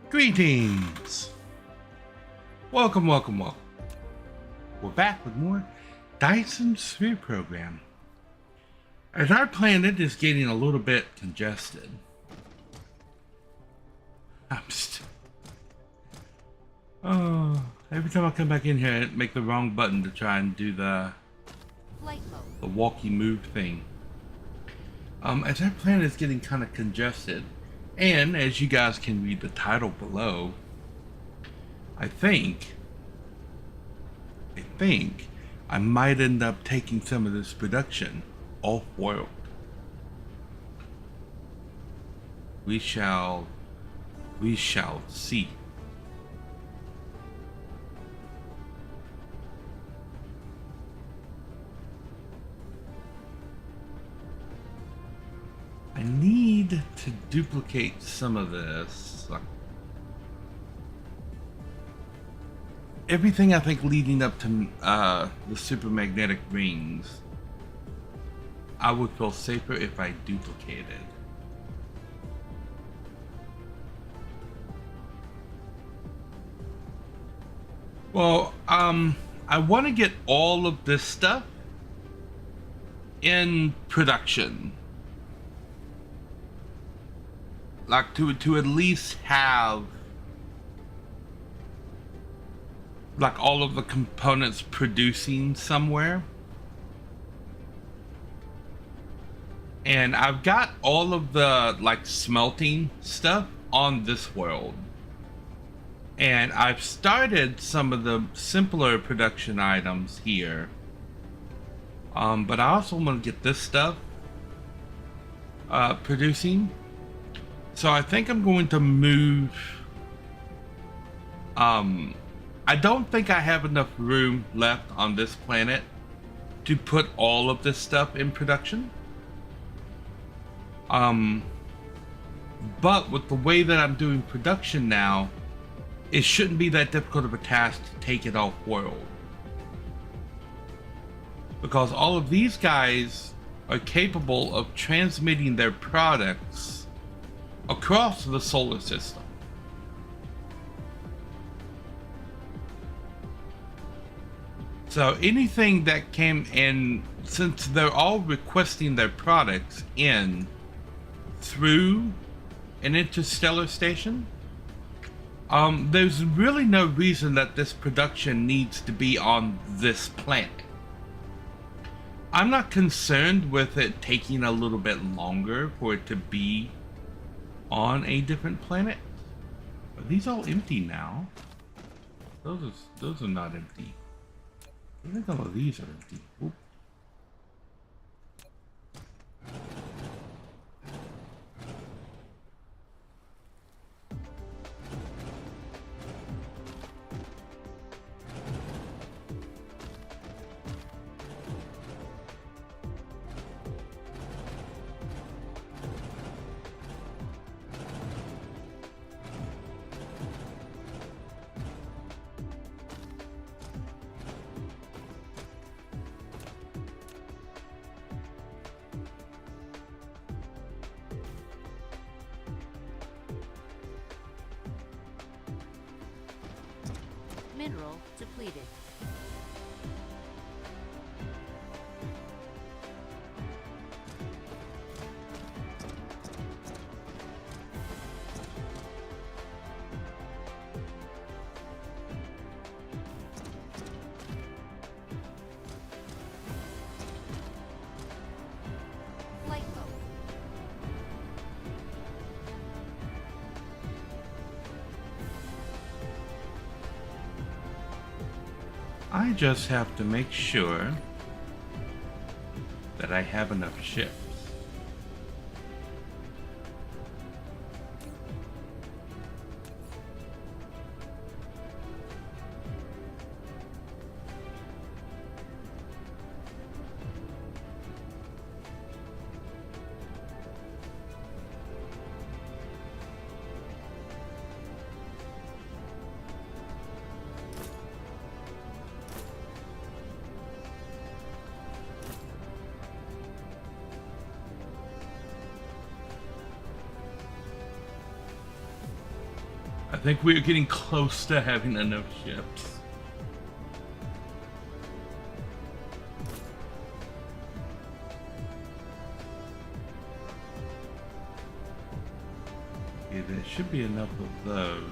Greetings! Welcome, welcome, welcome. We're back with more Dyson Sphere program. As our planet is getting a little bit congested, every time I come back in here, I make the wrong button to try and do the walkie move thing. As our planet is getting kind of congested, and as you guys can read the title below, I think I might end up taking some of this production off-world. We shall see. I need to duplicate some of this. Everything I think leading up to the supermagnetic rings, I would feel safer if I duplicated. Well, I want to get all of this stuff in production. Like to at least have like all of the components producing somewhere. And I've got all of the like smelting stuff on this world. And I've started some of the simpler production items here. But I also want to get this stuff producing. So I think I'm going to move. I don't think I have enough room left on this planet to put all of this stuff in production. But with the way that I'm doing production now, it shouldn't be that difficult of a task to take it off world. Because all of these guys are capable of transmitting their products across the solar system. So anything that came in, since they're all requesting their products in through an interstellar station, there's really no reason that this production needs to be on this planet. I'm not concerned with it taking a little bit longer for it to be on a different planet. Are these all empty now? Those are not empty. I think all of these are empty. Oop. Mineral depleted. Flight mode. I just have to make sure that I have enough ships. I think we're getting close to having enough ships. Okay, there should be enough of those.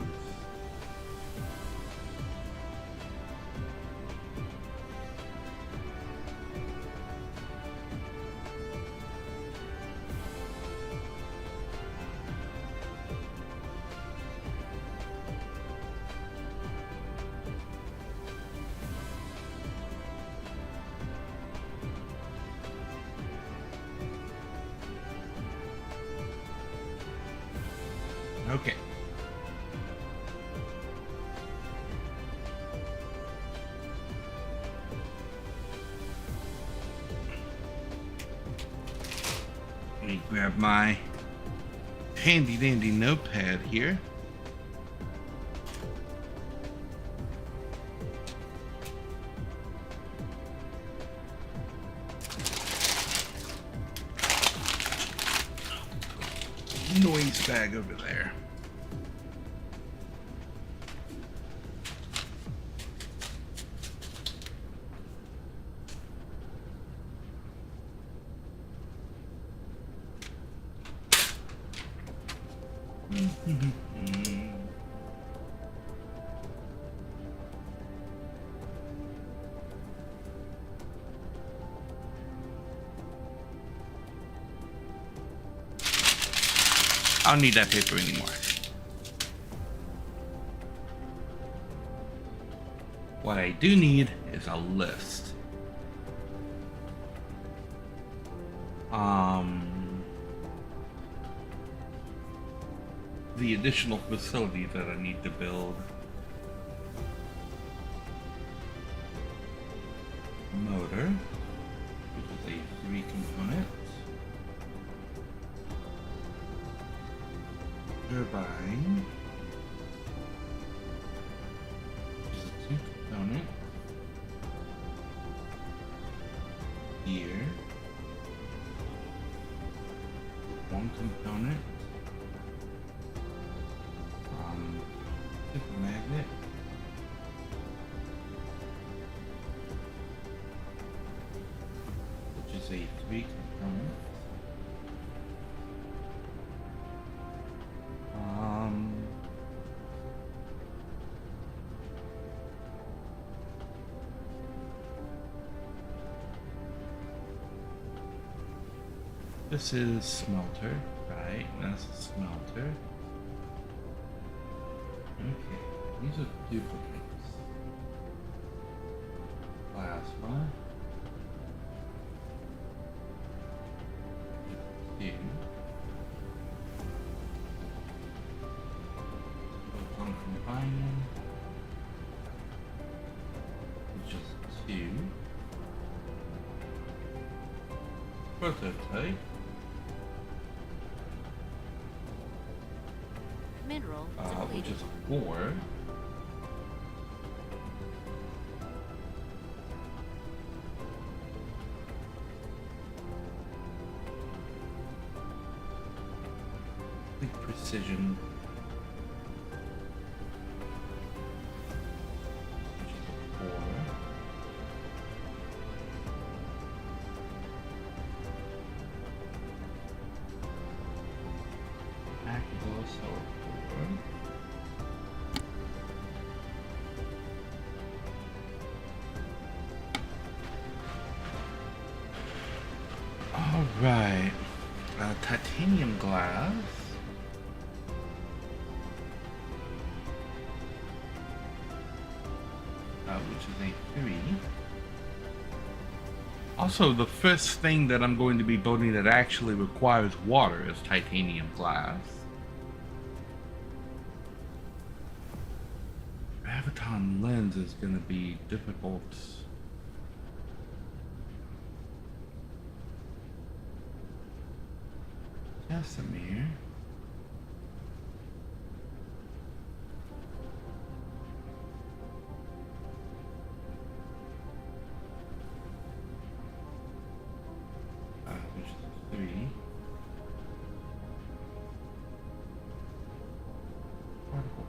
Okay. Let me grab my handy dandy notepad here. Noise bag over there. I don't need that paper anymore. What I do need is a list. The additional facilities that I need to build. Motor, which is a 3-component. Turbine, which is a 2-component. Gear, 1-component. Magnet. Which is a 3-component. This is smelter, right? That's a smelter. Okay, these are duplicates. Plasma. 2. Photon combining. Which is 2. Prototype. Mineral Which depleted. is 4. Big precision. Which is a 4. Active also a 4. All right, titanium glass. Which is a 3. Also, the first thing that I'm going to be building that actually requires water is titanium glass. Graviton lens is going to be difficult. Casimir. Which is 3. Particle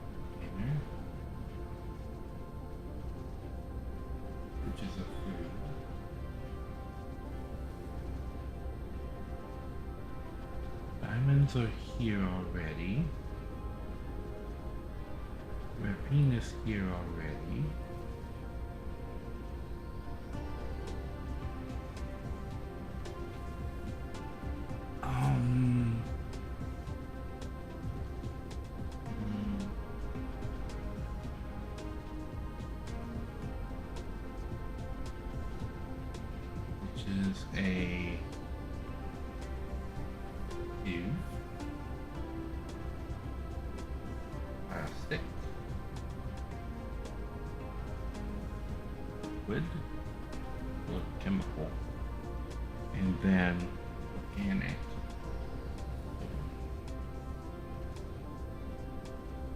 which is a food. Diamonds are here already. Graphene is here already. Which is a two plastic wood, wood chemical, and then organic.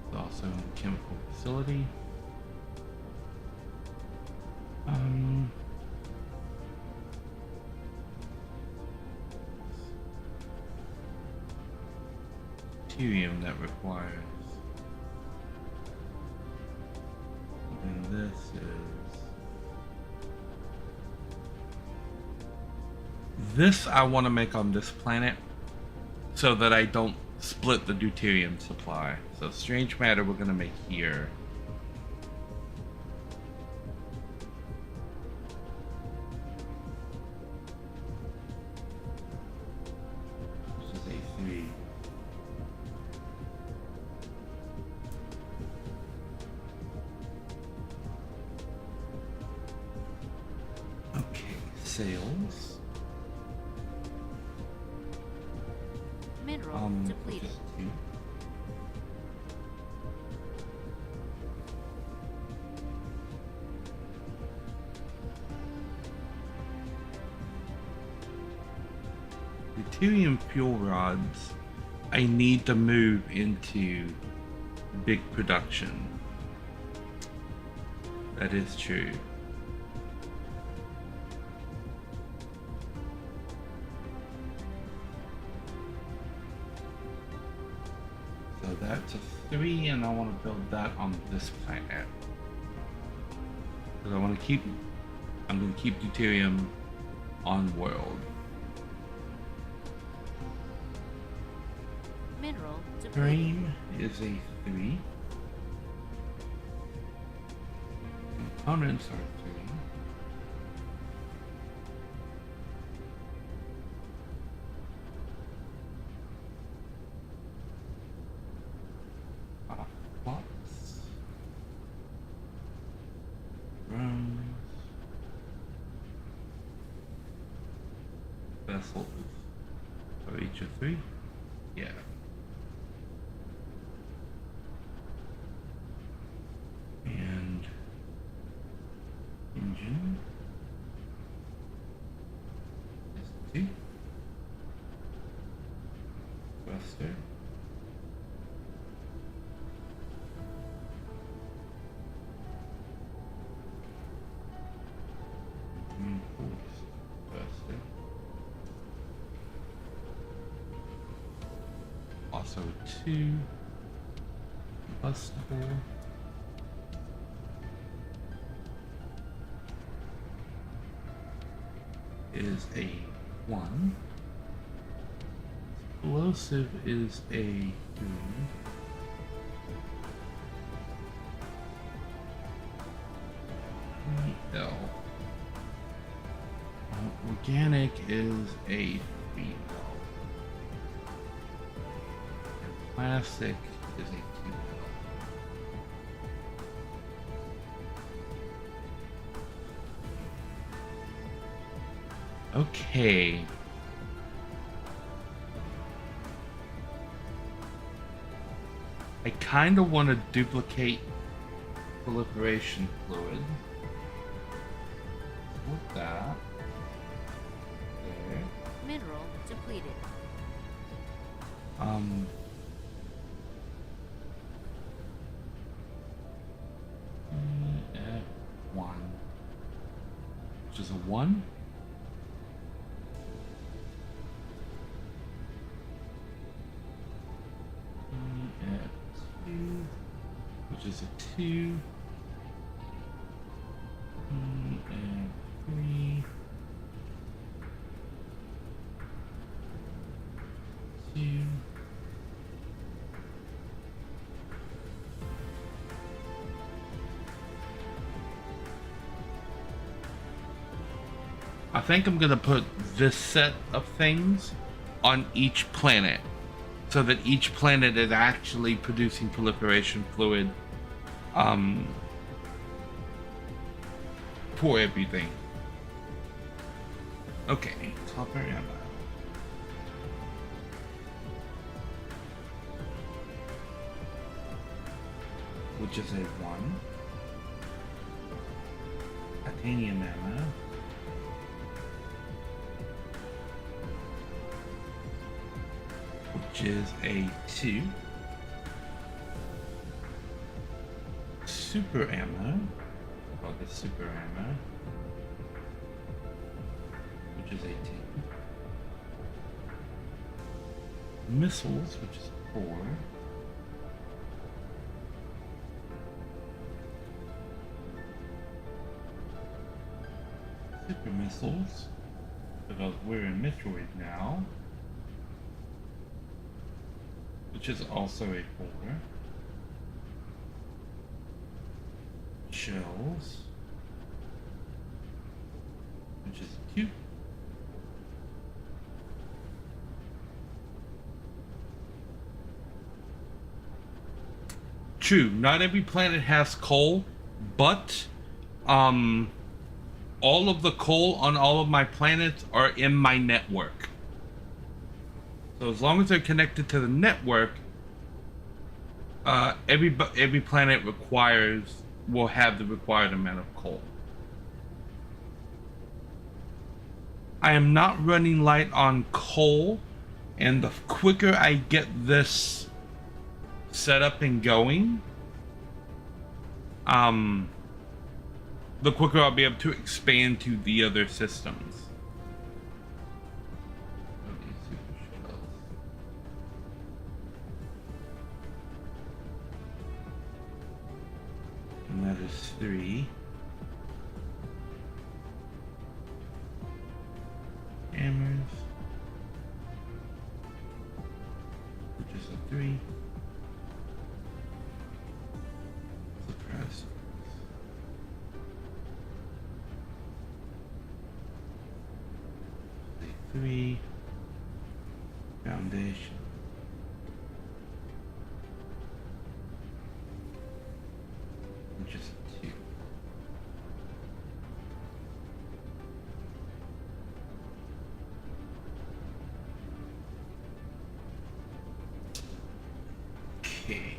It's also in the chemical facility. Deuterium that requires. And this is. This I want to make on this planet so that I don't split the deuterium supply. So strange matter we're going to make here. This is A3. Okay, sales. Mineral depleted. Deuterium fuel rods I need to move into big production. That is true. So that's a 3, and I want to build that on this planet. Because I'm going to keep deuterium on world. Mineral depleted. Grain is a 3. Components are 3. Plots. Rooms. Vessels. Are each of 3? Yeah. And engine is 2. Thruster. Reinforced thruster. Also 2. Combustible. Is a 1. Explosive is a 3. L. Organic is a 3. And plastic is a 2. Okay. I kind of want to duplicate proliferation fluid. With that. There. Mineral depleted. F1. Which is a 1. Which is a 2. I think I'm gonna put this set of things on each planet, so that each planet is actually producing proliferation fluid, um, for everything. Okay, copper ammo. Which is a 1. Titanium ammo. Which is a 2. Super ammo. Oh, the super ammo. Which is a 2. Missiles, which is 4. Super missiles, because we're in Metroid now, which is also a 4. Shells, which is a 2. True, not every planet has coal, but all of the coal on all of my planets are in my network. So as long as they're connected to the network, every planet will have the required amount of coal. I am not running light on coal, and the quicker I get this set up and going, the quicker I'll be able to expand to the other systems. And that is 3. Hammers, which is a 3. Suppress. 3. Foundation. Which is 2. Okay.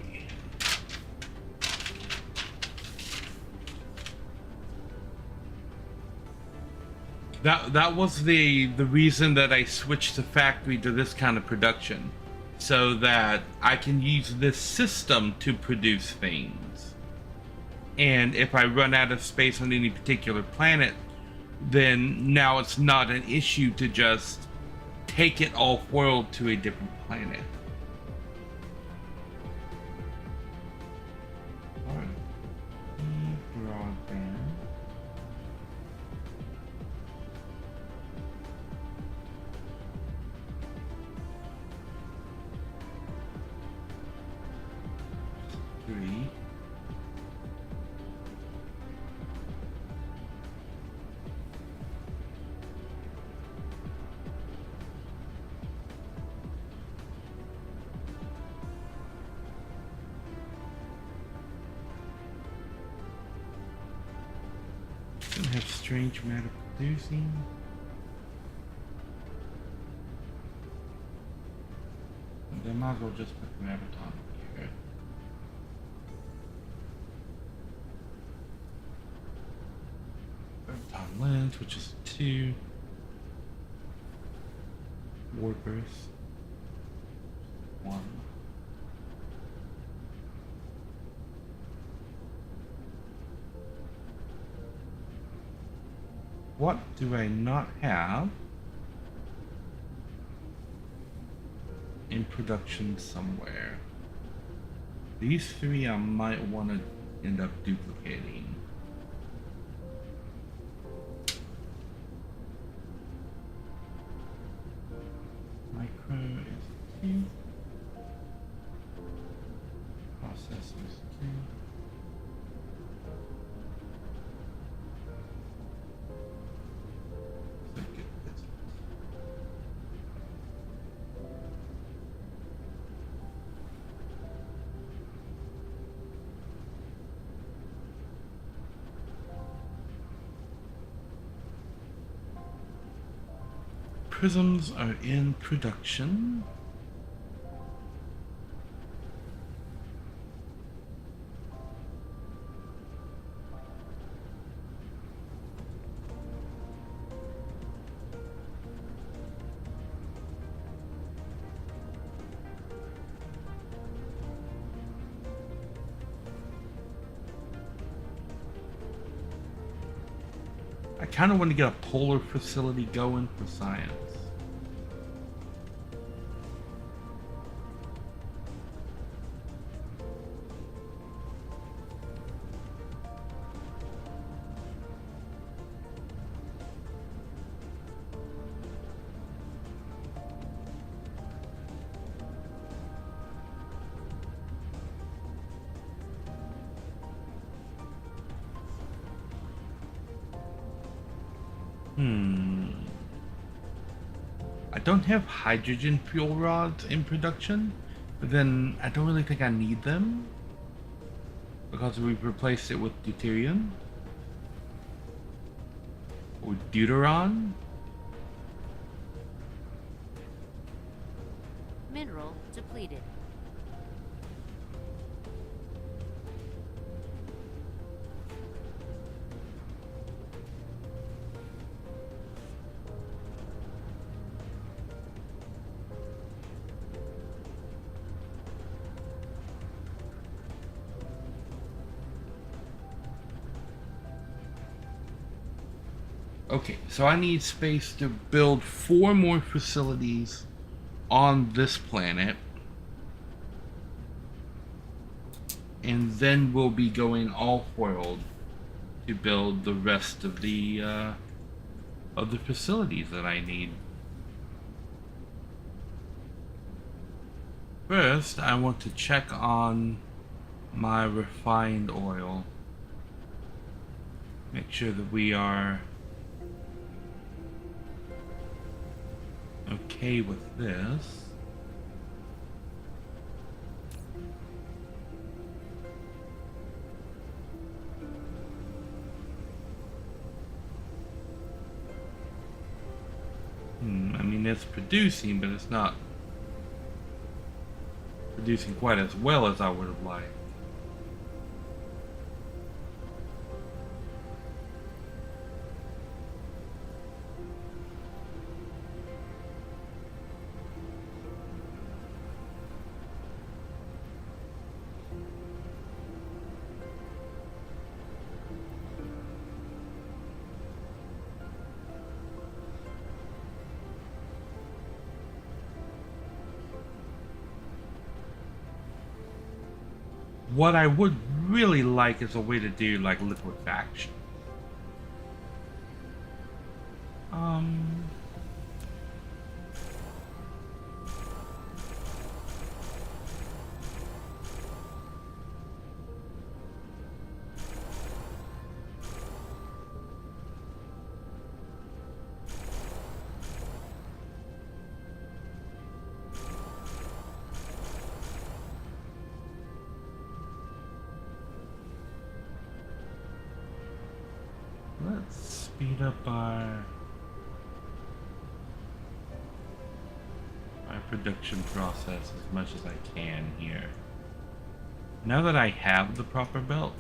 That was the reason that I switched the factory to this kind of production, so that I can use this system to produce things. And if I run out of space on any particular planet, then now it's not an issue to just take it off-world to a different planet. Broadband. Three. Gonna have strange matter producing. And I might as well just put graviton here. Graviton lens, which is 2. Warpers. 1. What do I not have in production somewhere? These 3 I might want to end up duplicating. Micro is 2. Processors 2. prisms are in production. I kind of want to get a polar facility going for science. I don't have hydrogen fuel rods in production, but then I don't really think I need them because we've replaced it with deuterium or deuteron. Mineral depleted. Okay, so I need space to build 4 more facilities on this planet. And then we'll be going off-world to build the rest of the facilities that I need. First, I want to check on my refined oil. Make sure that we are okay with this. I mean, it's producing, but it's not producing quite as well as I would have liked. What I would really like is a way to do like liquefaction. Let's speed up our production process as much as I can here. Now that I have the proper belt,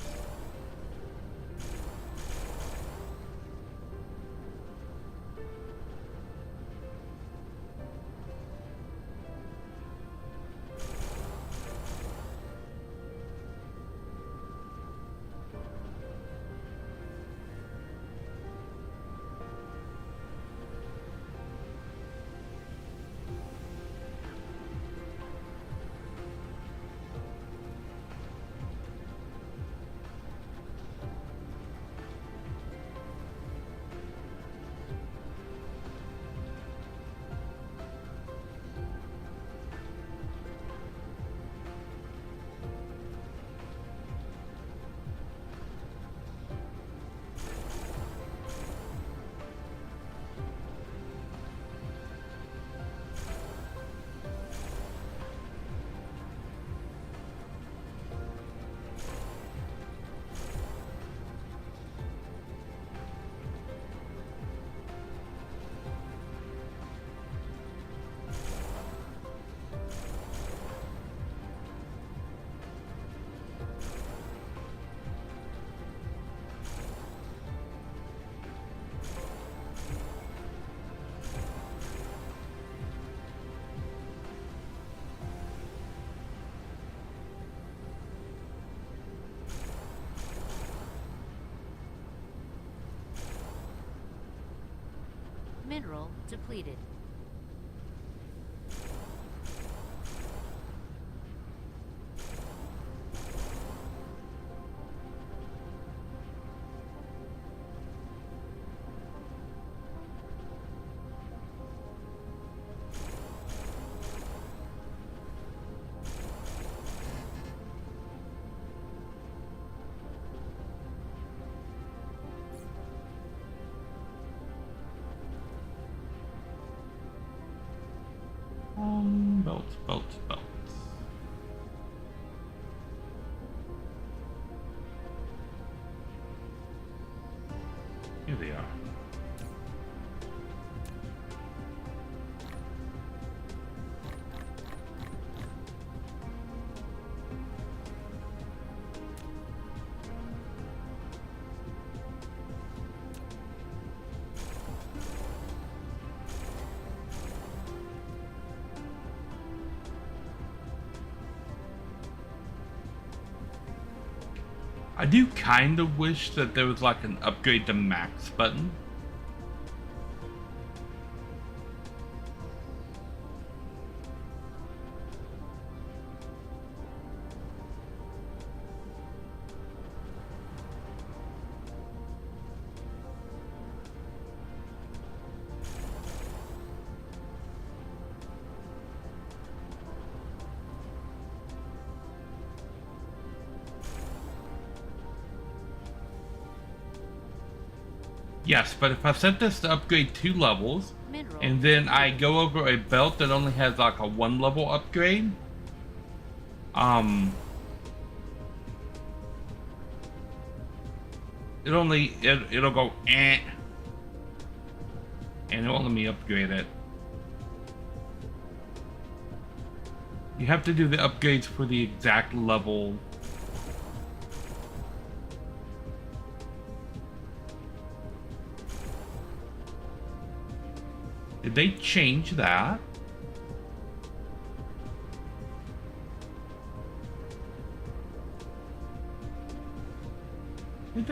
Mineral depleted. Belts, belts, belts. Here they are. I do kind of wish that there was like an upgrade to max button. Yes, but if I set this to upgrade 2 levels, Mineral and then I go over a belt that only has like a 1 level upgrade, it'll go and it won't let me upgrade it. You have to do the upgrades for the exact level. Did they change that? Did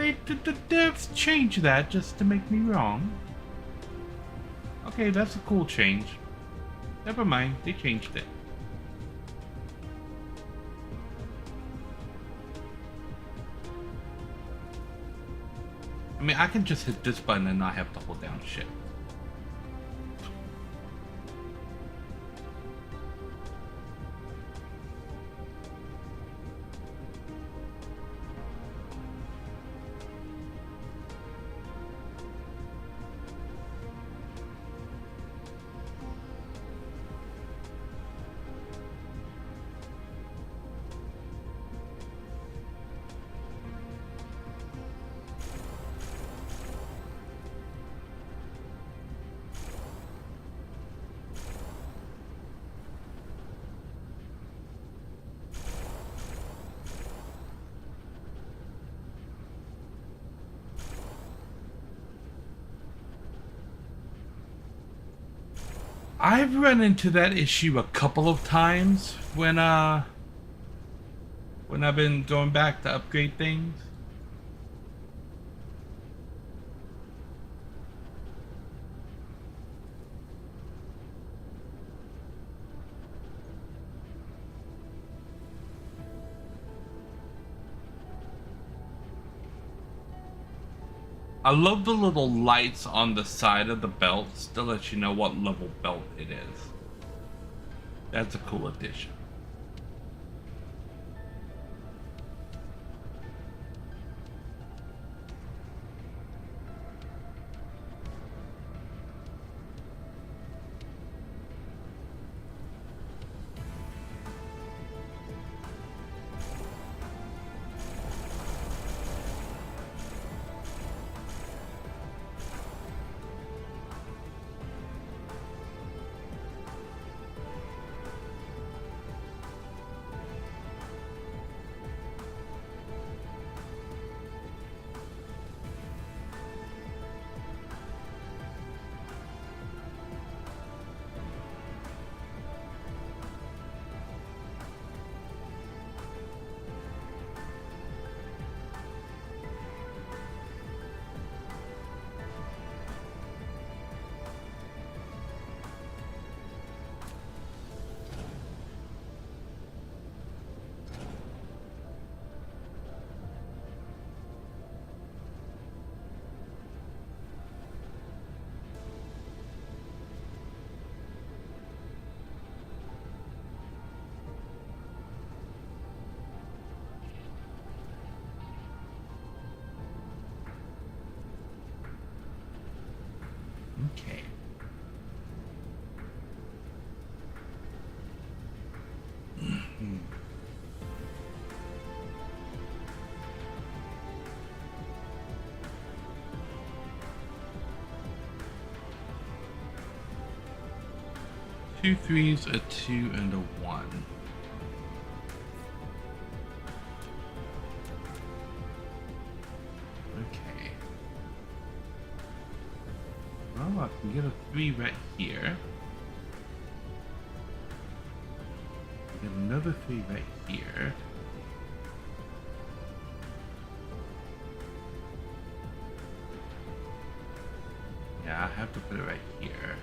the devs change that just to make me wrong? Okay, that's a cool change. Never mind, they changed it. I mean, I can just hit this button and not have to hold down shift. I've run into that issue a couple of times when I've been going back to upgrade things. I love the little lights on the side of the belts to let you know what level belt it is. That's a cool addition. 2 3s, a 2, and a 1. Okay. Well, I can get a 3 right here. Get another 3 right here. Yeah, I have to put it right here.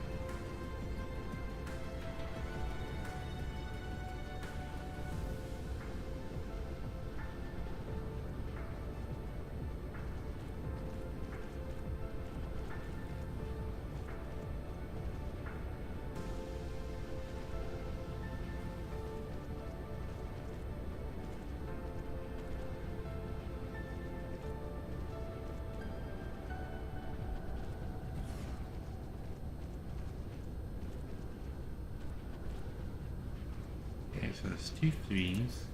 Okay, so that's 2 3s.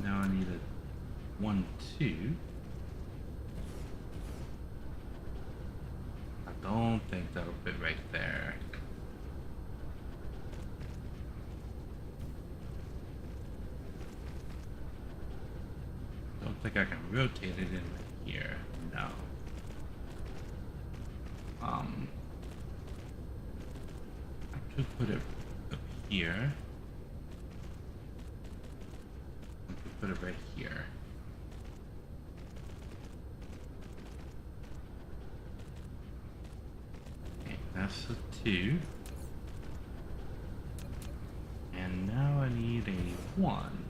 Now I need a 1 2. I don't think that'll fit right there. Don't think I can rotate it in here. No. I could put it up here. I could put it right here. Okay, that's a 2. And now I need a 1.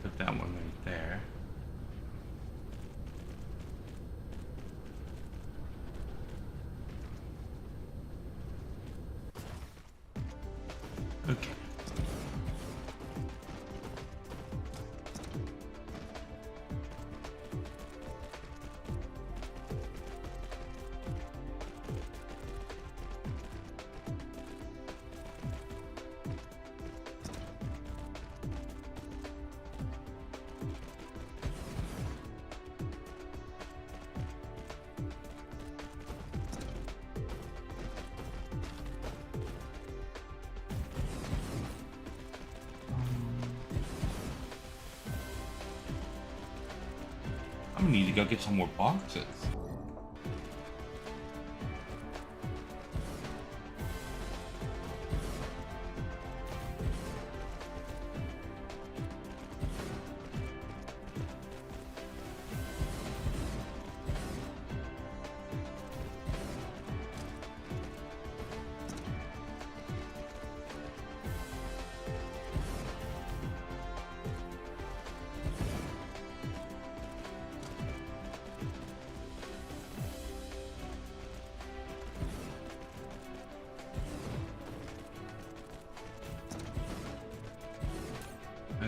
Put that one right there. Okay. I'm gonna need to go get some more boxes.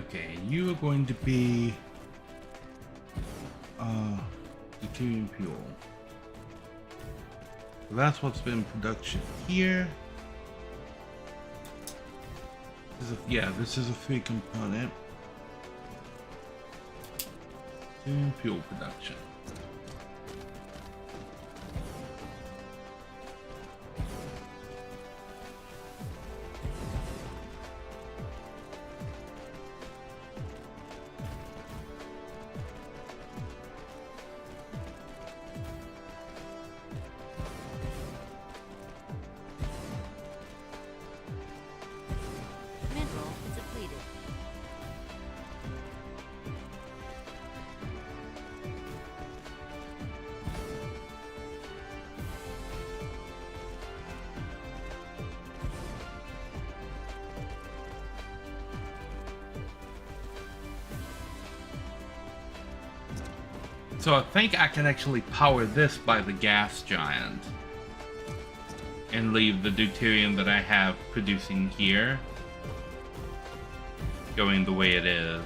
Okay, you are going to be deuterium fuel. So that's what's been in production here. This is a 3 component deuterium fuel production. Mineral depleted. So I think I can actually power this by the gas giant and leave the deuterium that I have producing here going the way it is.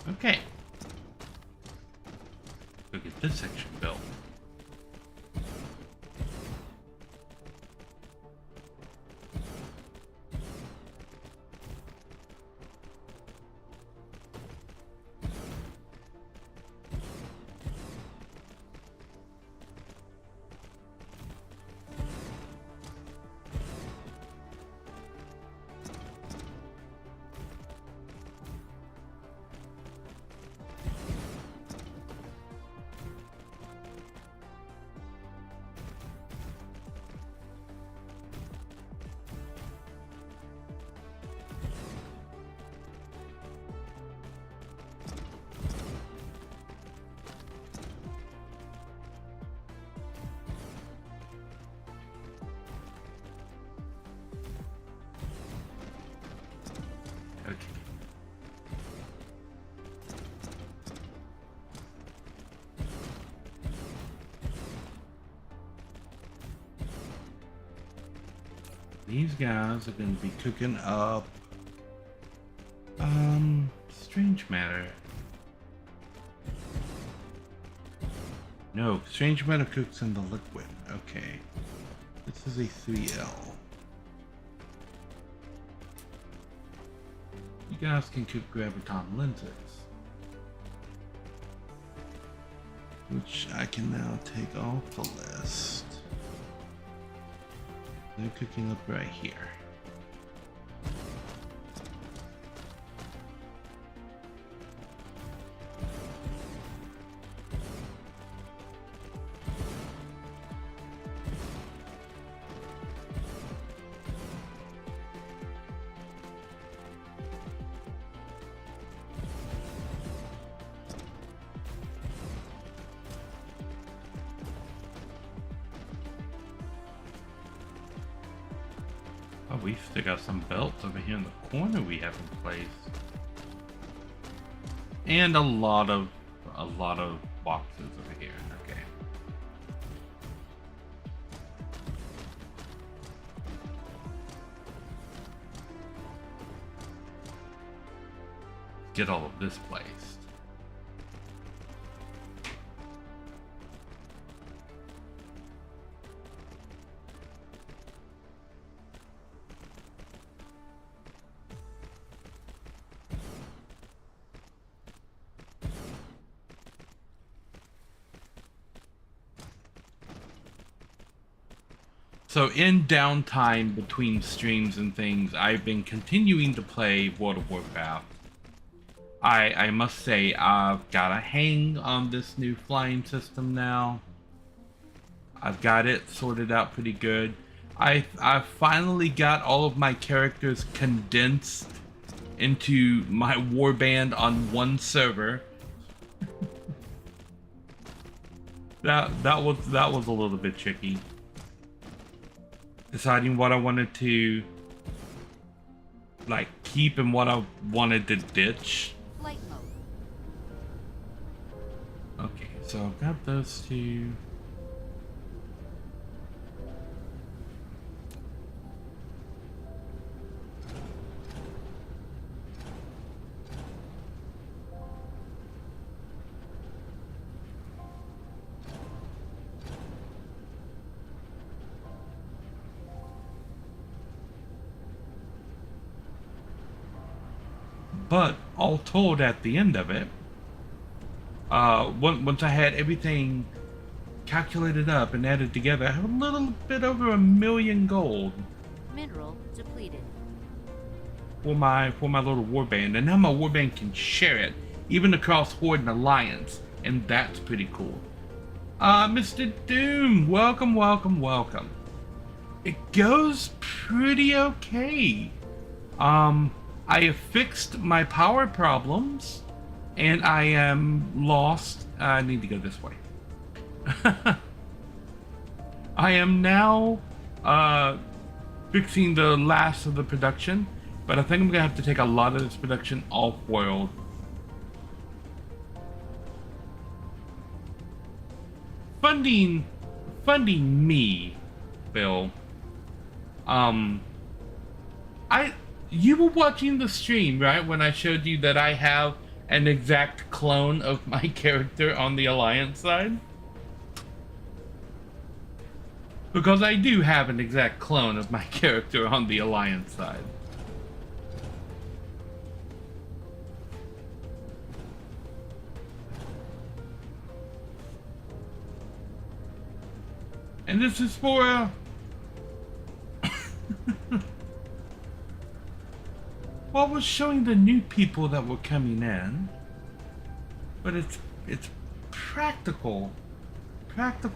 Okay. Go get this section built. Okay. These guys are going to be cooking up strange matter. No, strange matter cooks in the liquid. Okay. This is a 3L. You guys can cook graviton lenses, which I can now take off the list. They're cooking up right here. Oh, we still got some belts over here in the corner we haven't placed. And a lot of boxes over here. Okay. Get all of this placed. So in downtime between streams and things, I've been continuing to play World of Warcraft. I must say, I've got a hang on this new flying system now. I've got it sorted out pretty good. I finally got all of my characters condensed into my warband on one server. that was a little bit tricky. Deciding what I wanted to like keep and what I wanted to ditch. Flight mode. Okay, so I've got those two. But all told, at the end of it, once I had everything calculated up and added together, I have a little bit over 1 million gold Mineral depleted. for my little warband, and now my warband can share it even across Horde and Alliance, and that's pretty cool. Mr. Doom, welcome, welcome, welcome. It goes pretty okay. I have fixed my power problems, and I am lost. I need to go this way. I am now fixing the last of the production, but I think I'm gonna have to take a lot of this production off-world. Funding me, Bill. You were watching the stream, right? When I showed you that I have an exact clone of my character on the Alliance side. Because I do have an exact clone of my character on the Alliance side. And this is for well, I was showing the new people that were coming in, but it's practical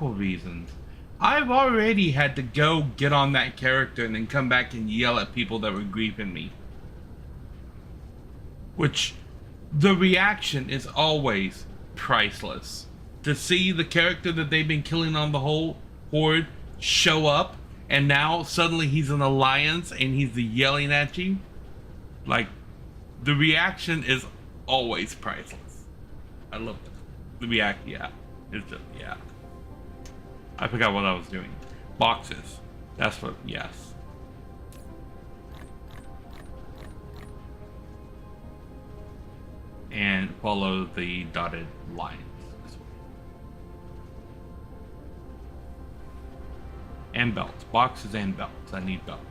reasons. I've already had to go get on that character and then come back and yell at people that were griefing me, which the reaction is always priceless. To see the character that they've been killing on the whole horde show up, and now suddenly he's an Alliance and he's yelling at you. Like, the reaction is always priceless. I love it. The react, yeah. It's just, yeah. I forgot what I was doing. Boxes. That's what, yes. And follow the dotted lines. And belts. Boxes and belts. I need belts.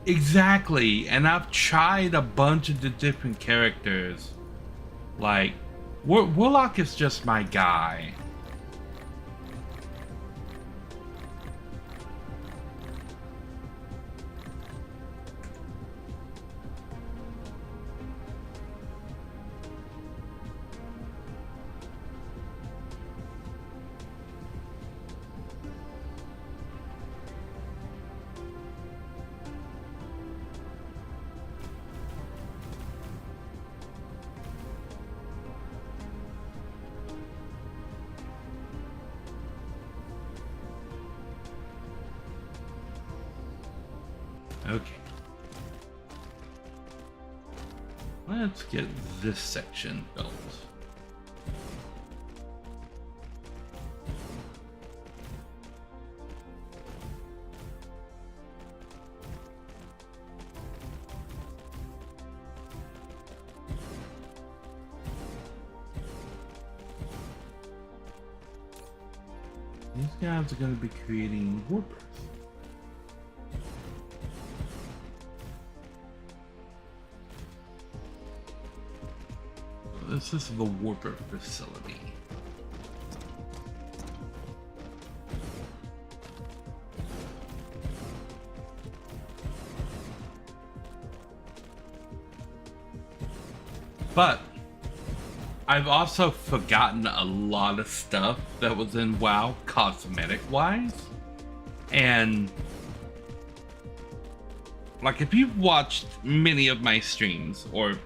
Exactly. And I've tried a bunch of the different characters. Like, Warlock is just my guy. Okay. Let's get this section built. These guys are going to be creating warpers. This is the warper facility. But I've also forgotten a lot of stuff that was in WoW cosmetic wise. And like, if you've watched many of my streams or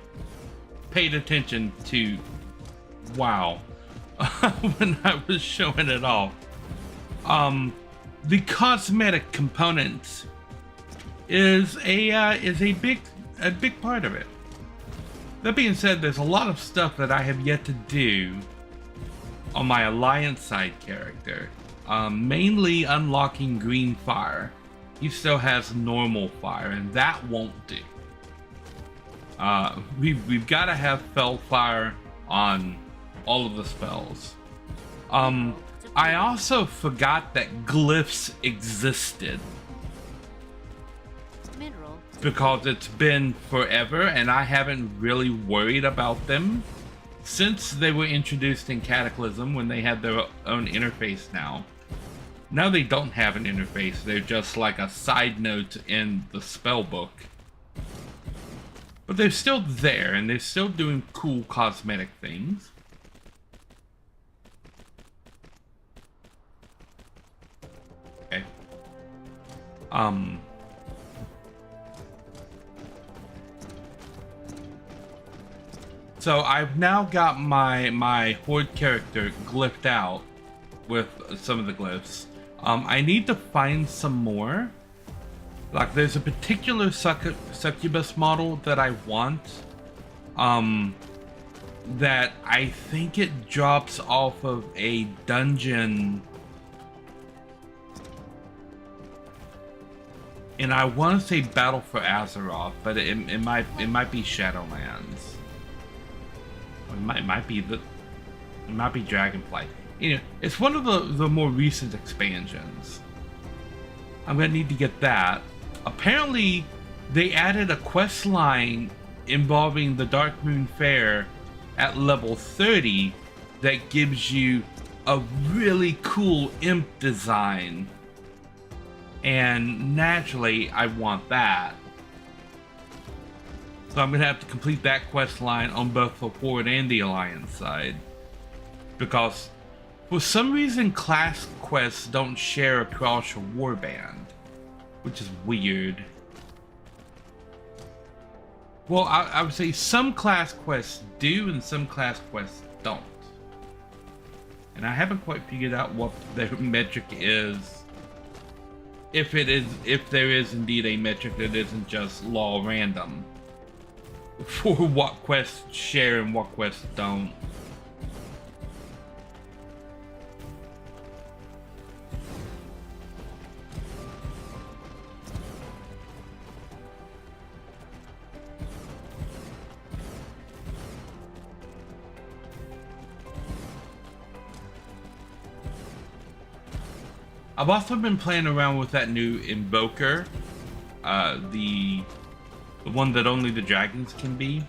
paid attention to WoW when I was showing it off, the cosmetic components is a big part of it. That being said, there's a lot of stuff that I have yet to do on my Alliance side character, mainly unlocking green fire. He still has normal fire, and that won't do. We've got to have fell fire on all of the spells. I also forgot that glyphs existed. Mineral. Because it's been forever and I haven't really worried about them since they were introduced in Cataclysm, when they had their own interface now. Now they don't have an interface, they're just like a side note in the spell book. But they're still there, and they're still doing cool cosmetic things. Okay. So I've now got my Horde character glyphed out with some of the glyphs. I need to find some more. Like, there's a particular succubus model that I want, that I think it drops off of a dungeon and I want to say Battle for Azeroth, but it might be Shadowlands. Or it might be Dragonflight. You know, it's one of the more recent expansions. I'm gonna need to get that. Apparently, they added a quest line involving the Dark Moon Fair at level 30 that gives you a really cool imp design. And naturally, I want that. So I'm gonna have to complete that quest line on both the Horde and the Alliance side. Because for some reason, class quests don't share across your warband, which is weird. Well, I would say some class quests do and some class quests don't. And I haven't quite figured out what their metric is. If there is indeed a metric that isn't just law random. For what quests share and what quests don't. I've also been playing around with that new Invoker, the one that only the dragons can be,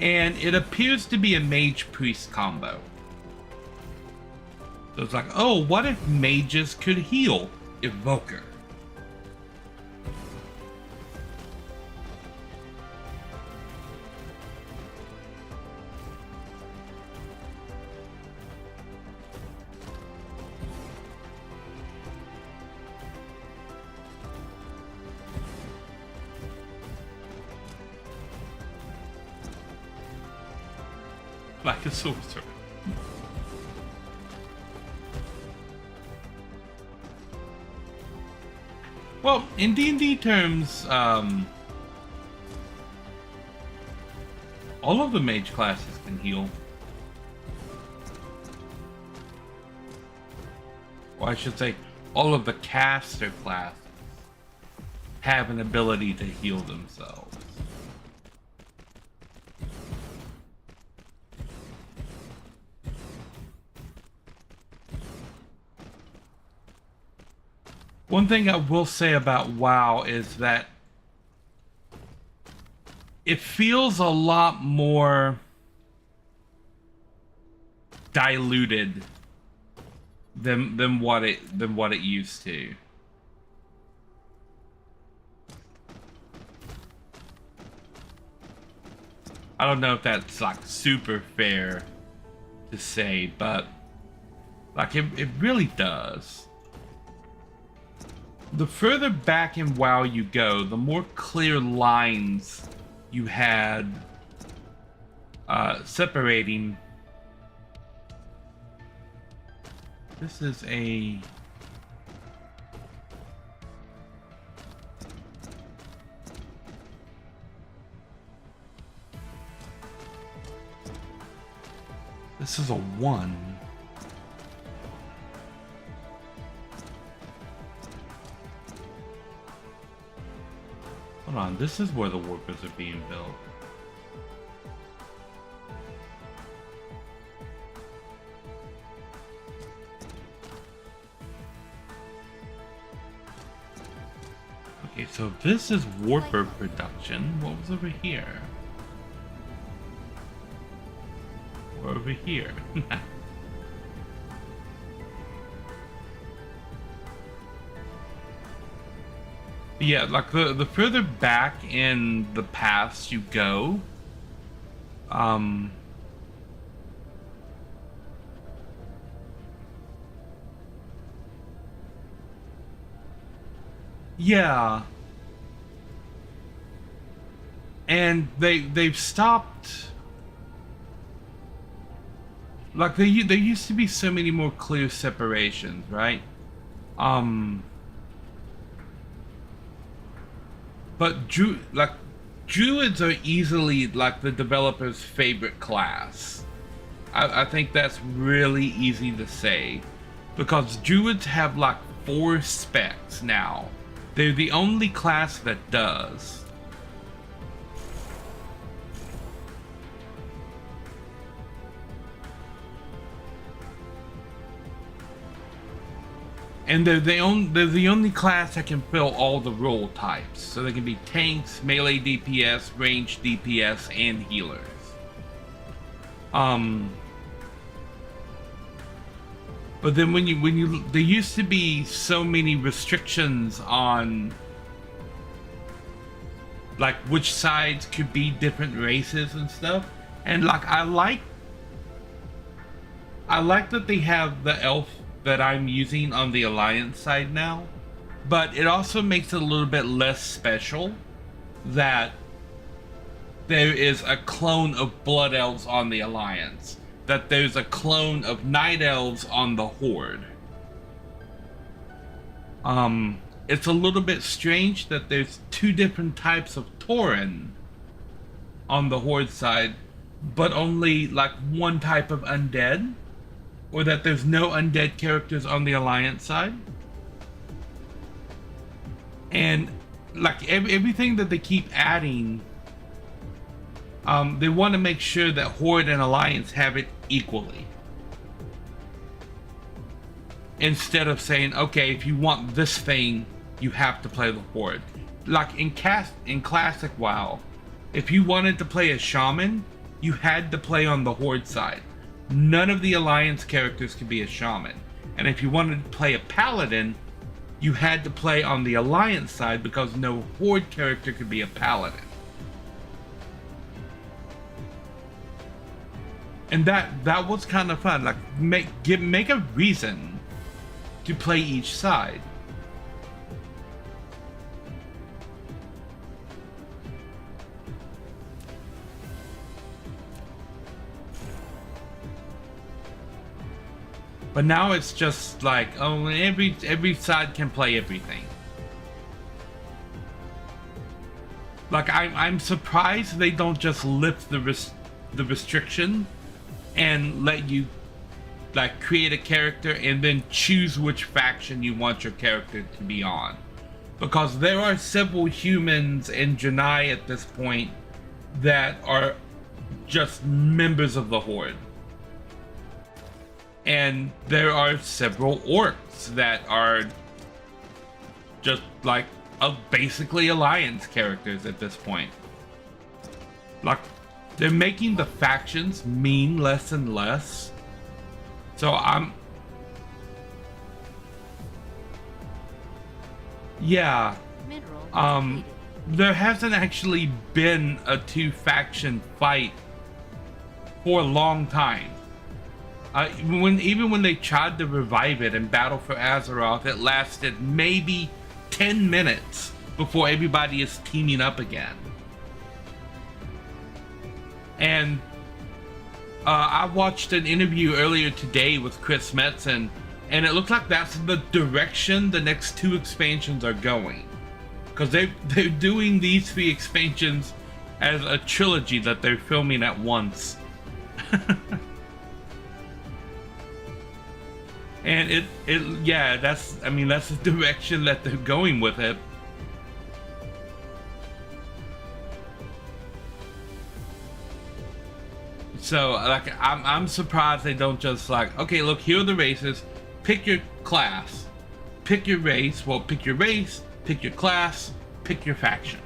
and it appears to be a mage priest combo. So it's like, oh, what if mages could heal Invoker? Like a sorcerer. Well, in D&D terms, all of the mage classes can heal. Or I should say, all of the caster classes have an ability to heal themselves. One thing I will say about WoW is that it feels a lot more diluted than what it used to. I don't know if that's like super fair to say, but like it really does. The further back in WoW you go, the more clear lines you had separating. This is a... This is a 1. Hold on, this is where the warpers are being built. Okay, so this is warper production. What was over here? Or over here? Yeah, like the further back in the past you go, yeah, and they've stopped. Like there used to be so many more clear separations, right? But druids are easily like the developer's favorite class. I think that's really easy to say, because druids have like 4 specs now They're the only class that does. And they're the only class that can fill all the role types. So they can be tanks, melee DPS, ranged DPS, and healers. But then when you there used to be so many restrictions on like which sides could be different races and stuff. And like I like that they have the elf that I'm using on the Alliance side now, but it also makes it a little bit less special that there is a clone of Blood Elves on the Alliance, that there's a clone of Night Elves on the Horde. It's a little bit strange that there's two different types of Tauren on the Horde side, but only like one type of undead. Or that there's no undead characters on the Alliance side. And like everything that they keep adding, they want to make sure that Horde and Alliance have it equally. Instead of saying, okay, if you want this thing, you have to play the Horde. Like in Classic WoW, if you wanted to play a Shaman, you had to play on the Horde side. None of the Alliance characters could be a Shaman. And if you wanted to play a Paladin, you had to play on the Alliance side because no Horde character could be a Paladin. And that was kind of fun. Like make a reason to play each side. But now it's just like, oh, every side can play everything. Like I'm surprised they don't just lift the restriction and let you like create a character and then choose which faction you want your character to be on. Because there are several humans in Janai at this point that are just members of the Horde. And there are several orcs that are just like basically Alliance characters at this point. Like they're making the factions mean less and less. So yeah. Mineral There hasn't actually been a two-faction fight for a long time. Even when they tried to revive it in Battle for Azeroth, it lasted maybe 10 minutes before everybody is teaming up again. And I watched an interview earlier today with Chris Metzen, and it looks like that's the direction the next two expansions are going. Because they're doing these 3 expansions as a trilogy that they're filming at once. And yeah, that's the direction that they're going with it. So like I'm surprised they don't just like, okay, look, here are the races, pick your class, pick your race, pick your race, pick your class, pick your faction.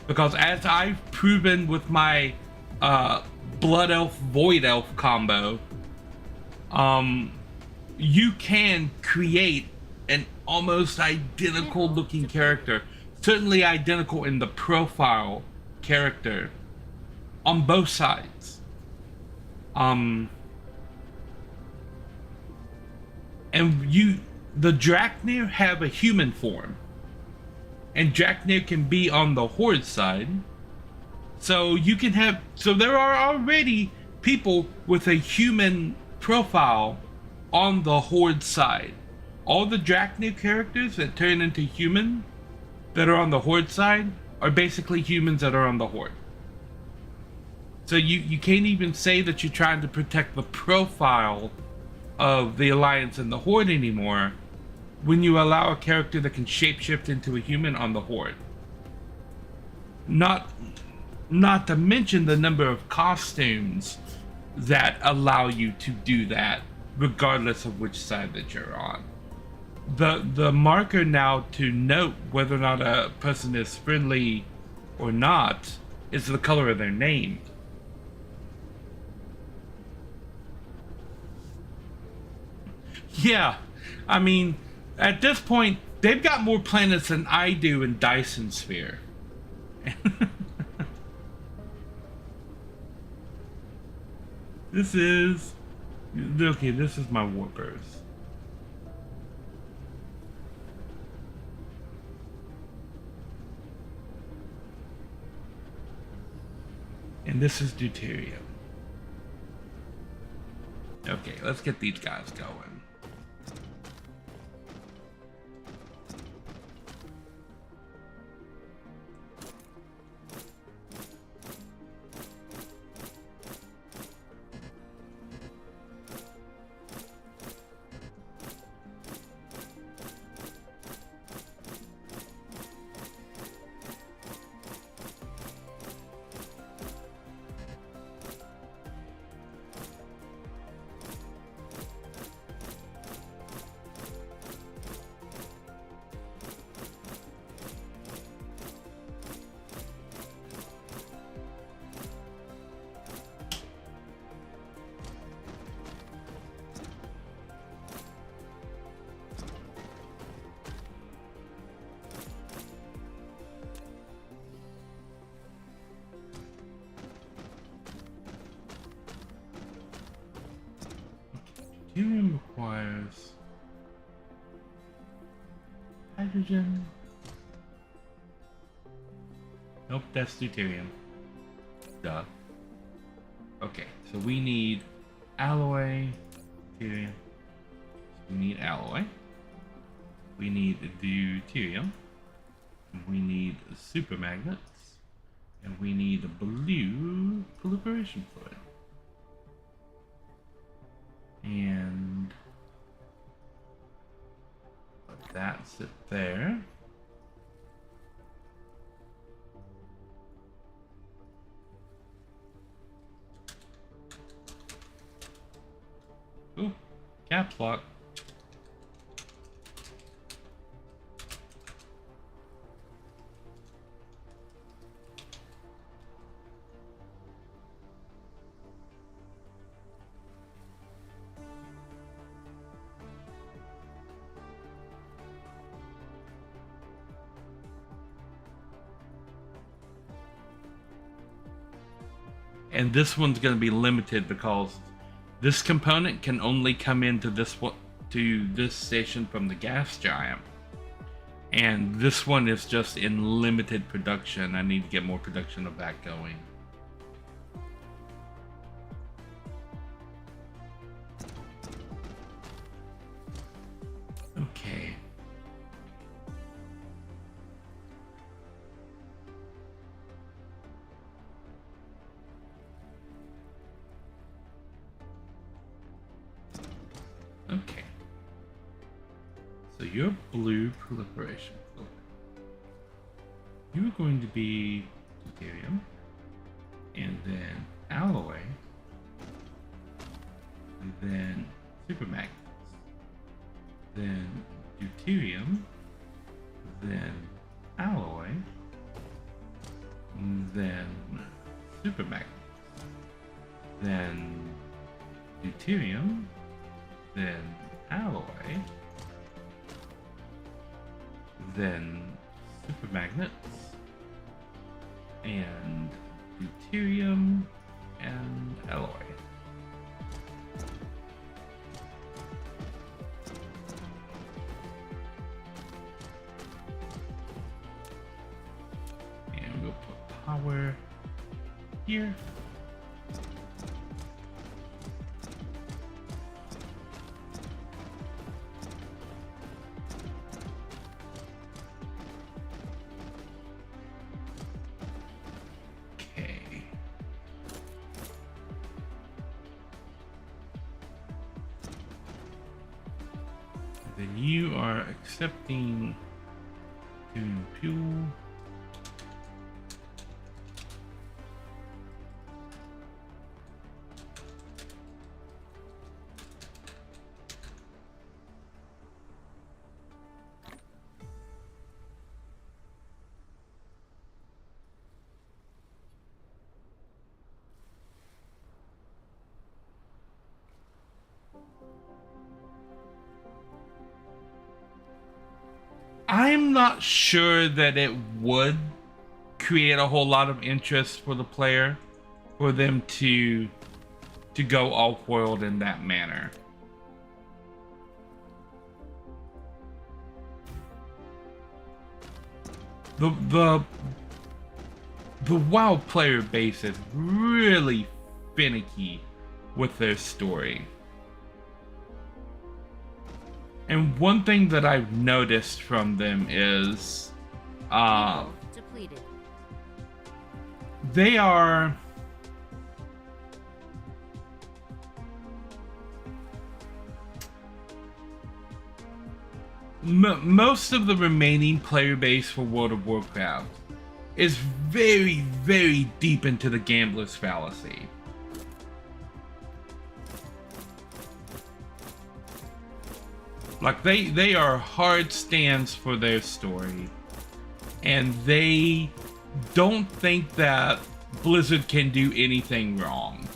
Because as I've proven with my Blood Elf Void Elf combo, you can create an almost identical looking character, certainly identical in the profile character, on both sides. And the Draknir have a human form, and Draknir can be on the Horde side. So there are already people with a human profile on the Horde side. All the Draknir characters that turn into human that are on the Horde side are basically humans that are on the Horde. So you can't even say that you're trying to protect the profile of the Alliance and the Horde anymore when you allow a character that can shapeshift into a human on the Horde. Not to mention the number of costumes that allow you to do that, regardless of which side that you're on. The marker now to note whether or not a person is friendly or not is the color of their name. Yeah, I mean, at this point, they've got more planets than I do in Dyson Sphere. This is my warpers. And this is deuterium. Okay, let's get these guys going. Deuterium requires hydrogen. Nope, that's deuterium. Duh. Okay, so we need alloy, deuterium. We need alloy. We need deuterium. We need super magnets. And we need a blue proliferation fluid. And let that sit there. Ooh, caps lock. And this one's going to be limited because this component can only come into this station from the gas giant. And this one is just in limited production. I need to get more production of that going. Okay. Okay. So your blue proliferation fluid. You're going to be deuterium, and then alloy, and then supermagnets, then deuterium, then alloy, and then supermagnets, then deuterium, then alloy, then supermagnets, and deuterium, and alloy. And we'll put power here. you are accepting fuel. I'm not sure that it would create a whole lot of interest for the player for them to go off-world in that manner. The WoW player base is really finicky with their story. And one thing that I've noticed from them is Depleted. they are most of the remaining player base for World of Warcraft is very, very deep into the gambler's fallacy. Like they are hard stands for their story, and they don't think that Blizzard can do anything wrong.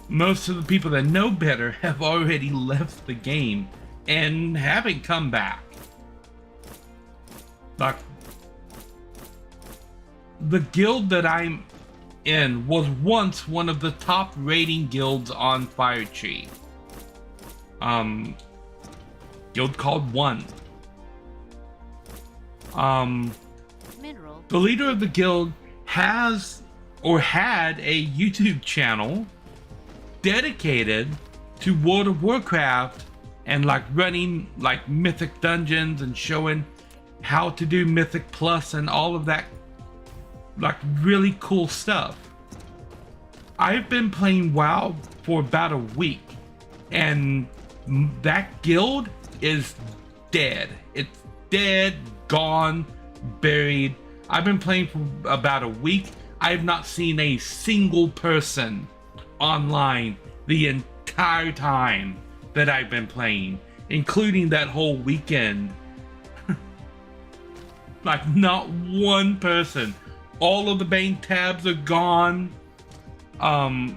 Most of the people that know better have already left the game and haven't come back. Like, the guild that I'm in was once one of the top rating guilds on Firetree. Guild called One. Mineral. The leader of the guild has or had a YouTube channel dedicated to World of Warcraft and like running like mythic dungeons and showing how to do Mythic Plus and all of that like really cool stuff. I've been playing WoW for about a week and that guild is dead. It's dead, gone, buried. I've been playing for about a week. I have not seen a single person online the entire time that I've been playing, including that whole weekend. Like, not one person. All of the main tabs are gone. The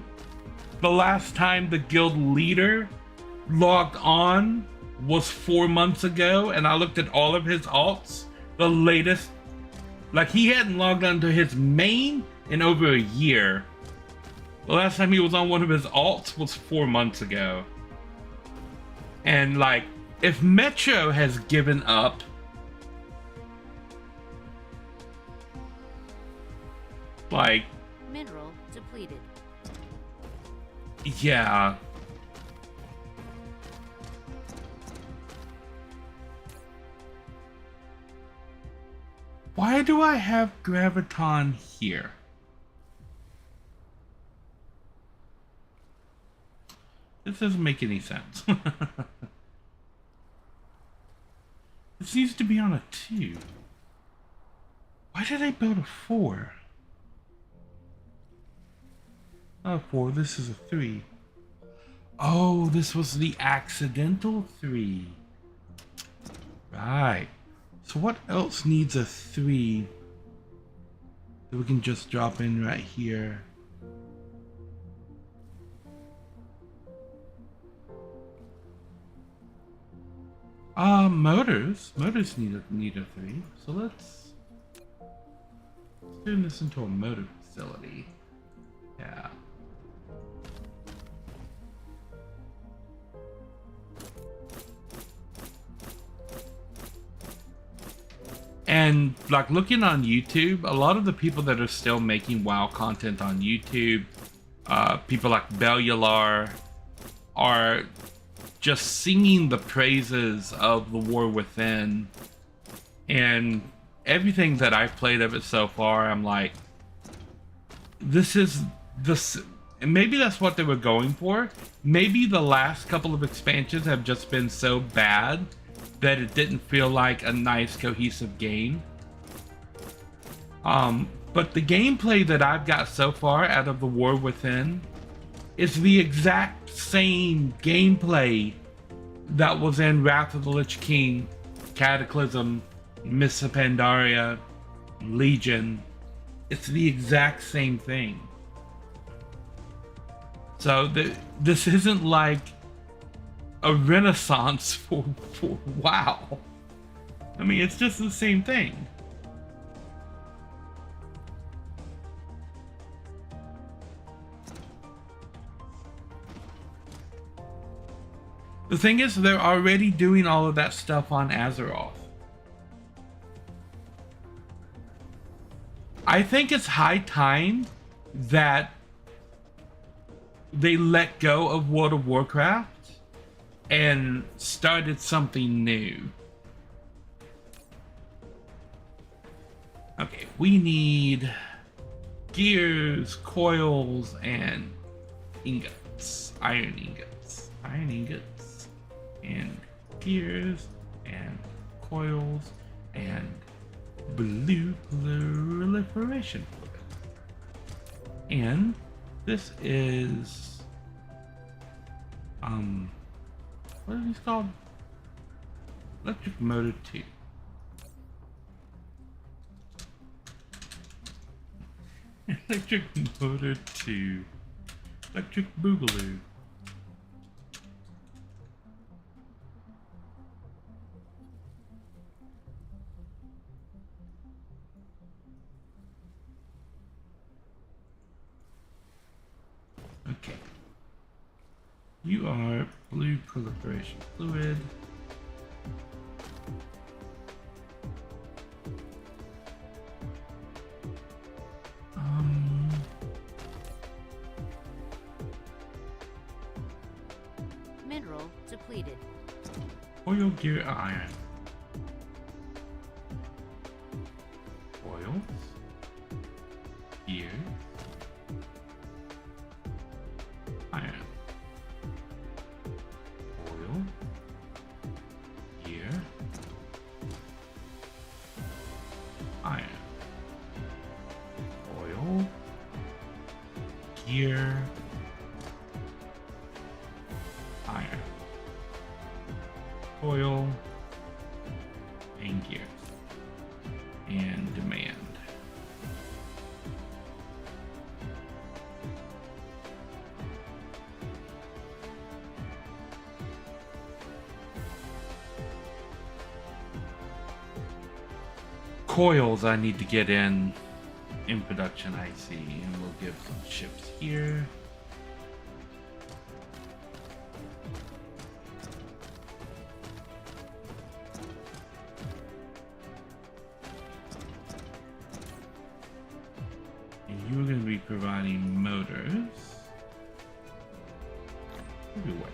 last time the guild leader logged on was 4 months ago, and I looked at all of his alts. The latest, like, he hadn't logged on to his main in over a year. The last time he was on one of his alts was 4 months ago. And like, if Metro has given up, like, Mineral depleted. yeah. Why do I have Graviton here? This doesn't make any sense. This needs to be on a 2. Why did I build a 4? Oh, 4. This is a 3. Oh, this was the accidental 3. Right. So what else needs a 3 that we can just drop in right here? Motors. Motors need a 3. So let's turn this into a motor facility. Yeah. And like looking on YouTube, a lot of the people that are still making WoW content on YouTube, people like Bellular, are just singing the praises of the War Within. And everything that I've played of it so far, I'm like, this is And maybe that's what they were going for. Maybe the last couple of expansions have just been so bad that it didn't feel like a nice cohesive game. But the gameplay that I've got so far out of the War Within is the exact same gameplay that was in Wrath of the Lich King, Cataclysm, Mists of Pandaria, Legion. It's the exact same thing. So this isn't like a renaissance for WoW. I mean, it's just the same thing. The thing is, they're already doing all of that stuff on Azeroth. I think it's high time that they let go of World of Warcraft and started something new. Okay, we need gears, coils, and ingots. Iron ingots. Iron ingots. And gears, and coils, and blue proliferation fluid. And this is what are these called? Electric motor 2. Electric motor 2. Electric boogaloo. Okay. You are blue proliferation fluid. Mineral depleted. Oil, gear, iron. Oils. Gear. Iron. Oil. Gear. Iron. Oil. Gear. Iron. Oil. And gear. And demand. Coils I need to get in production, I see, and we'll give some ships here. And you're going to be providing motors everywhere.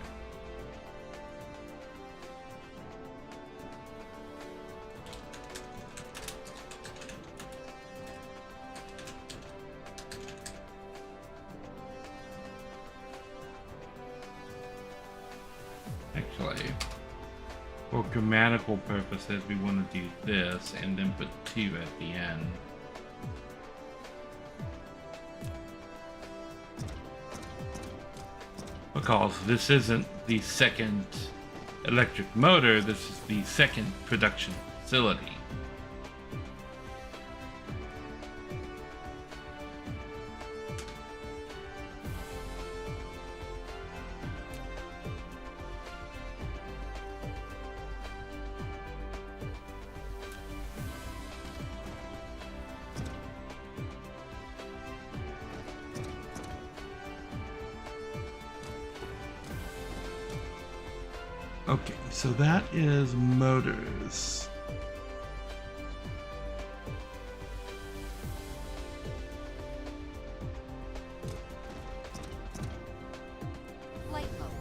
Actually, for grammatical purposes, we want to do this and then put 2 at the end. Because this isn't the second electric motor, this is the second production facility. Okay, so that is motors. Flight mode.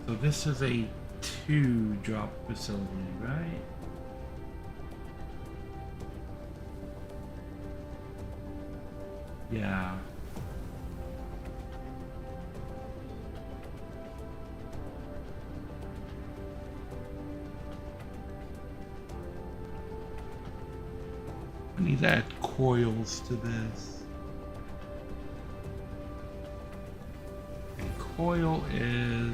So this is a 2-drop facility, right? Yeah. I need to add coils to this. And coil is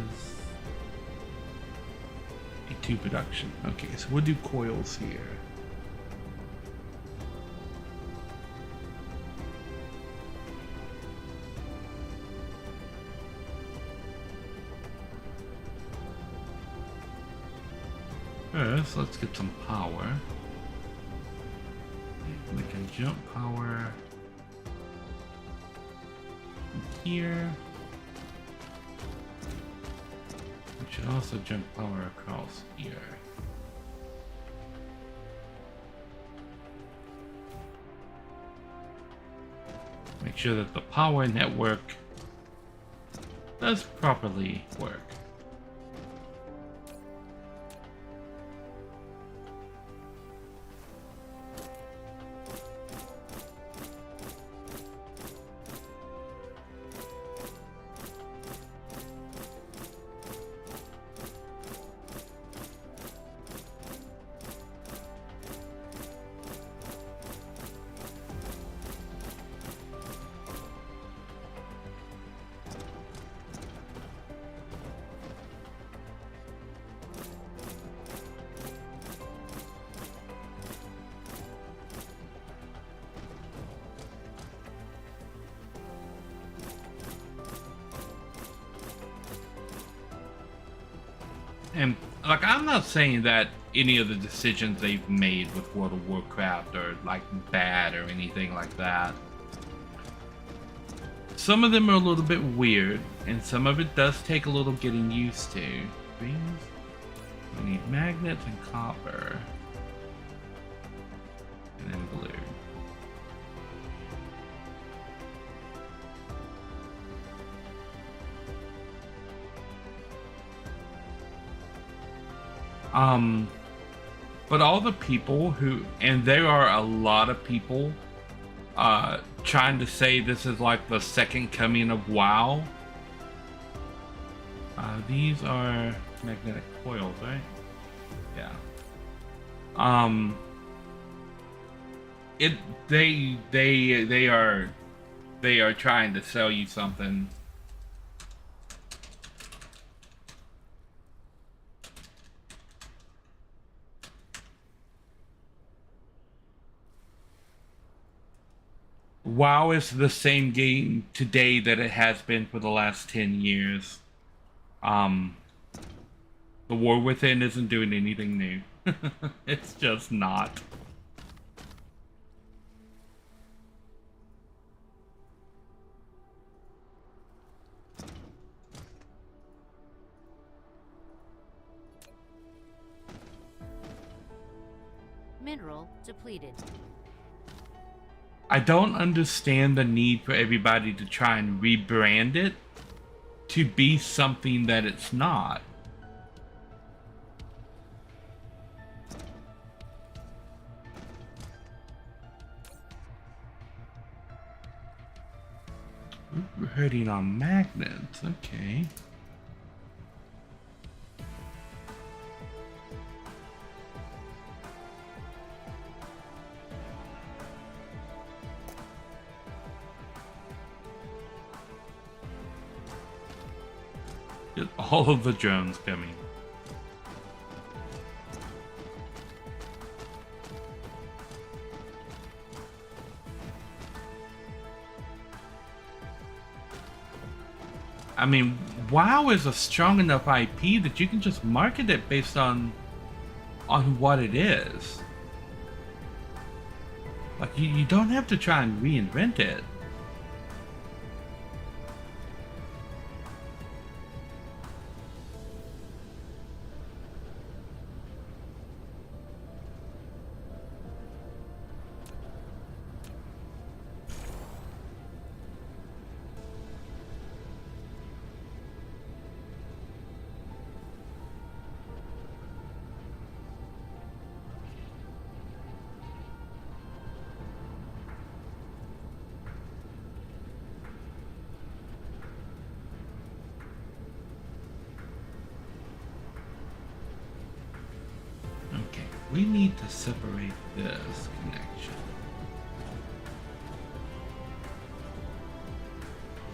a 2 production. Okay, so we'll do coils here. First, let's get some power. We can jump power here. We should also jump power across here. Make sure that the power network does properly work. And like, I'm not saying that any of the decisions they've made with World of Warcraft are like bad or anything like that. Some of them are a little bit weird, and some of it does take a little getting used to. Rings. We need magnets and copper. And then blue. But all the people who, and there are a lot of people trying to say this is like the second coming of WoW. These are magnetic coils, right? Yeah. They are trying to sell you something. WoW is the same game today that it has been for the last 10 years. The War Within isn't doing anything new. It's just not. Mineral depleted. I don't understand the need for everybody to try and rebrand it to be something that it's not. We're hurting on magnets, okay. Get all of the drones coming. I mean, WoW is a strong enough IP that you can just market it based on what it is. Like, you don't have to try and reinvent it. We need to separate this connection.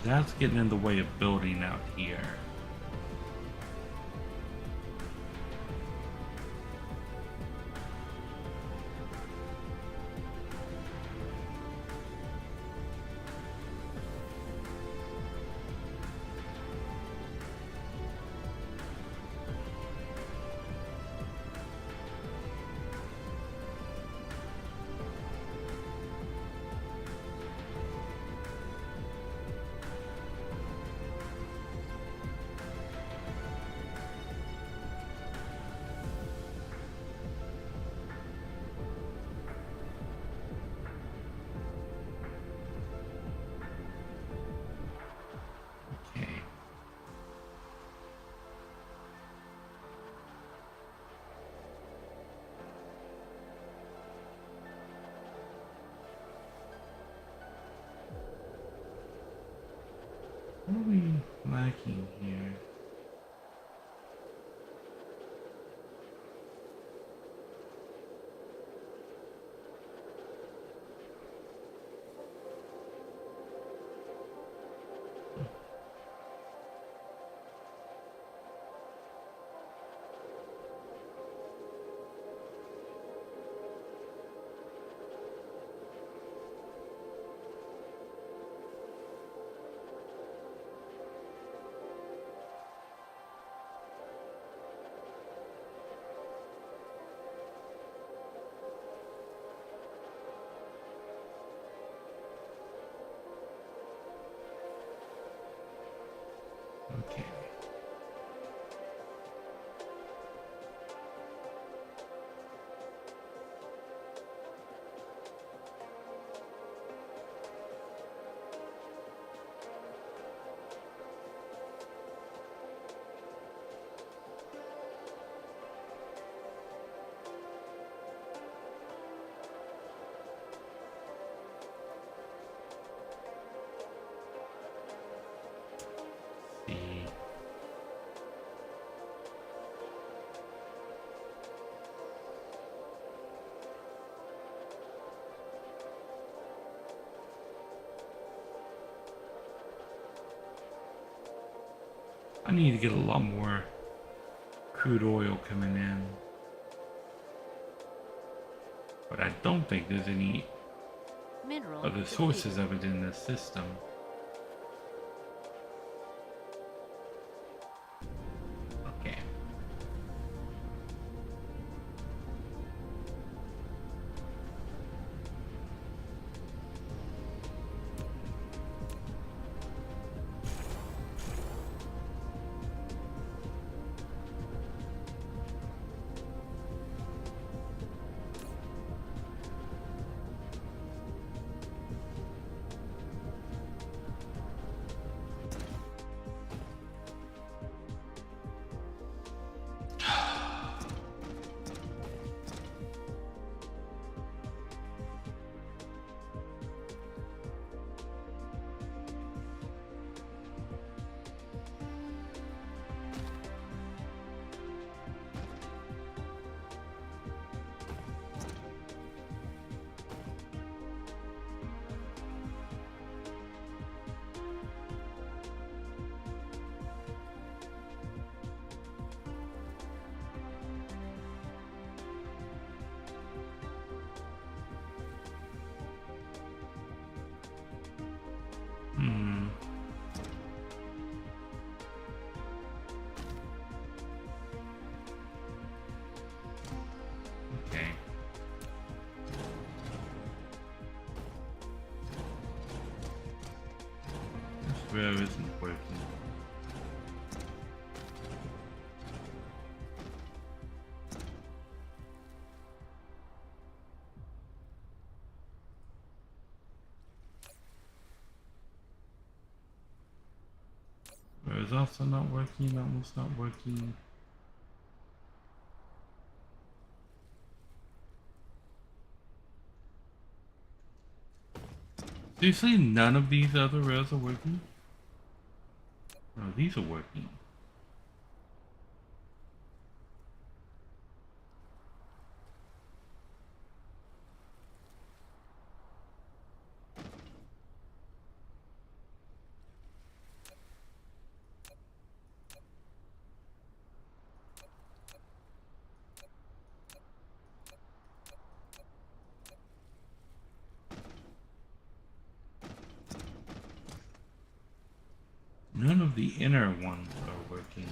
That's getting in the way of building out here. Okay. What are we lacking here? Okay. See. I need to get a lot more crude oil coming in. But I don't think there's any Mineral other depleted. sources of it in this system. Okay. Hmm. Okay. This rail isn't working. Rail is also not working, that one's not working. Seriously, none of these other rails are working? No, these are working. the inner ones are working.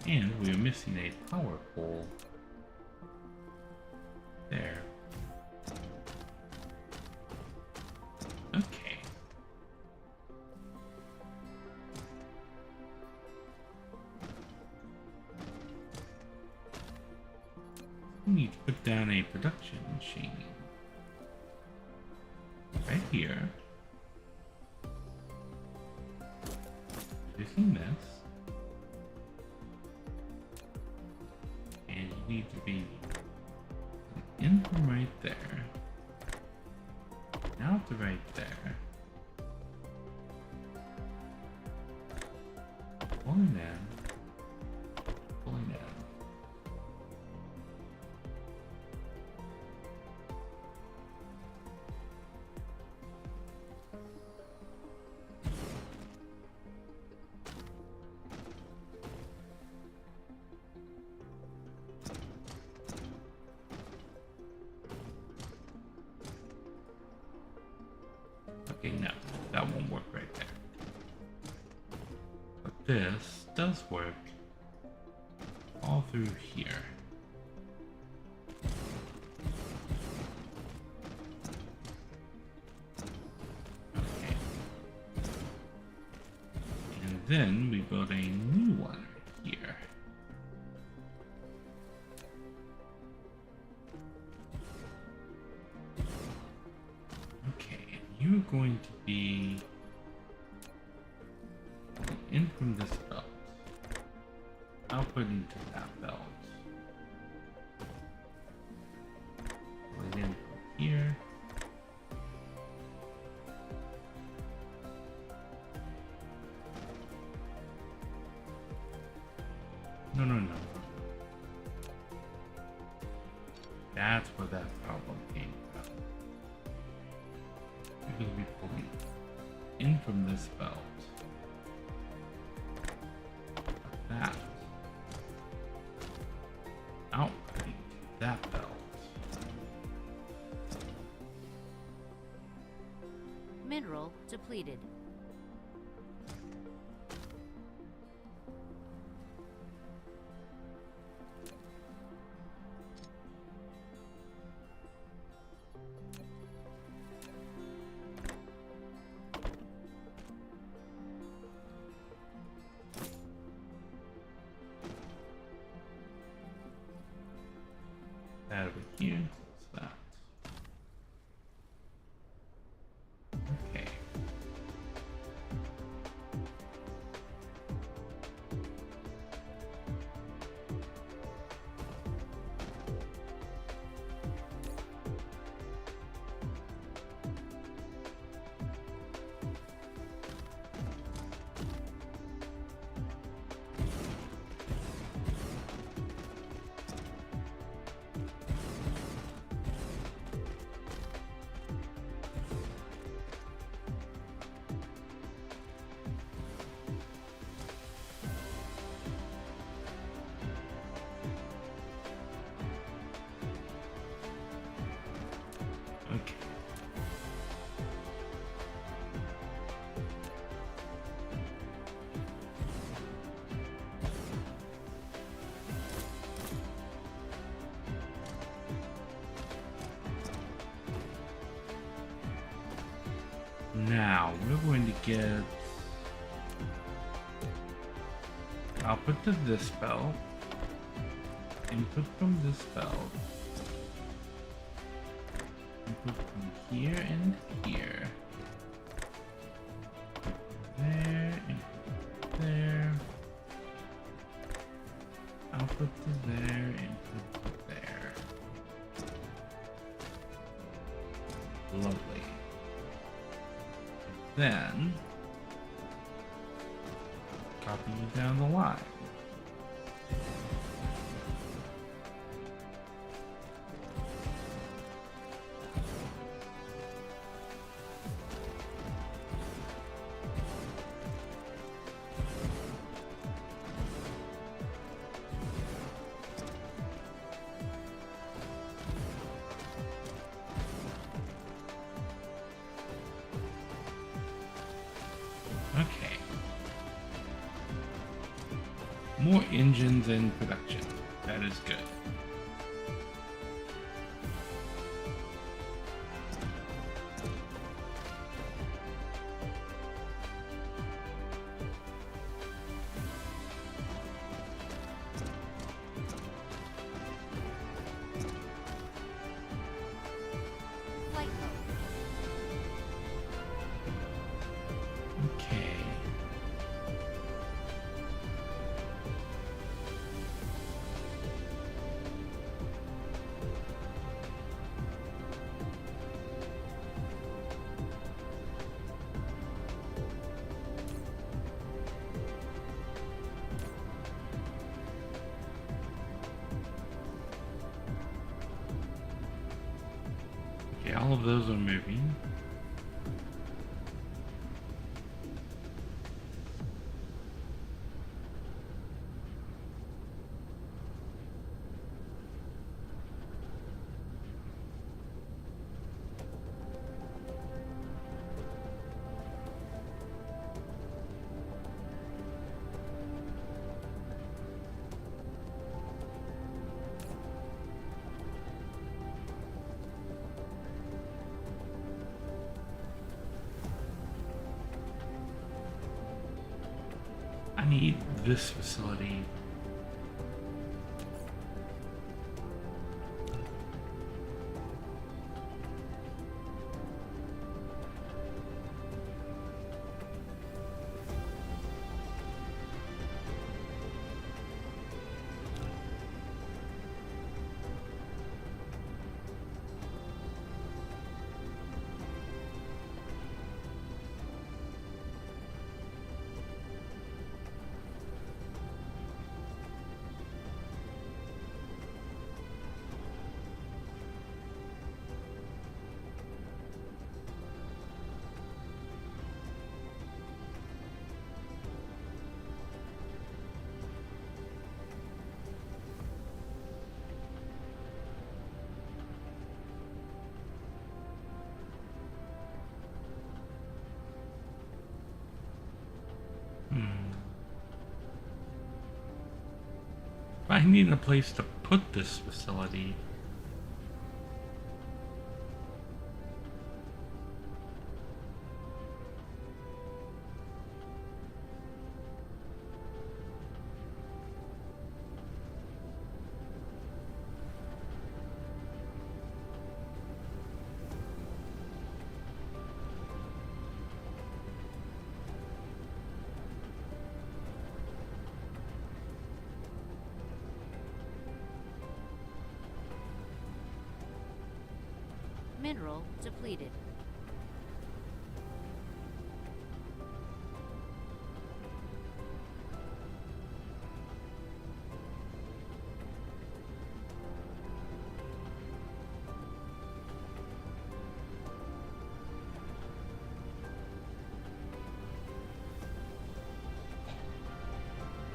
And we're missing a power pole. There. Okay. We need to put down a production machine. Right here. Using this. And you need to be in from right there. Out to right there. Pulling in. Pulling in. Okay, no, that won't work right there. But this does work all through here. Okay. And then we build a new one here. You're going to be in from this belt, output into that belt, going in from here, no. That's where that problem came from. We're going to be pulling in from this belt. Like that. Outputting that belt. Mineral depleted. That over here, what's that? Okay. Okay. Now we're going to get output to this belt, input from this belt, input from here and here, there, input there, output to there, input to there. Lovely. Then copy you down the line. More engines in production. That is good. Flight mode. Okay. Okay, all of those are moving. I need this facility. I need a place to put this facility. Mineral depleted.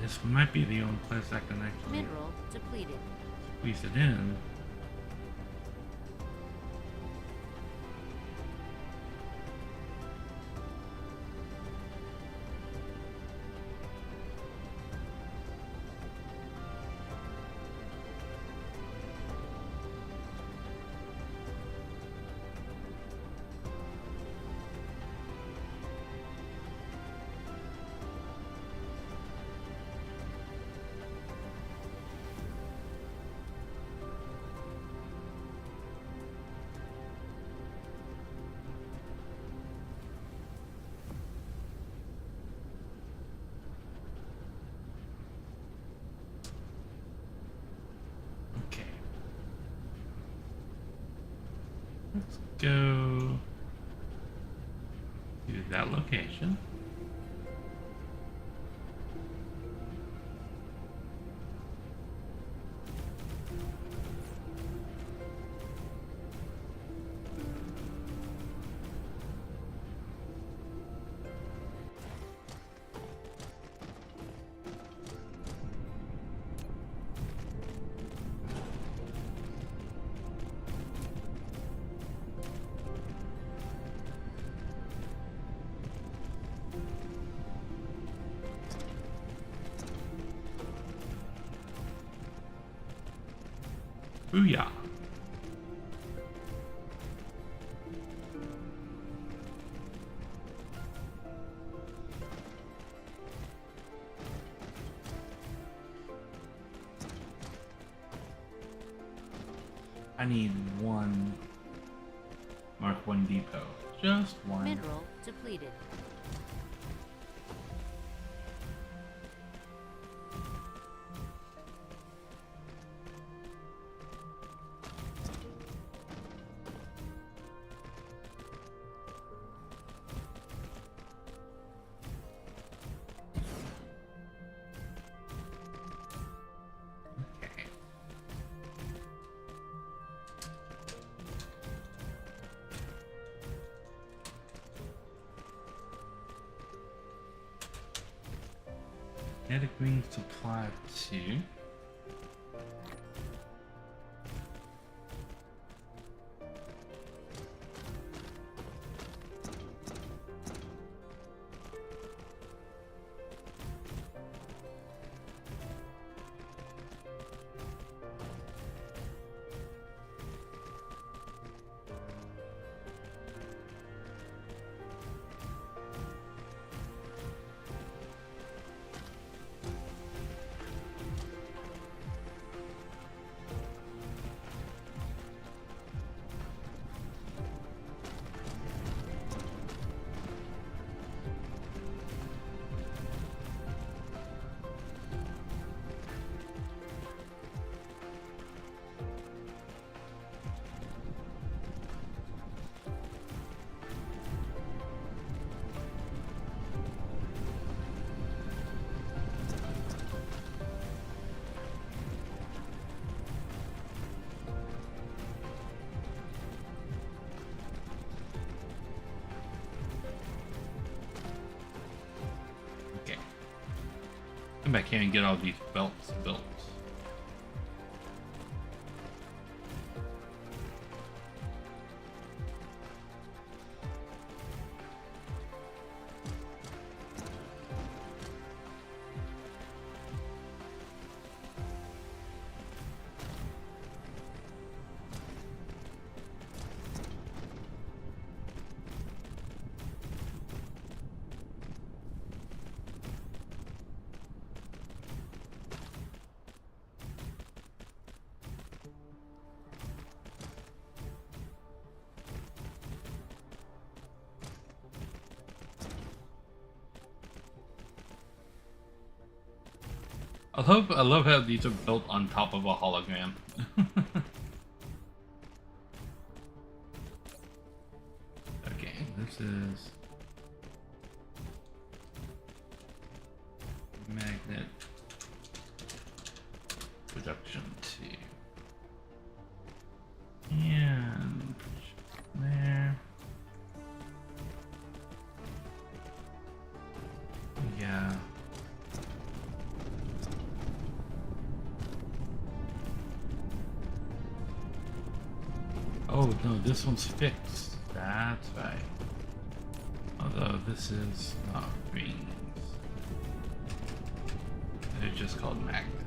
This might be the only place I can actually Mineral depleted. squeeze it in. Okay. Let's go to that location. Booyah. I need one Mark 1 depot. Just one. Mineral depleted. Okay. Add a green supply to. Okay. Come back here and get all these belts built. I love how these are built on top of a hologram. Okay, this is magnet production 2. And there. Yeah. Oh no, this one's fixed. That's right. Although this is not rings. They're just called magnets.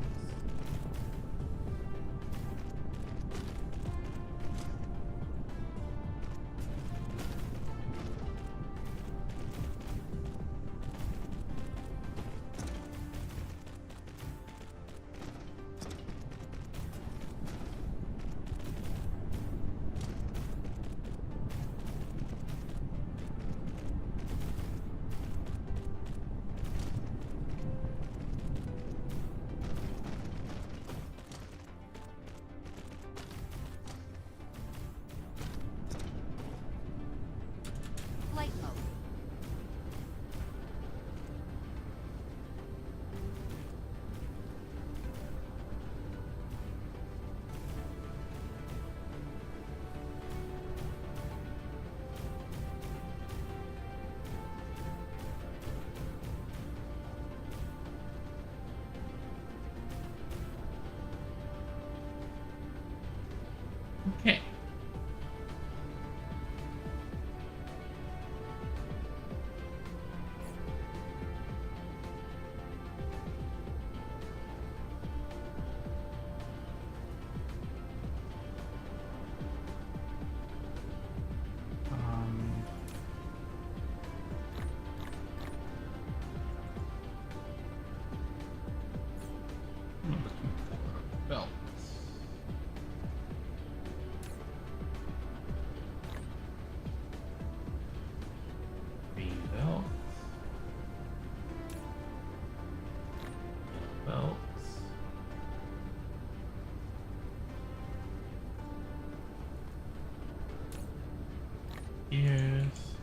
Gears.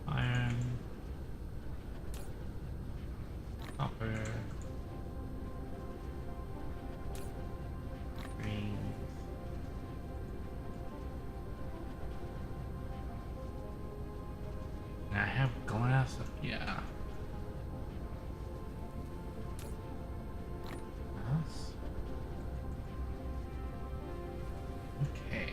Iron. Copper. Green. And I have glass up, yeah. Glass. Okay.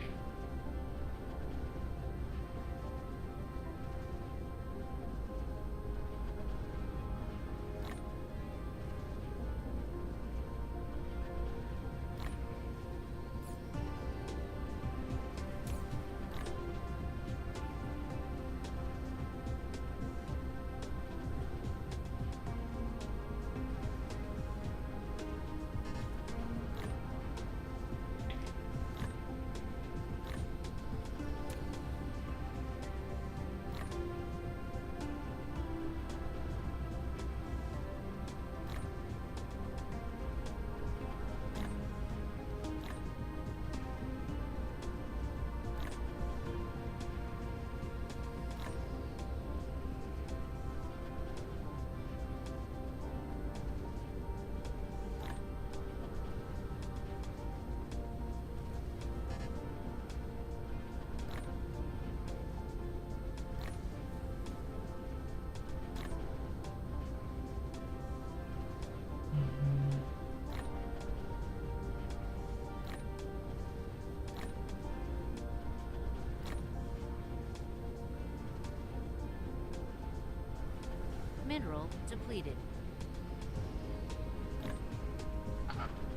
Mineral depleted.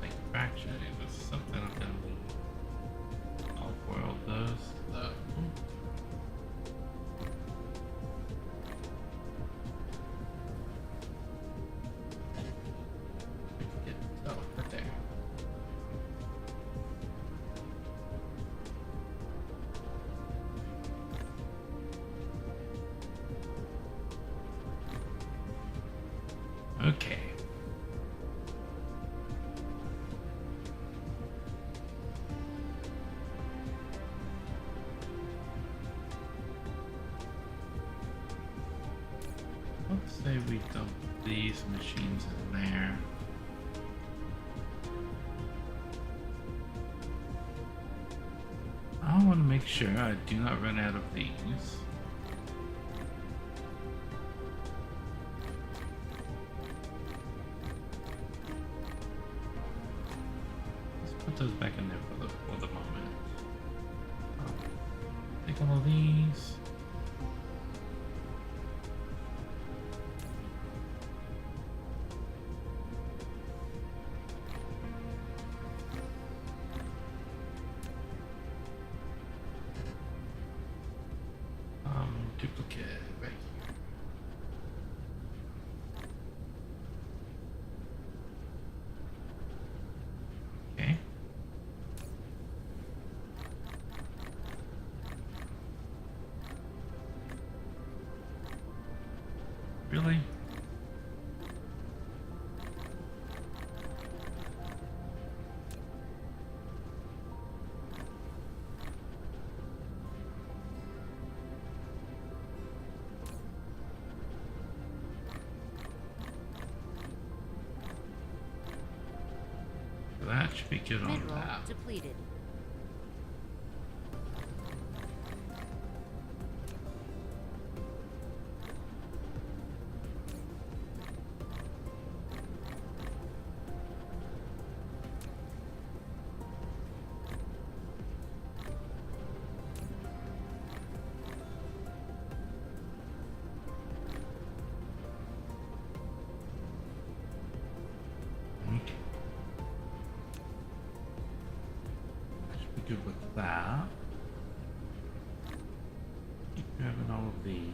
Like fraction is something I'm gonna leave. I'll boil those. Oh, right there. Okay. Let's say we dump these machines in there. I want to make sure I do not run out of these. Put those back in there for the moment. Take all of these. Duplicate right here. Okay. Really? That should be good on Mineral that. depleted. Okay. Should be good with that. Keep grabbing all of these.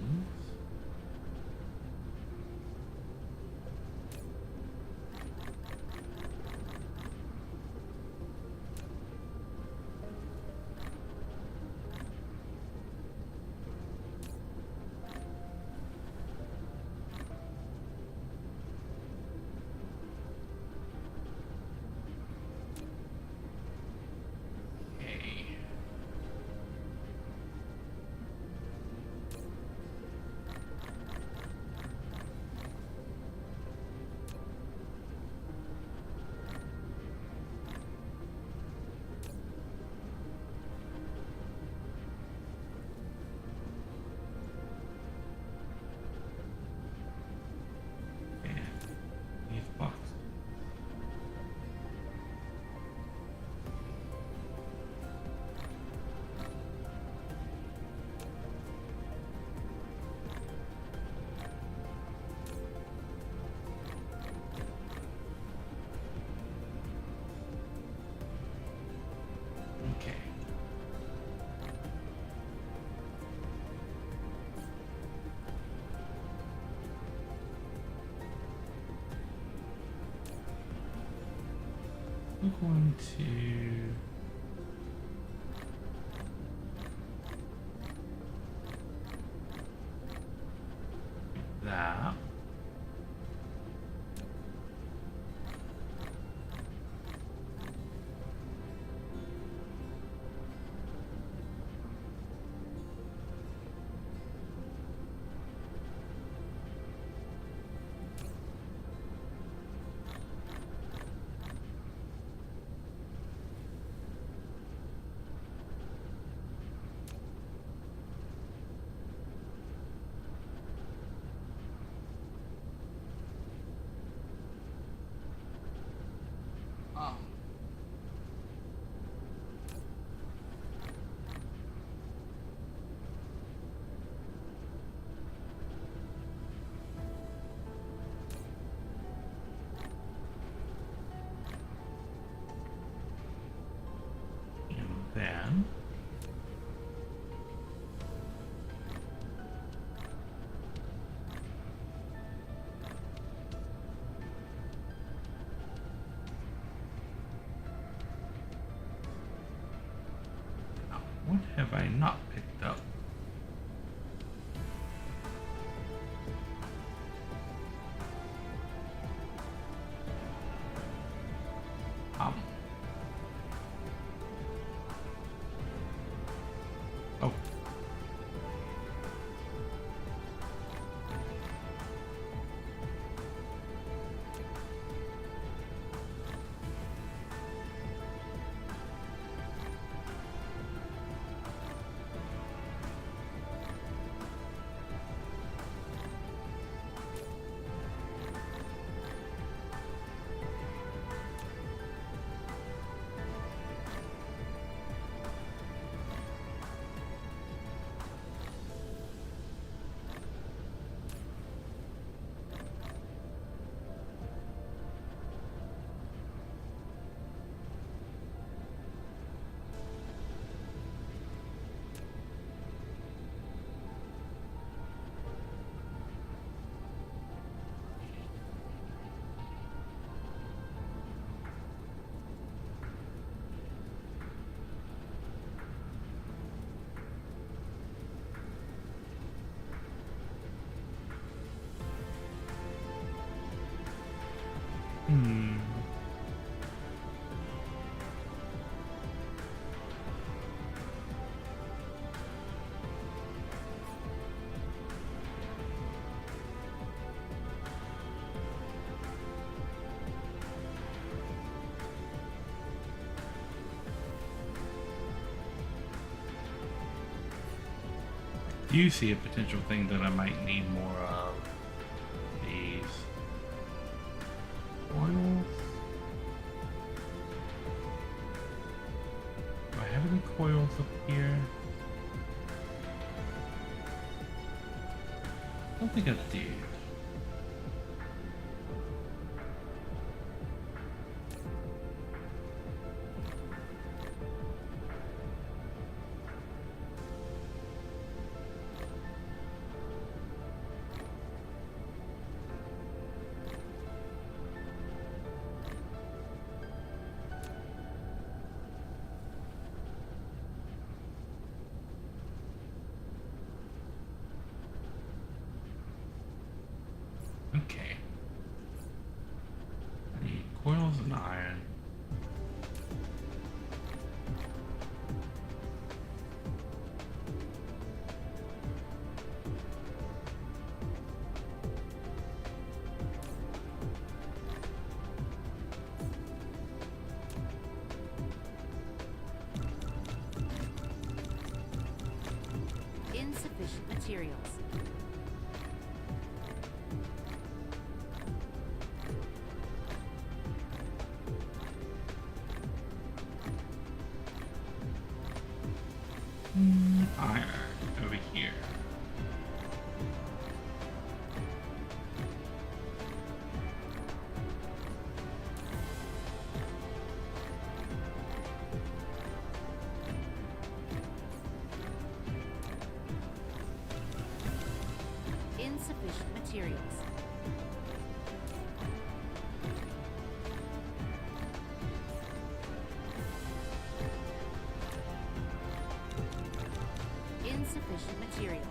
We're going to that. Then what have I not picked up? Oh. Do you see a potential thing that I might need more of? These coils? Do I have any coils up here? I don't think I do. Okay. I need coils and iron. Insufficient materials. Iron over here. Insufficient materials. Insufficient materials.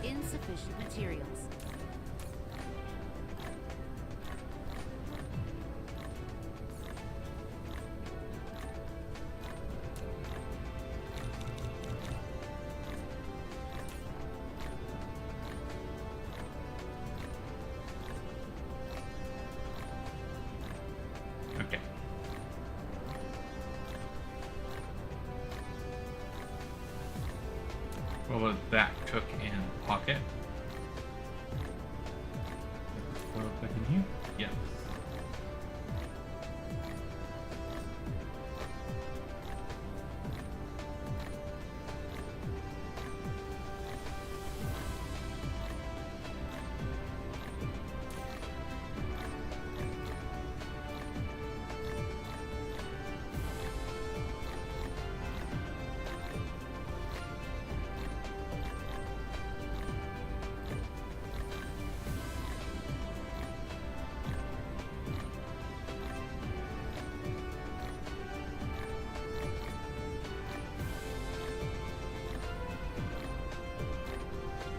Insufficient materials. Okay. What was that? Cook and pocket. Throw it back in here? Yes.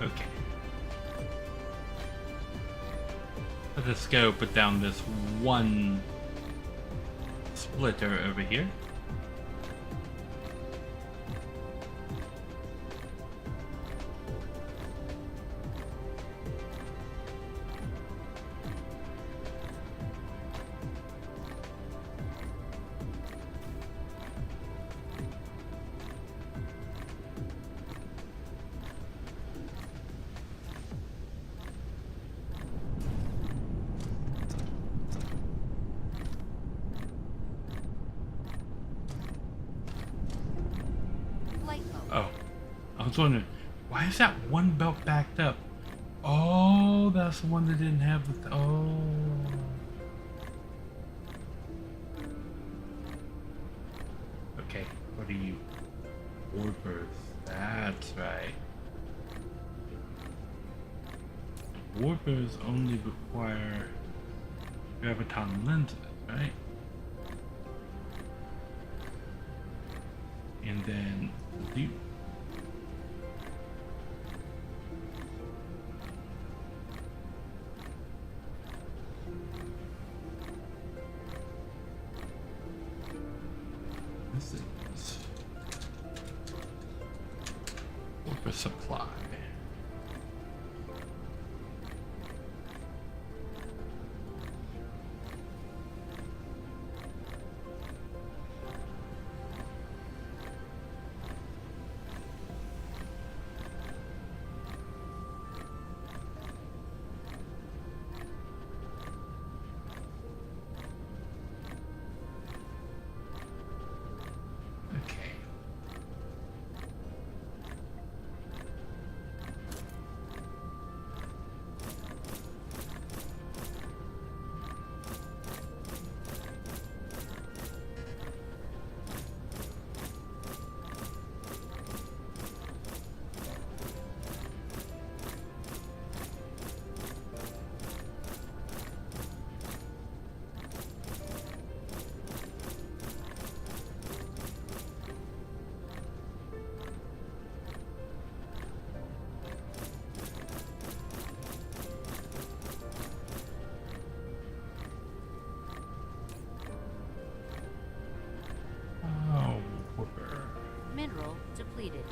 Okay. Let's go put down this one splitter over here. Flight mode. Oh, I was wondering, why is that one belt backed up? Oh, that's the one that didn't have the. Oh. Okay, what are you? Warbirds. That's right. Warbirds only require graviton lenses, right? And then do this is Warper supply. Okay. Oh, Warper. Mineral depleted.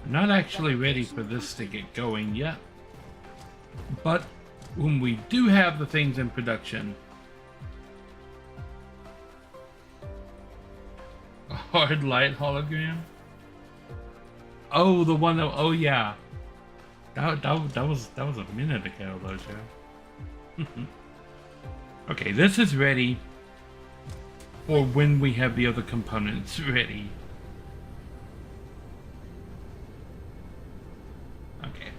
I'm not actually ready for this to get going yet, but when we do have the things in production, Hard light hologram. Oh, the one that. Oh yeah. That was a minute ago, though, Joe. Okay, this is ready for when we have the other components ready. Okay.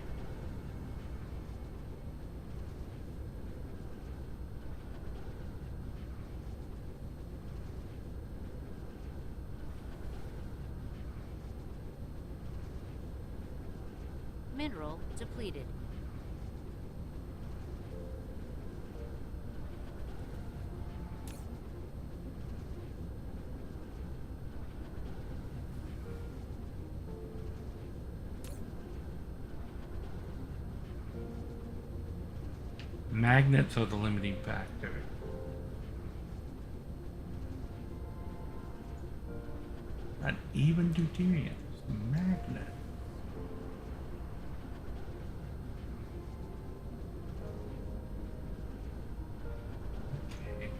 Mineral depleted. Magnets are the limiting factor. Not even deuterium, magnets. Okay.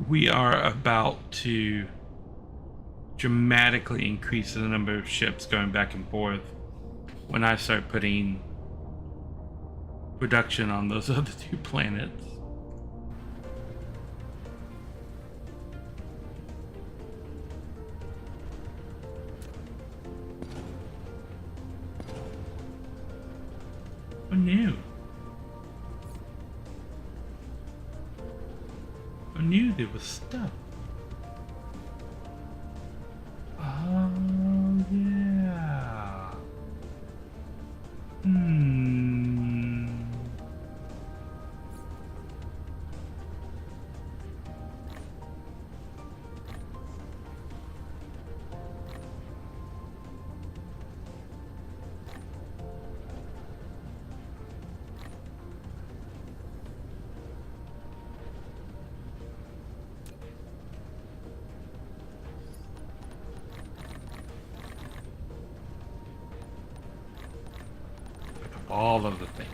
We are about to dramatically increase the number of ships going back and forth when I start putting production on those other two planets. Oh no. I knew there was stuff. Oh, yeah. All of the things.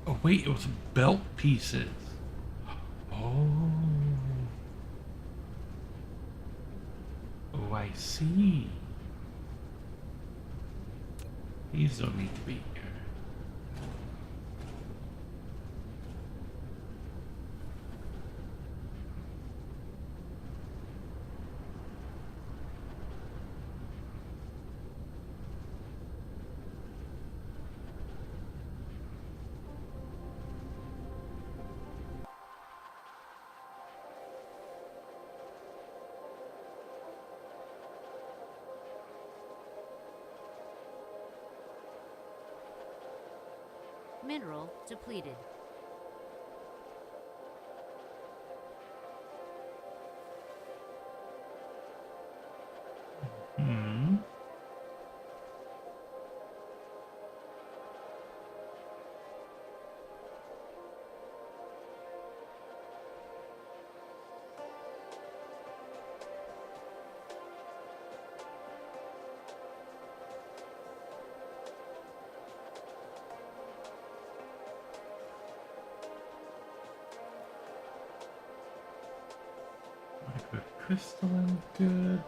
Oh wait, it was belt pieces. Oh. Oh, I see. These don't need to be here. Mineral depleted. Hmm. Crystalline, good.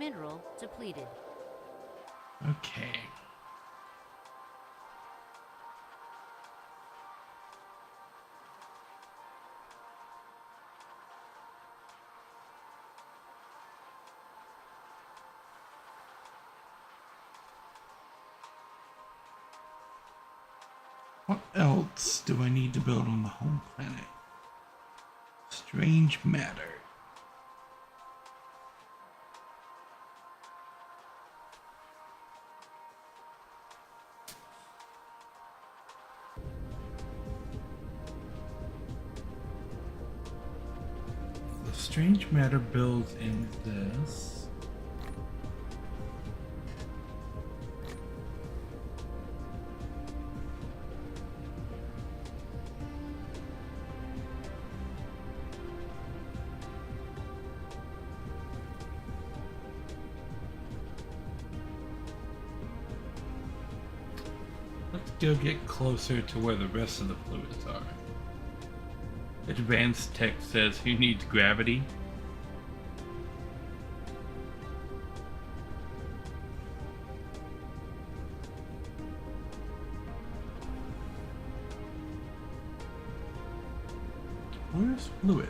Mineral depleted. Okay. What else do I need to build on the home planet? Strange matter. The strange matter builds in this. Let's go get closer to where the rest of the fluids are. Advanced tech says who needs gravity? Where's fluid?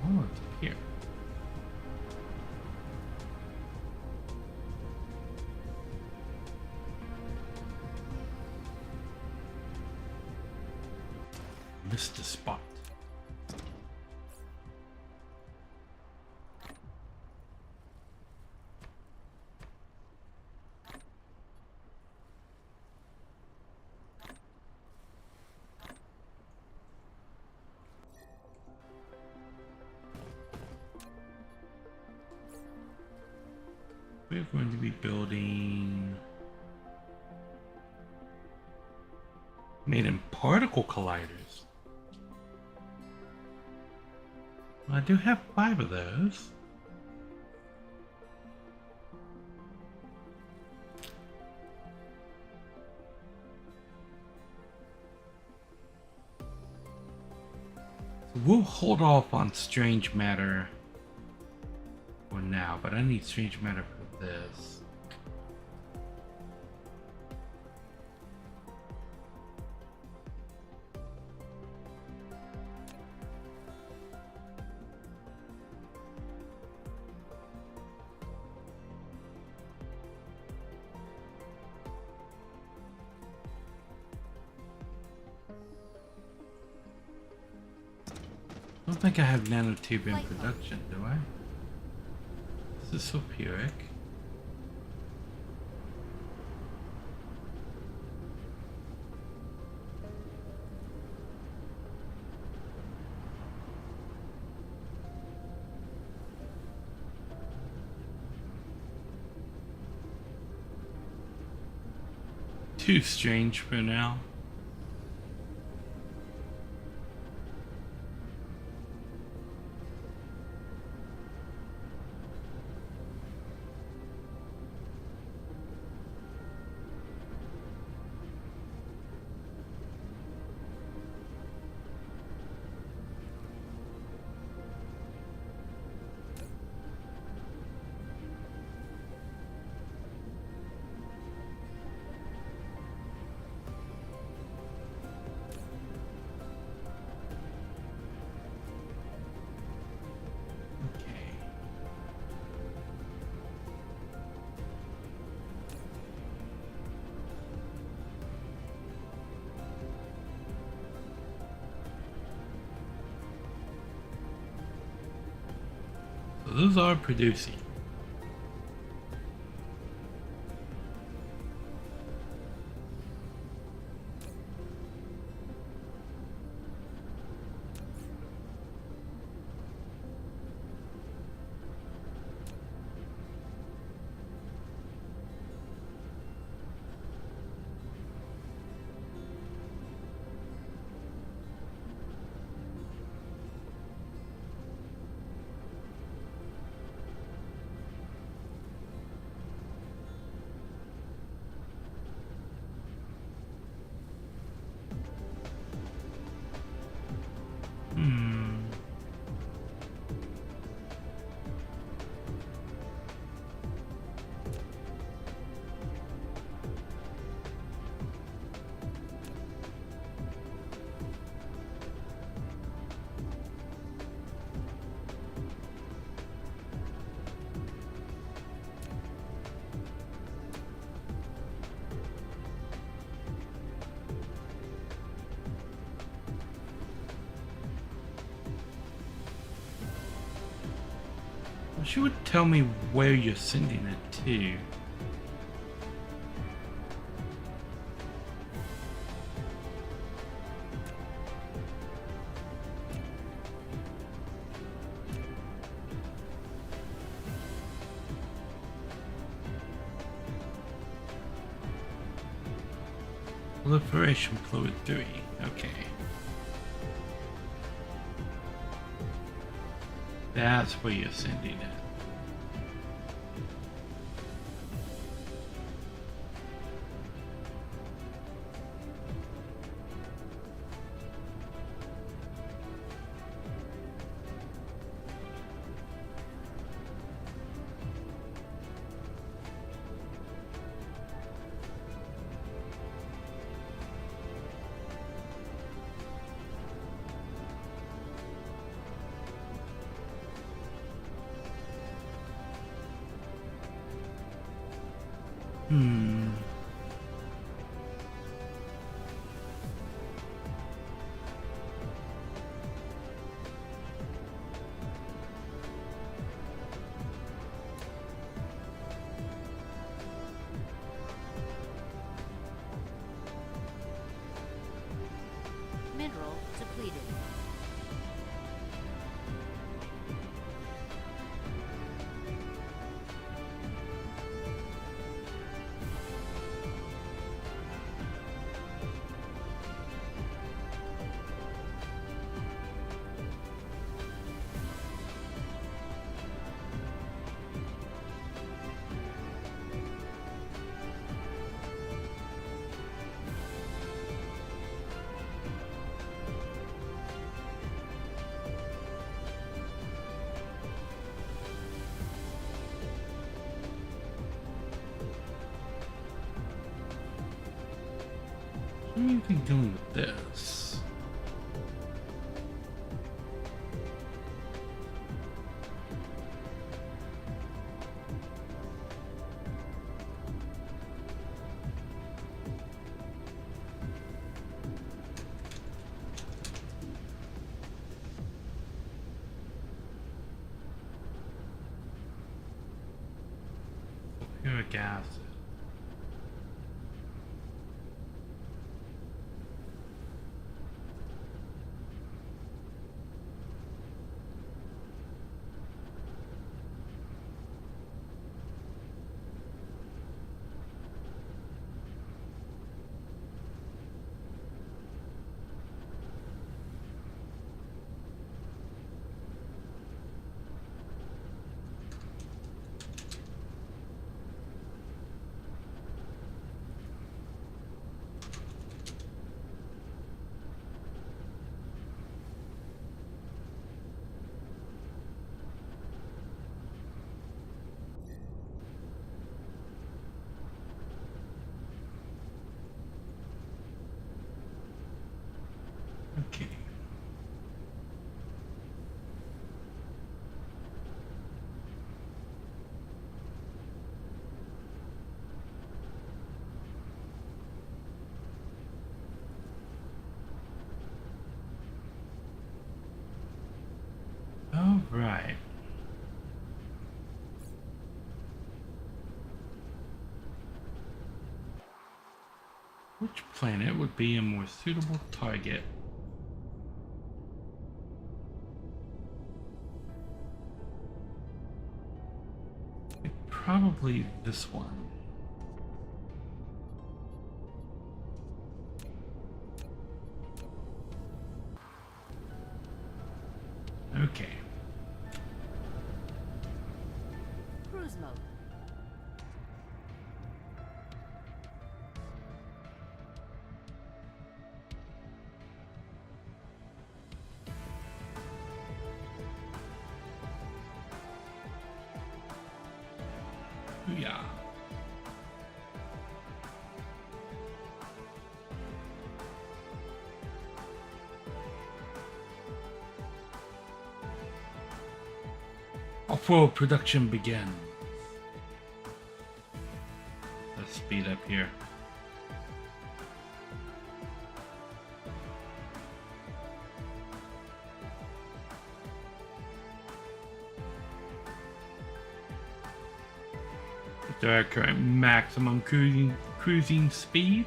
Oh, it's here. Missed a spot. We're going to be building made in particle colliders. I do have 5 of those. So we'll hold off on strange matter for now, but I need strange matter for this. I don't think I have nanotube in production, do I? This is sulfuric. Too strange for now. So those are producing. Wish you would tell me where you're sending it to. Proliferation fluid 3. Okay. That's where you're sending it. Mineral depleted. What are you doing with this? Sulfuric acid. Okay. All right. Which planet would be a more suitable target? Probably this one. Okay. Cruise mode. Yeah. Off-world production begins. Let's speed up here. to our current maximum cruising speed.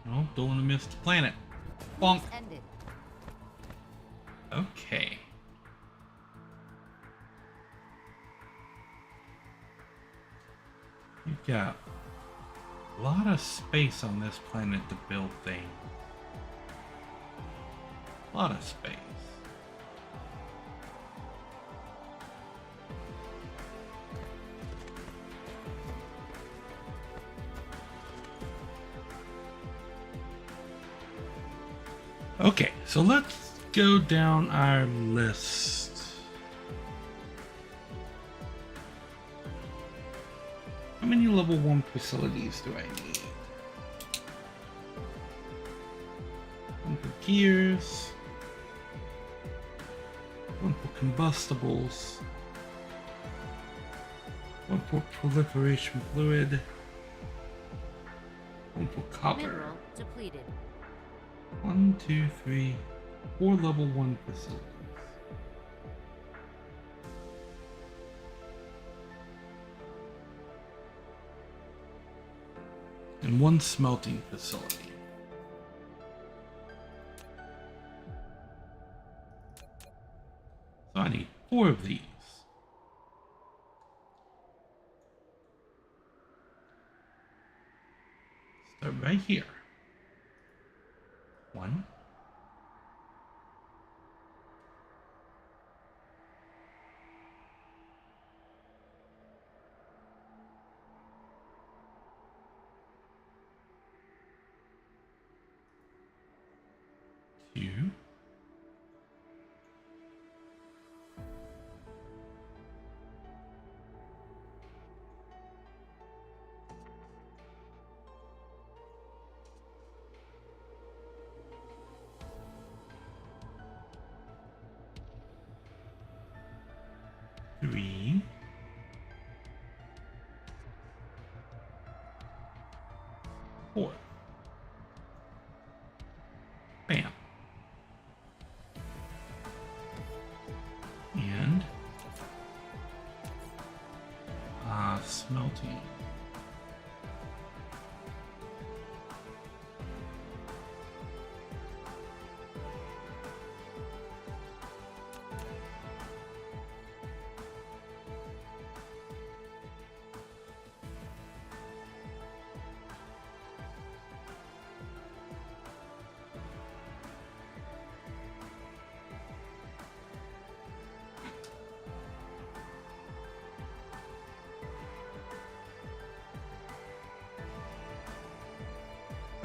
Oh, don't want to miss the planet. Bonk. Cruise ended. Okay. You've got a lot of space on this planet to build things. A lot of space. Okay, so let's go down our list. How many level 1 facilities do I need? One for gears. One for combustibles. One for proliferation fluid. One for copper. Mineral depleted. 1, 2, 3, 4 level 1 facilities. And 1 smelting facility. So I need 4 of these. Start right here. 1. 2. 3. 4. Bam. And smelting.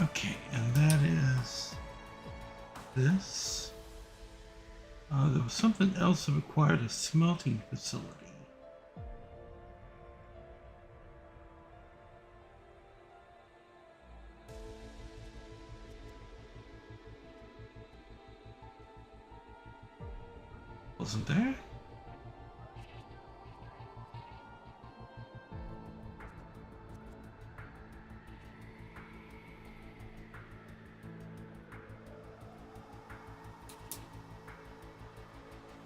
Okay, and that is this. There was something else that required a smelting facility. Wasn't there?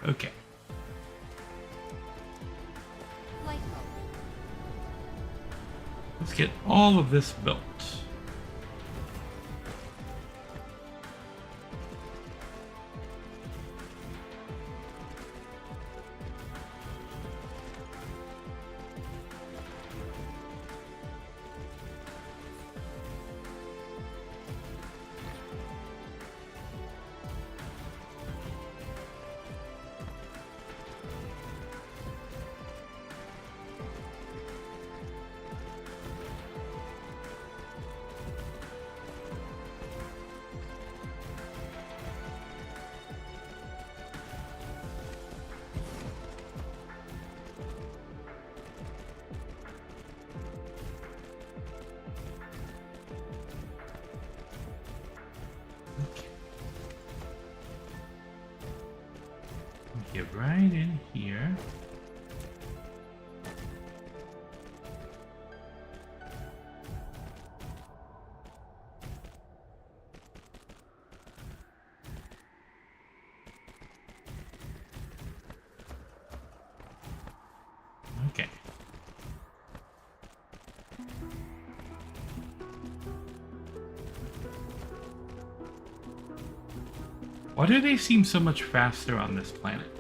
Okay. Flight mode. Let's get all of this built. Get right in here. Okay. Why do they seem so much faster on this planet?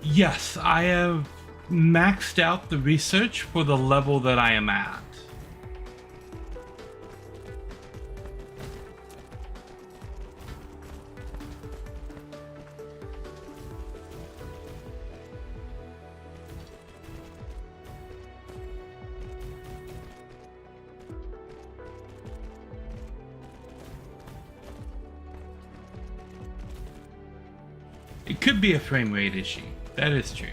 Yes, I have maxed out the research for the level that I am at. It could be a frame rate issue. That is true.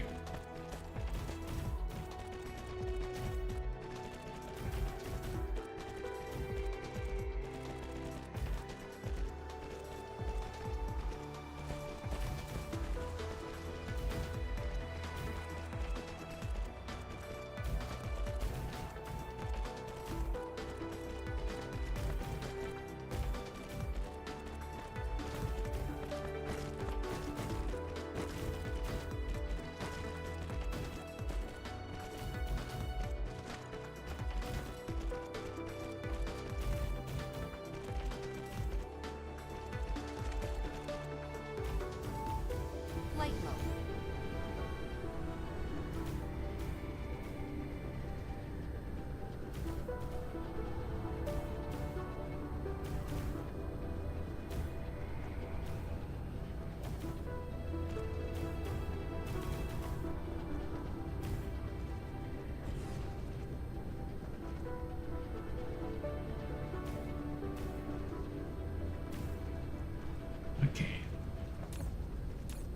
Flight mode. Okay.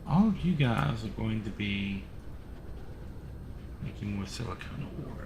All of you guys are going to be making more silicone ore.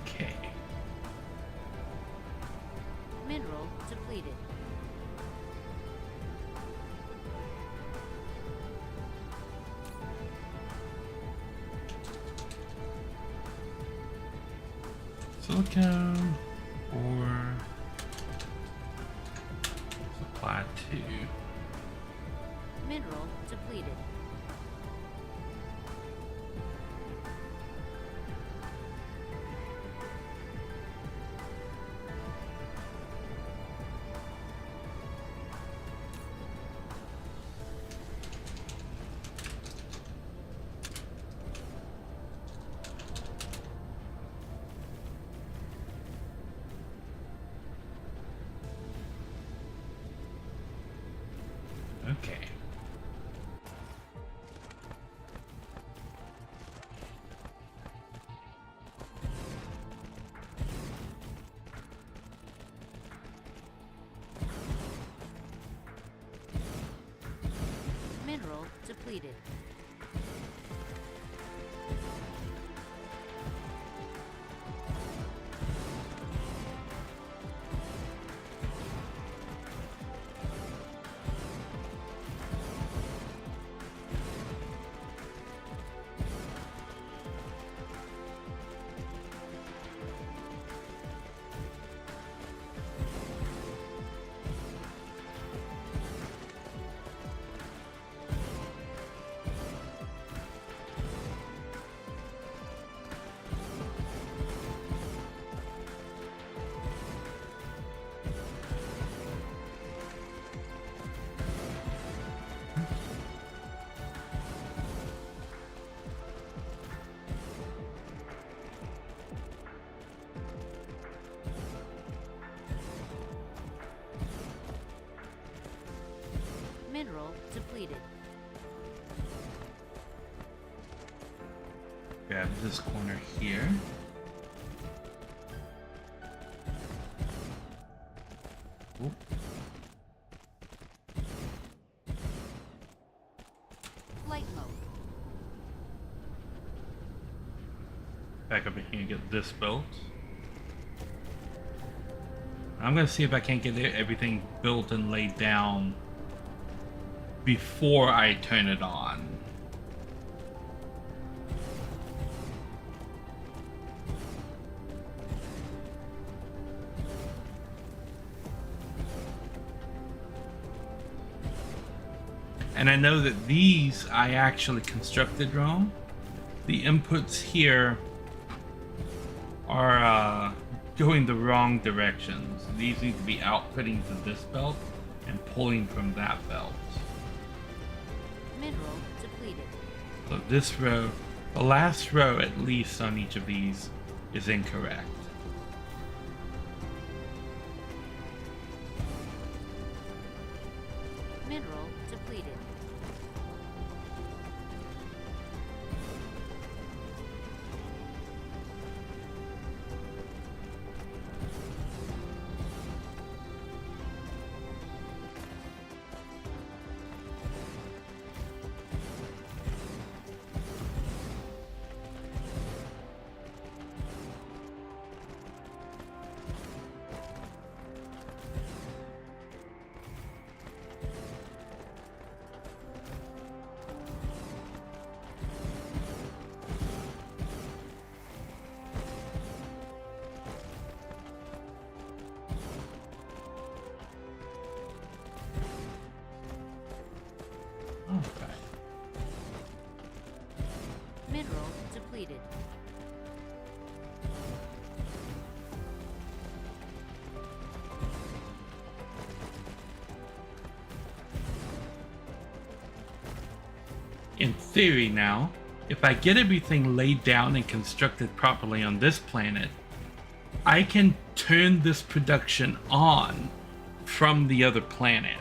Okay. Mineral depleted. Silicone or supply 2. Mineral depleted. depleted. Mineral depleted. Grab this corner here. Ooh. Flight mode. Back up in here and get this built. I'm gonna see if I can't get everything built and laid down before I turn it on. And I know that these I actually constructed wrong. The inputs here are going the wrong directions. These need to be outputting to this belt and pulling from that belt. Mineral depleted. So this row, the last row at least on each of these is incorrect. Mineral depleted. Okay. Mineral depleted. In theory now, if I get everything laid down and constructed properly on this planet, I can turn this production on from the other planet.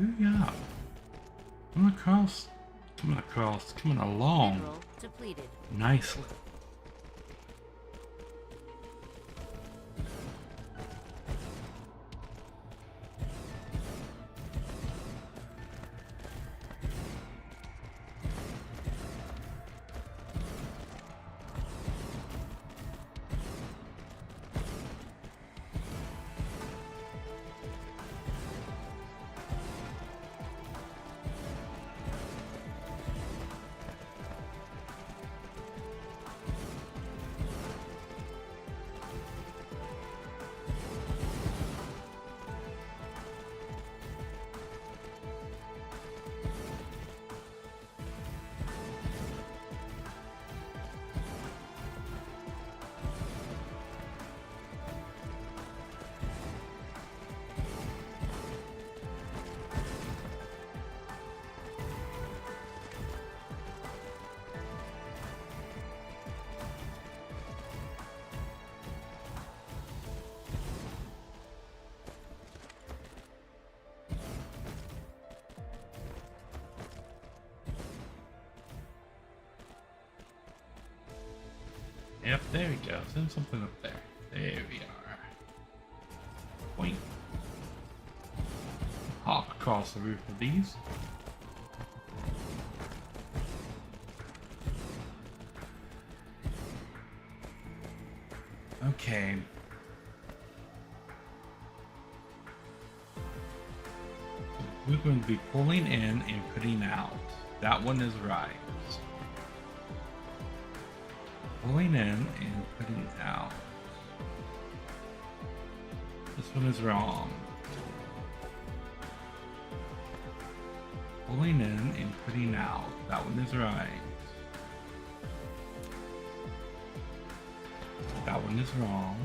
Booyah. Coming along Mineral depleted. nicely. Yep, there we go. Send something up there. There we are. Point. Hop across the roof of these. Okay. We're going to be pulling in and putting out. That one is right. Pulling in and putting out. This one is wrong. Pulling in and putting out. That one is right. That one is wrong.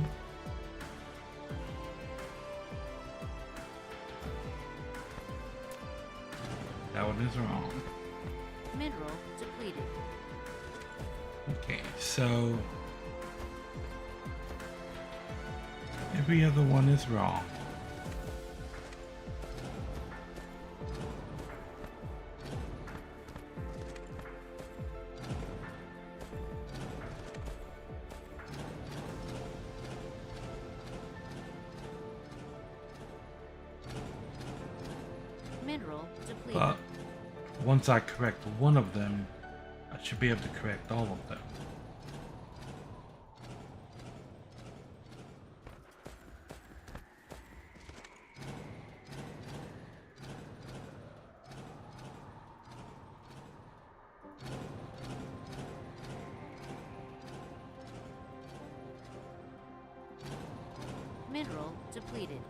That one is wrong. Mineral depleted. Okay, so every other one is wrong. Mineral depleted. But once I correct one of them, I should be able to correct all of them. Mineral depleted.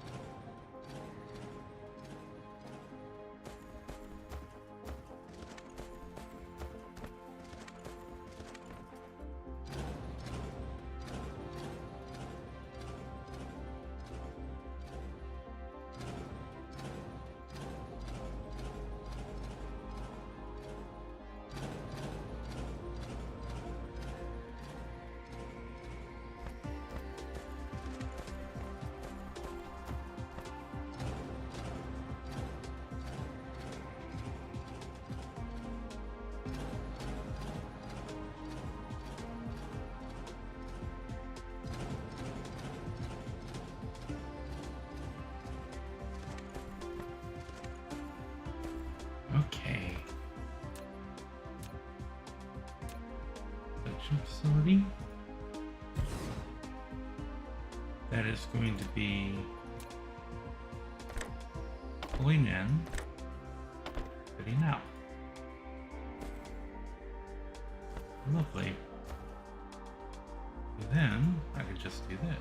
Okay. Production facility. That is going to be pulling in, putting out. Lovely. Then I could just do this.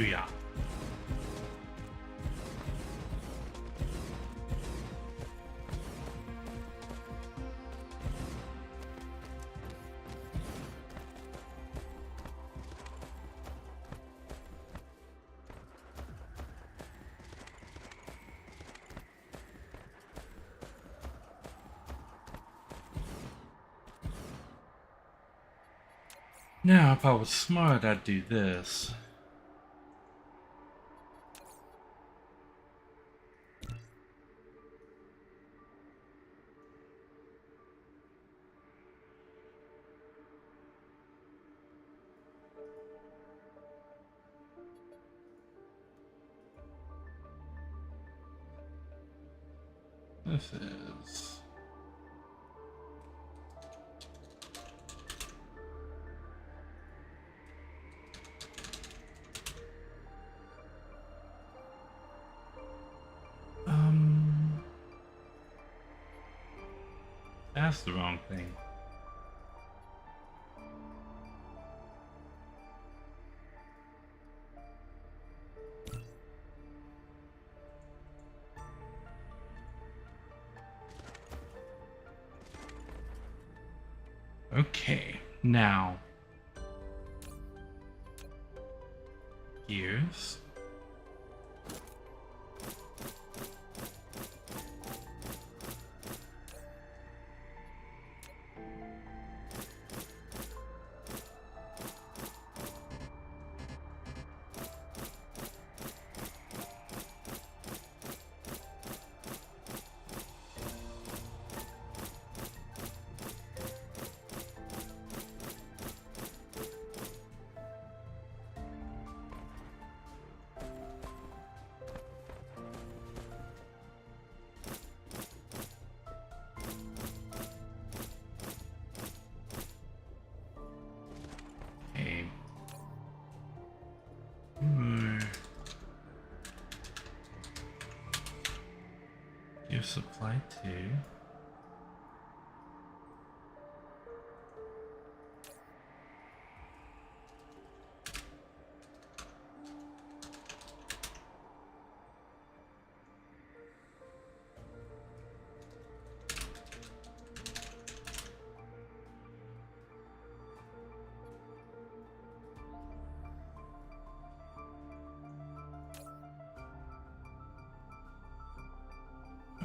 Booyah. Now, if I was smart, I'd do this. This is... That's the wrong thing. Okay, now gears. Supply 2.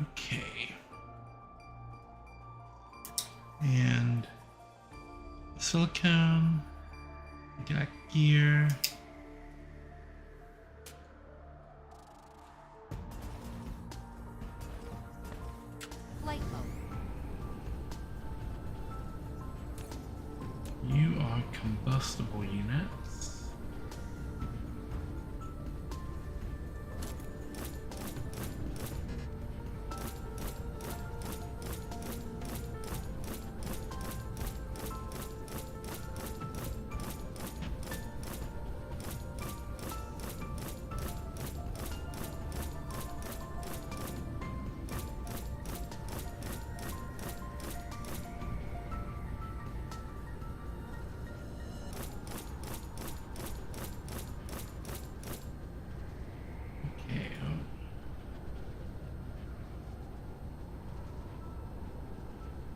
Okay. And silicone, got gear. Flight mode. You are combustible units.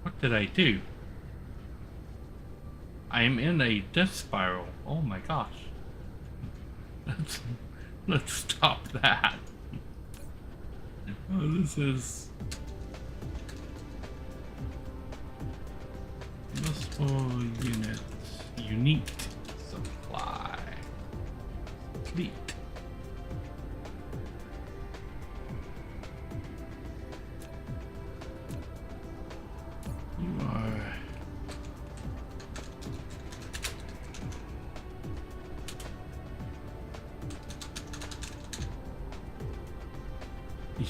What did I do? I am in a death spiral. Oh my gosh. Let's stop that. Oh, this is multiple units. Unique supply. Complete. You are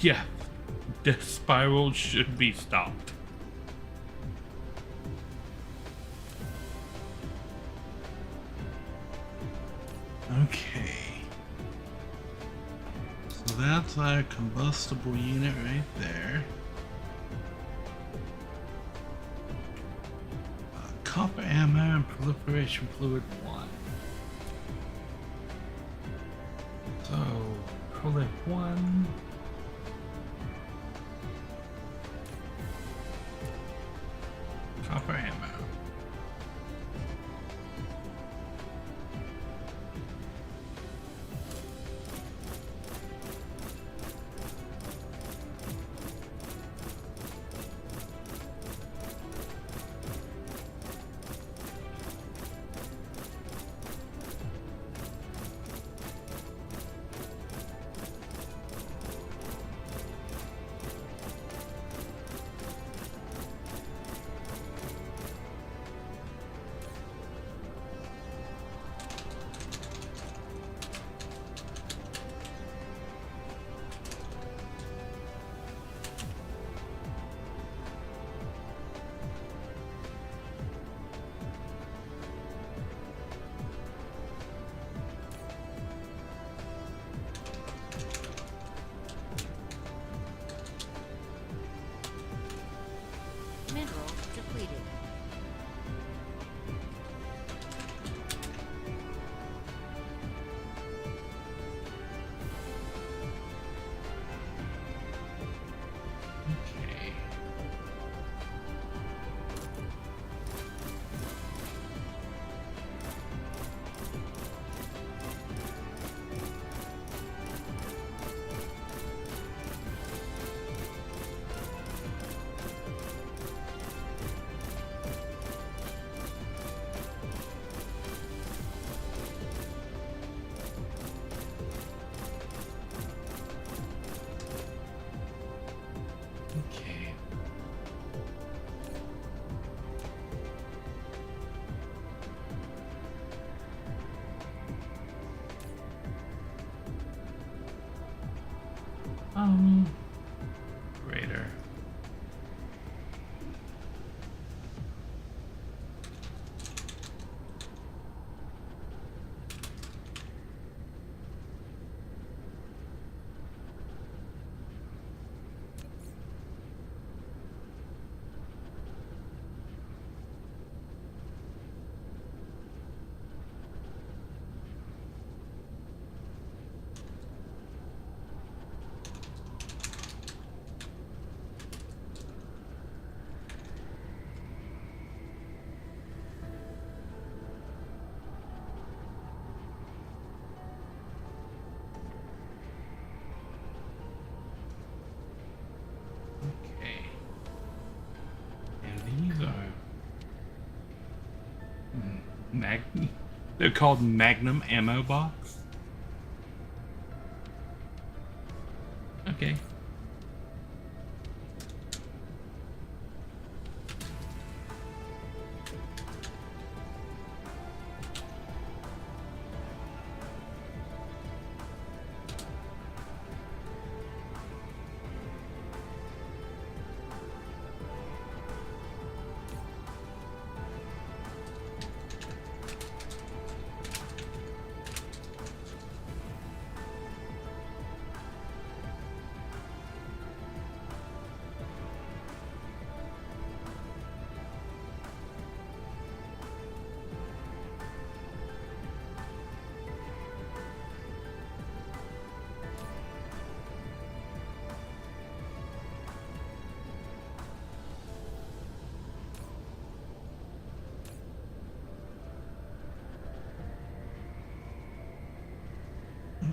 yeah, death spiral should be stopped. Okay. So that's our combustible unit right there. Copper ammo and proliferation fluid 1. So, prolif 1. Copper ammo. Mineral depleted. Okay. Okay. Greater. Okay. And these are they're called Magnum ammo box. Okay.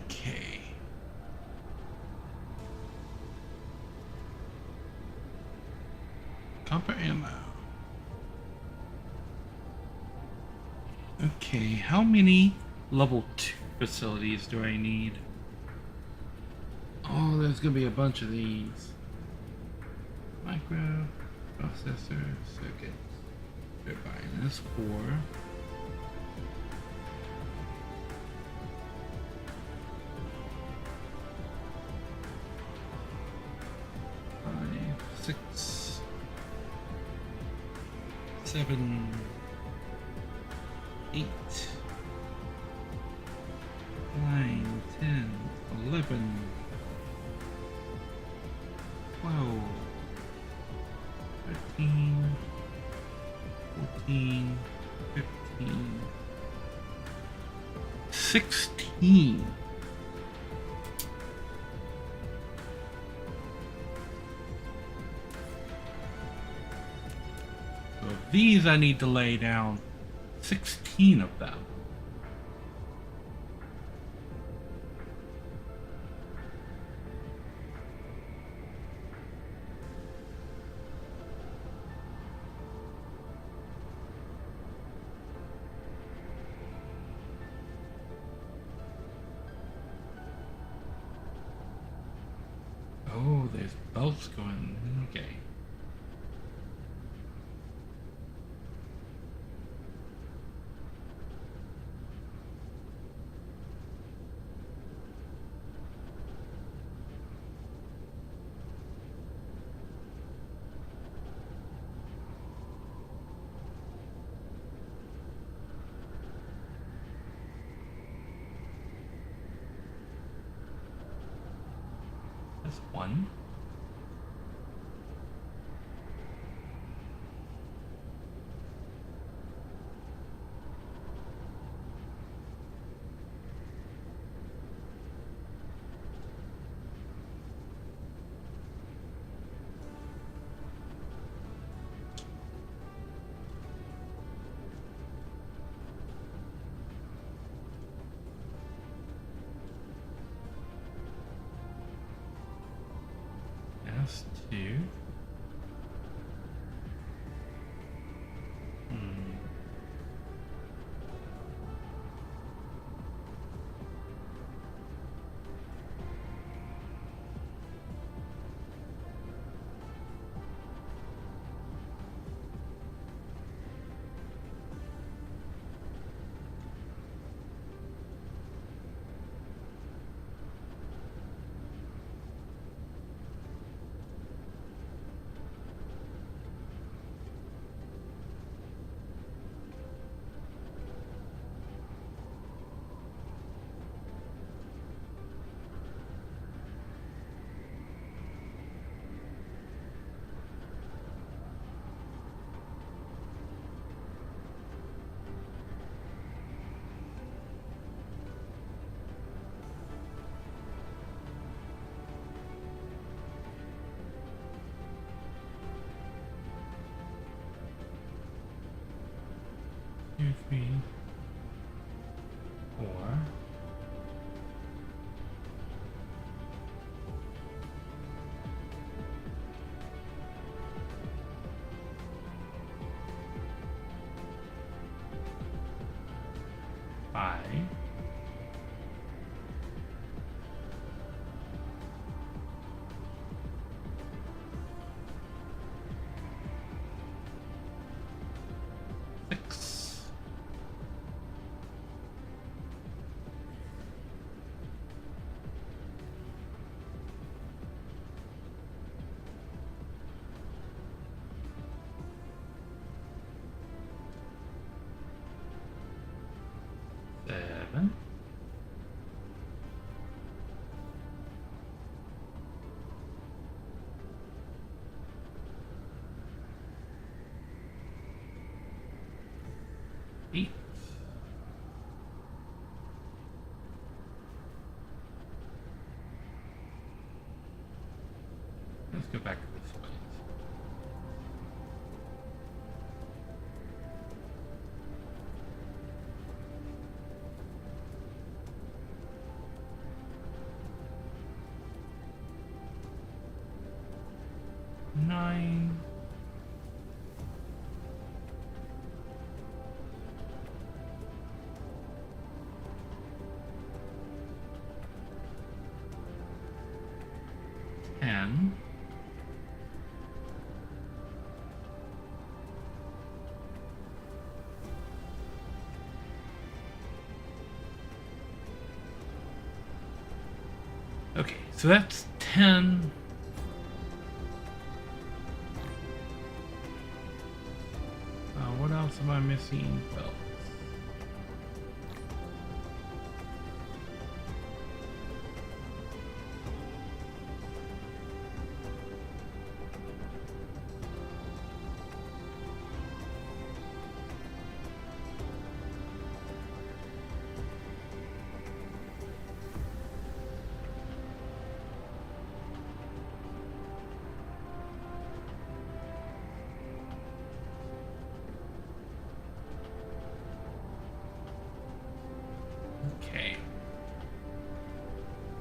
Okay. Copper ammo. Okay, how many level 2 facilities do I need? Oh, there's gonna be a bunch of these. Micro, processor, circuits. We're buying this 4. Five, 6, 7, 8, 9, 10, 11, 12, 13, 14, 15, 16. these I need to lay down 16 of them. Oh, there's belts going. Okay. That's one. That's two. Two, three, four. Five. Six. Seven. Eight. Let's go back this way. Nine. Ten. Okay, so that's 10. What else am I missing? Belts.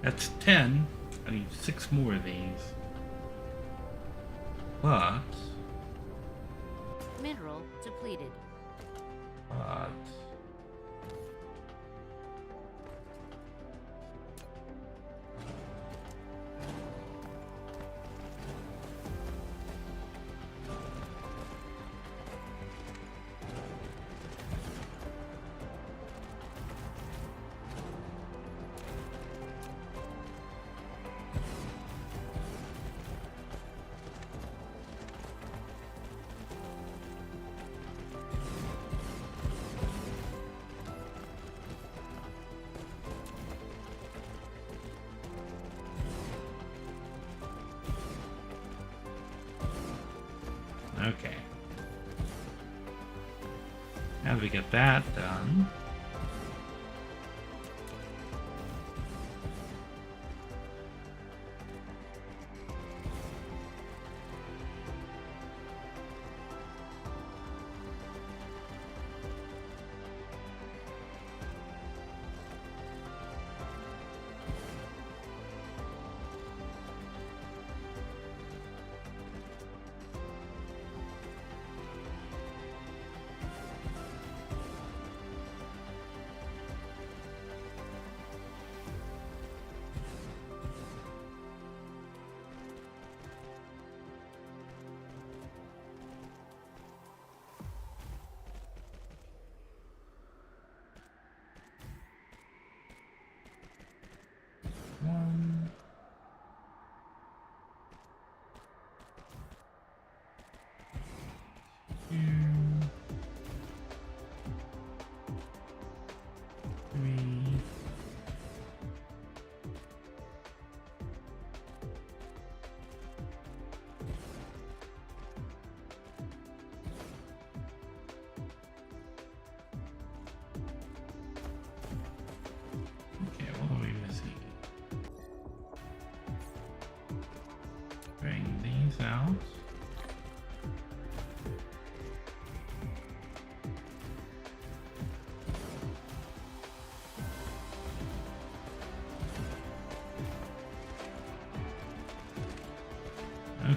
That's 10. I need 6 more of these. But, Mineral depleted. but, okay. Now that we get that done. One. Two. Three. Okay, what are we missing? Bring these out. Okay.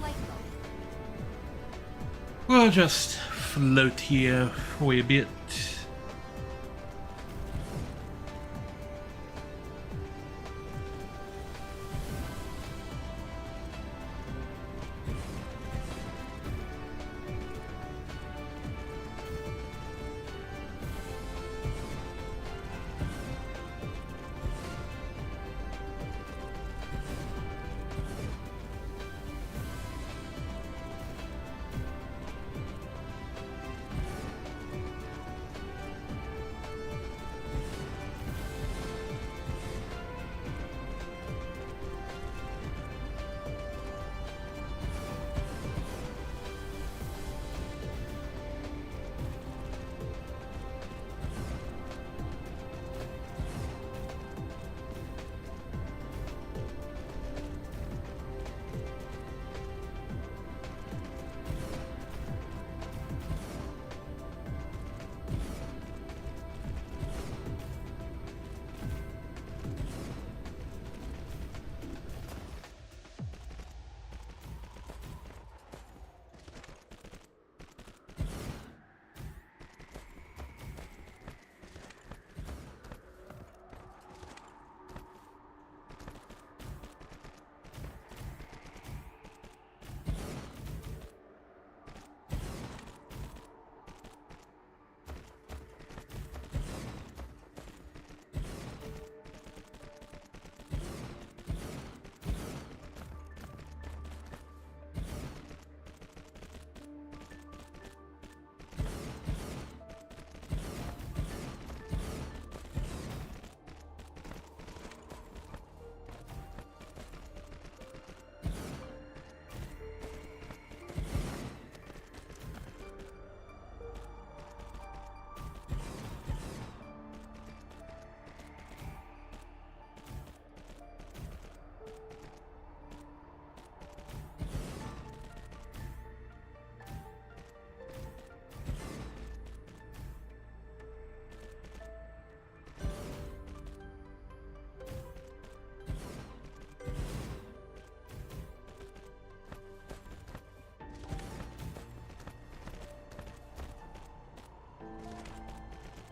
Light bulb. We'll just float here for a bit.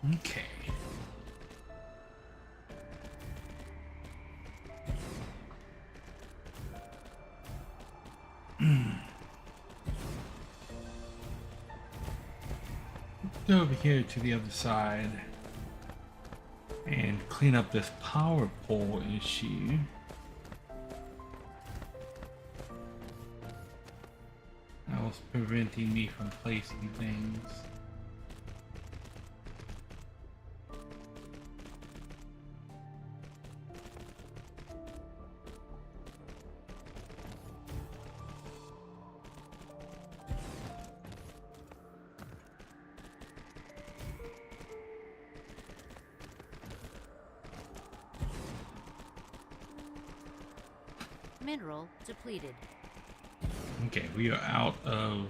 Okay. Go over here to the other side and clean up this power pole issue. That was preventing me from placing things. Mineral depleted. Okay, we are out of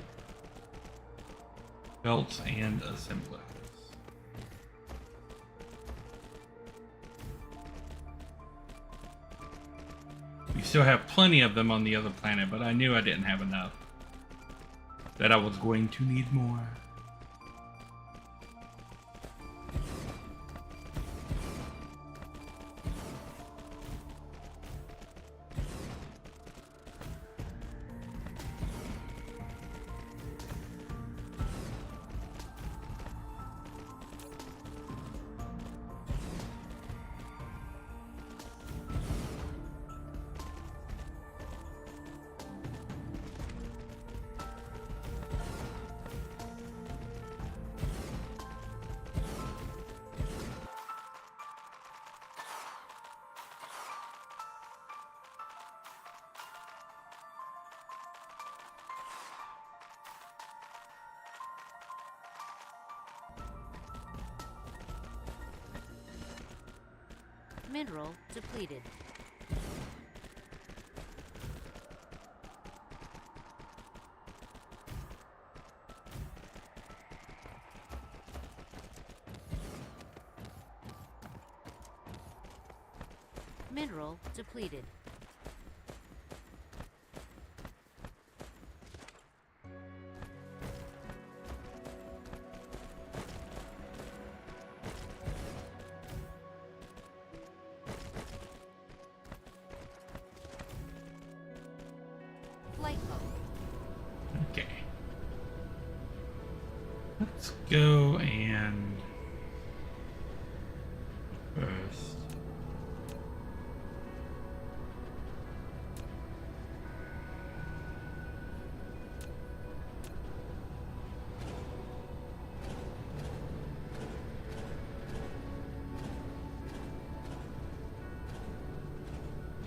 belts and assemblers. We still have plenty of them on the other planet, but I knew I didn't have enough. That I was going to need more. Mineral depleted. Mineral depleted. Flight mode. Okay. Let's go and first.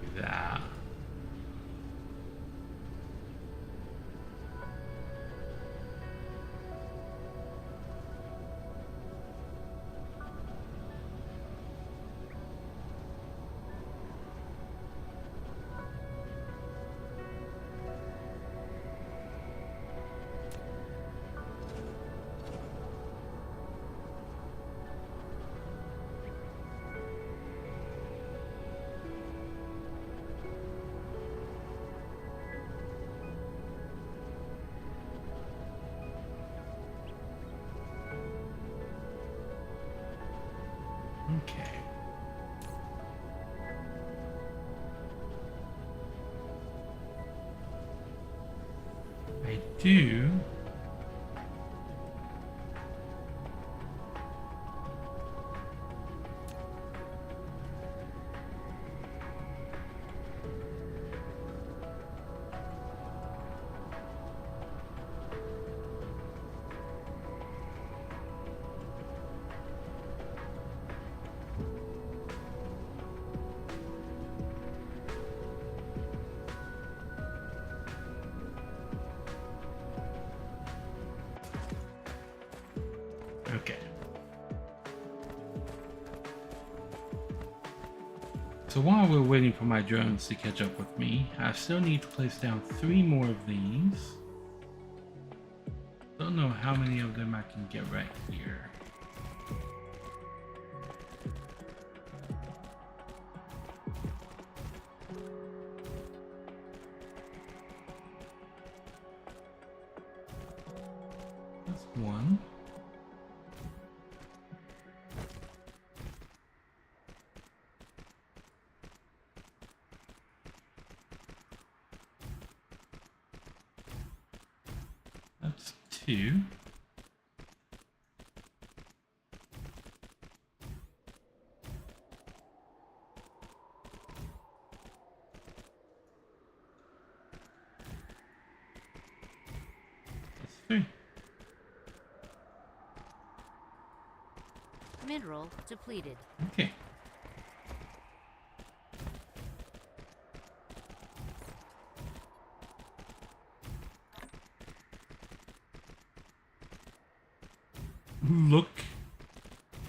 Do that. Okay. I do. Okay. So while we're waiting for my drones to catch up with me, I still need to place down 3 more of these. Don't know how many of them I can get right here. That's one. 2. That's 3. Mineral depleted. Okay.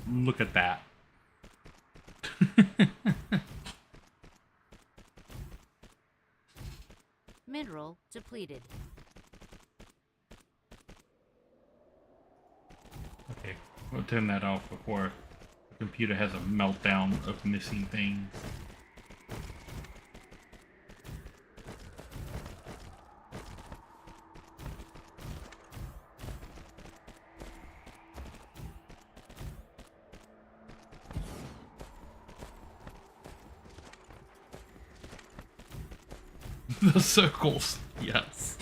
Look at that. Mineral depleted. Okay, we'll turn that off before the computer has a meltdown of missing things. The circles, yes.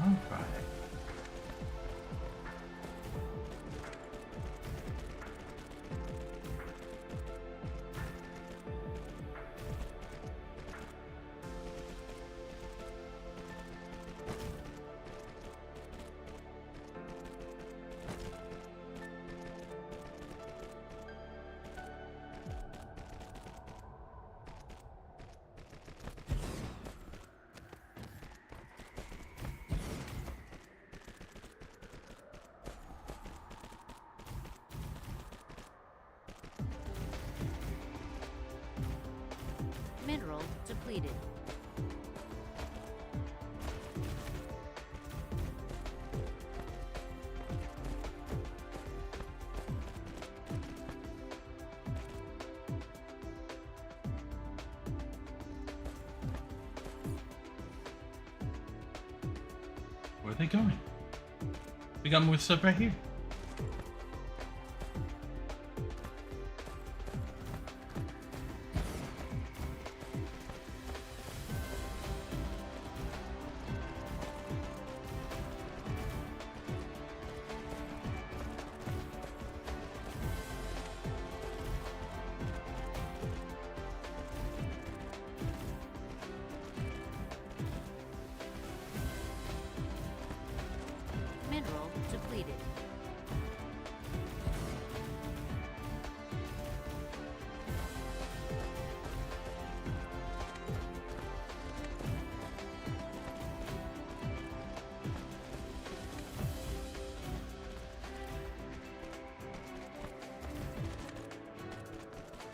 Alright. Mineral depleted. Where are they going? We got more stuff right here.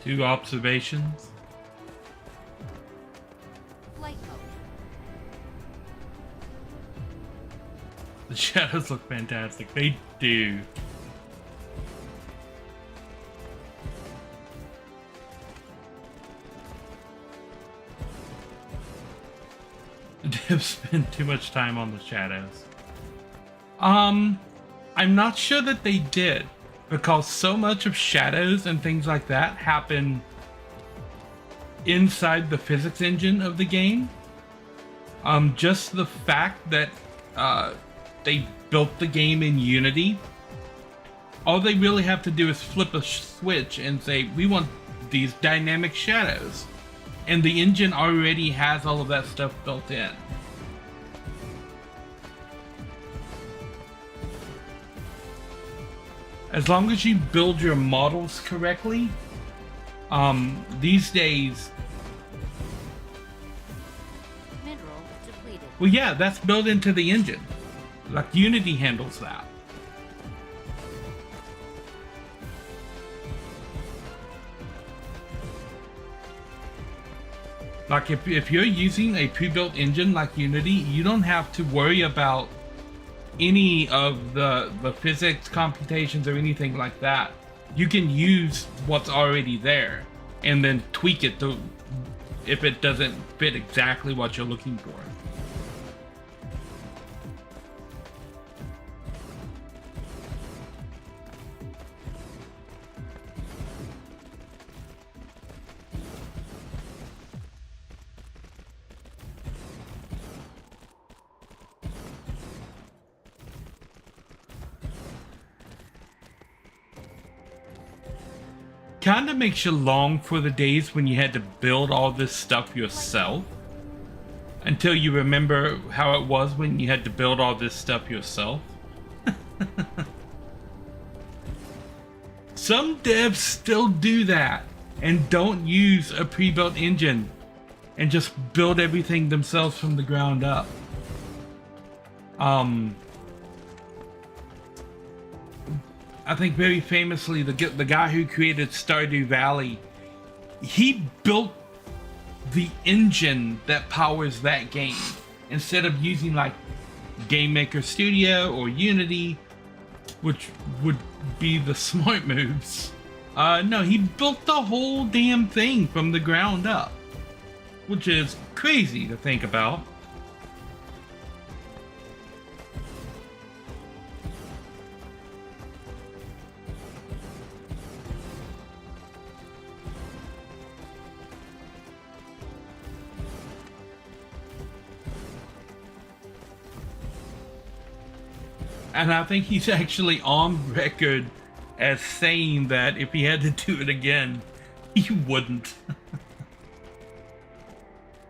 2 observations. Flight mode. The shadows look fantastic. They do. They've spent too much time on the shadows. I'm not sure that they did, because so much of shadows and things like that happen inside the physics engine of the game. Just the fact that they built the game in Unity, all they really have to do is flip a switch and say, we want these dynamic shadows. And the engine already has all of that stuff built in. As long as you build your models correctly, these days... Mineral depleted. Well, yeah, that's built into the engine. Like, Unity handles that. Like, if you're using a pre-built engine like Unity, you don't have to worry about any of the physics computations or anything like that. You can use what's already there and then tweak it to if it doesn't fit exactly what you're looking for. Kind of makes you long for the days when you had to build all this stuff yourself, until you remember how it was when you had to build all this stuff yourself. Some devs still do that and don't use a pre-built engine and just build everything themselves from the ground up. I think very famously, the guy who created Stardew Valley, he built the engine that powers that game instead of using like Game Maker Studio or Unity, which would be the smart moves. No, he built the whole damn thing from the ground up, which is crazy to think about. And I think he's actually on record as saying that if he had to do it again, he wouldn't.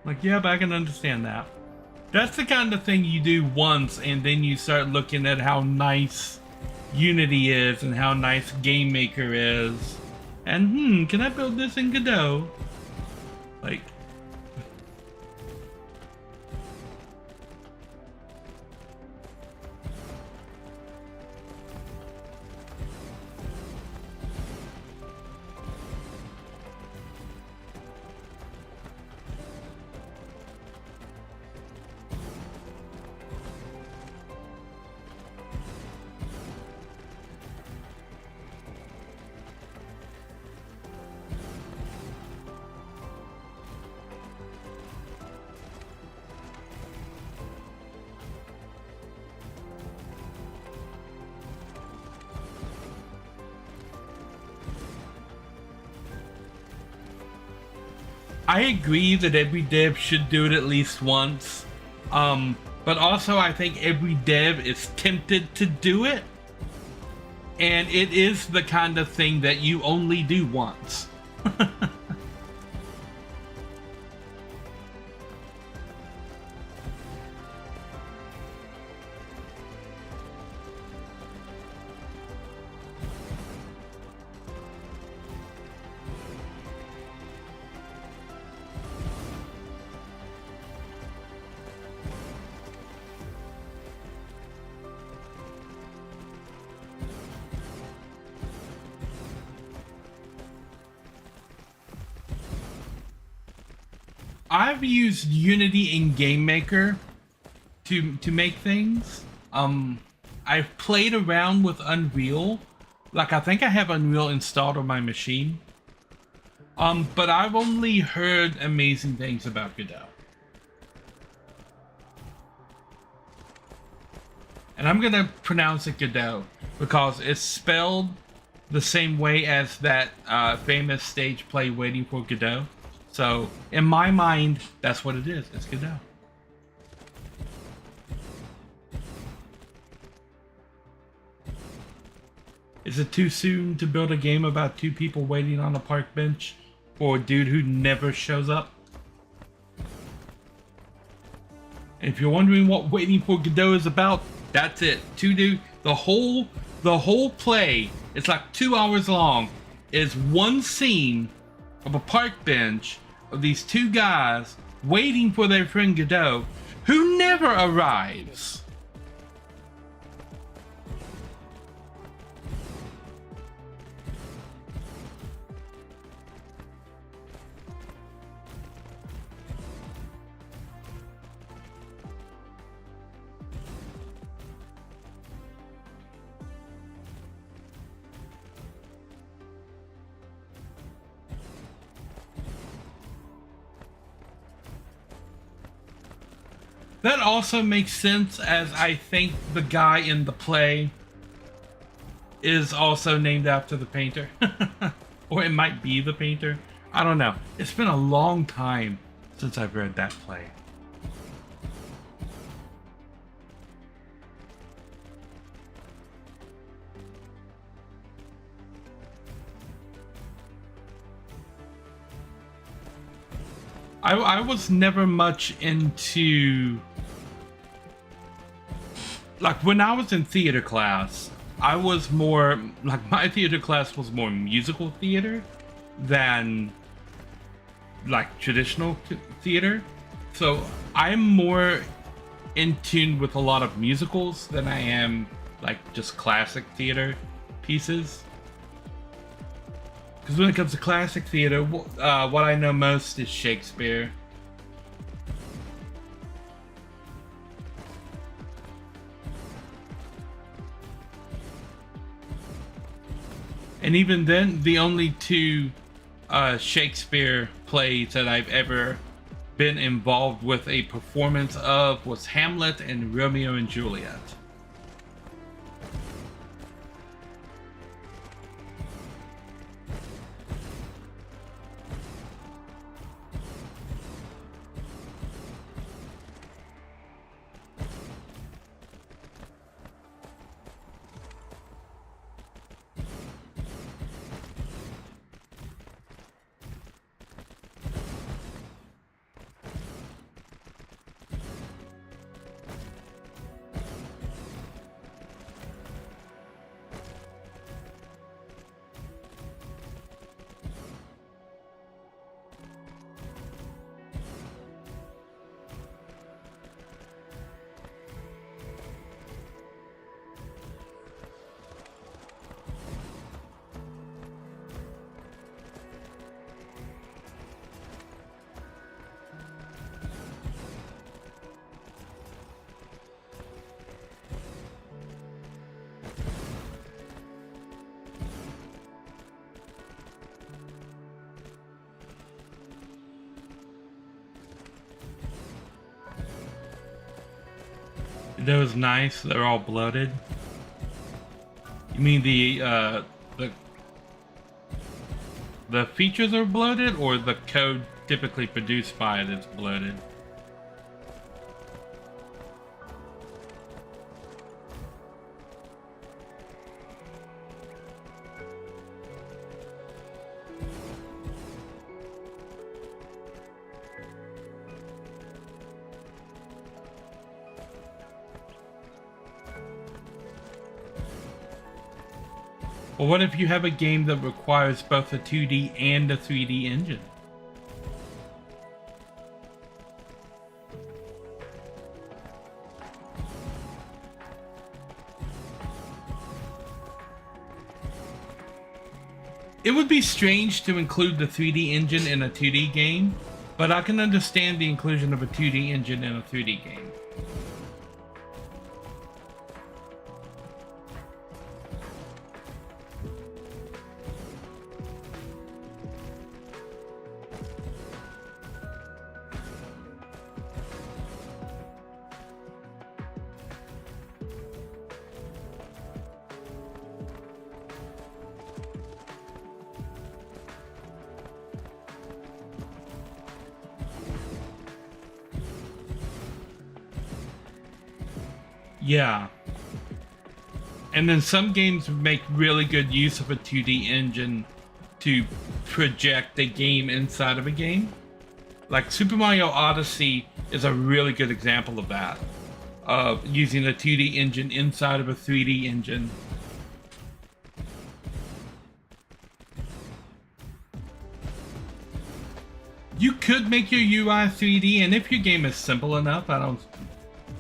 Like, yeah, but I can understand that. That's the kind of thing you do once, and then you start looking at how nice Unity is and how nice Game Maker is. And, can I build this in Godot? Like... I agree that every dev should do it at least once, but also I think every dev is tempted to do it, and it is the kind of thing that you only do once. I've used Unity in Game Maker to make things. I've played around with Unreal. Like, I think I have Unreal installed on my machine. But I've only heard amazing things about Godot. And I'm gonna pronounce it Godot because it's spelled the same way as that famous stage play Waiting for Godot. So, in my mind, that's what it is. It's Godot. Is it too soon to build a game about two people waiting on a park bench for a dude who never shows up? And if you're wondering what Waiting for Godot is about, that's it. The whole play, it's like 2 hours long, is one scene of a park bench of these two guys waiting for their friend Godot, who never arrives. That also makes sense, as I think the guy in the play is also named after the painter. Or it might be the painter. I don't know. It's been a long time since I've read that play. I was never much into... Like, when I was in theater class, I was more... Like, my theater class was more musical theater than, like, traditional theater. So, I'm more in tune with a lot of musicals than I am, like, just classic theater pieces. Because when it comes to classic theater, what I know most is Shakespeare. And even then, the only two Shakespeare plays that I've ever been involved with a performance of was Hamlet and Romeo and Juliet. Those nice, they're all bloated. You mean the features are bloated, or the code typically produced by it is bloated? Well, what if you have a game that requires both a 2D and a 3D engine? It would be strange to include the 3D engine in a 2D game, But I can understand the inclusion of a 2D engine in a 3D game. Yeah. And then some games make really good use of a 2D engine to project a game inside of a game. Like Super Mario Odyssey is a really good example of that. Of using a 2D engine inside of a 3D engine. You could make your UI 3D, and if your game is simple enough,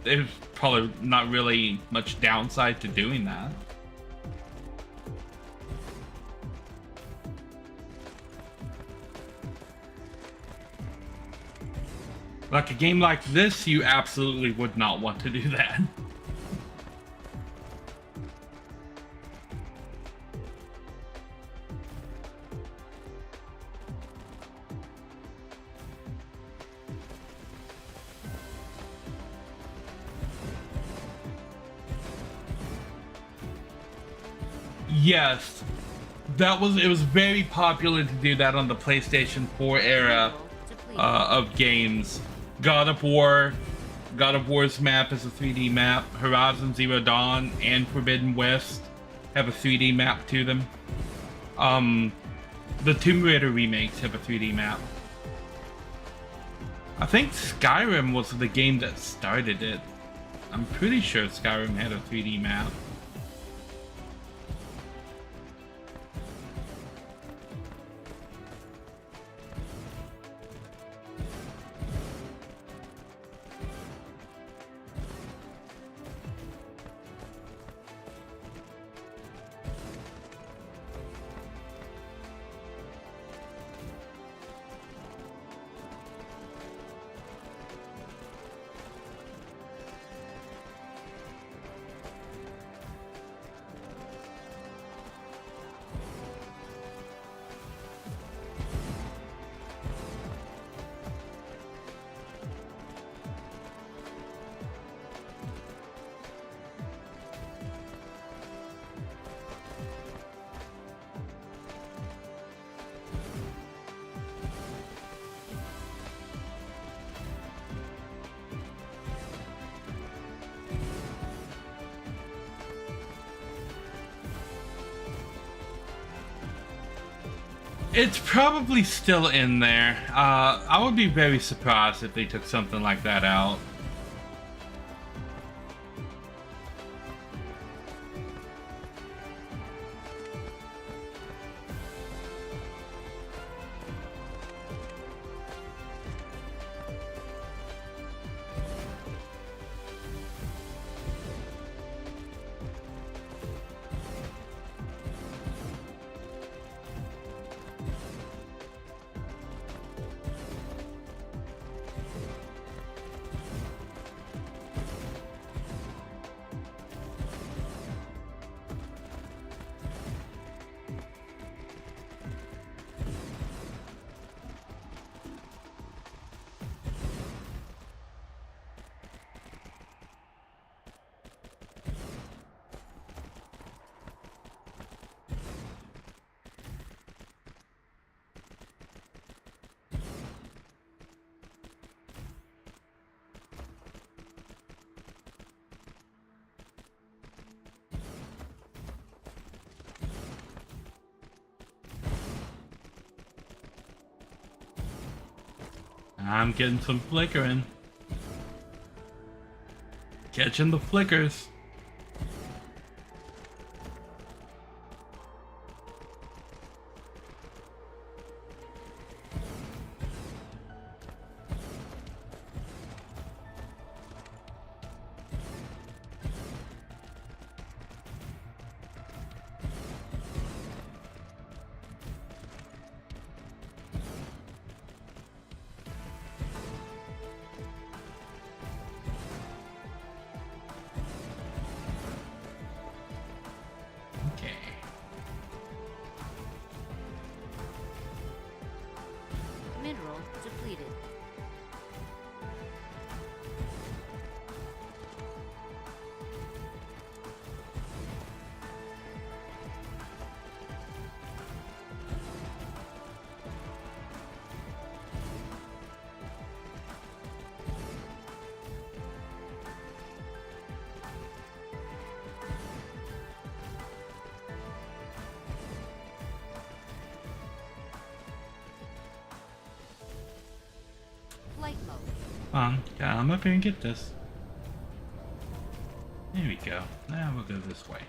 there's probably not really much downside to doing that. Like a game like this, you absolutely would not want to do that. Yes, it was very popular to do that on the PlayStation 4 era of games. God of War's map is a 3D map. Horizon Zero Dawn and Forbidden West have a 3D map to them. The Tomb Raider remakes have a 3D map. I think Skyrim was the game that started it. I'm pretty sure Skyrim had a 3D map. It's probably still in there. I would be very surprised if they took something like that out. I'm getting some flickering. Catching the flickers. Mineral depleted. Flight mode. I'm up here and get this. There we go. Now we'll go this way.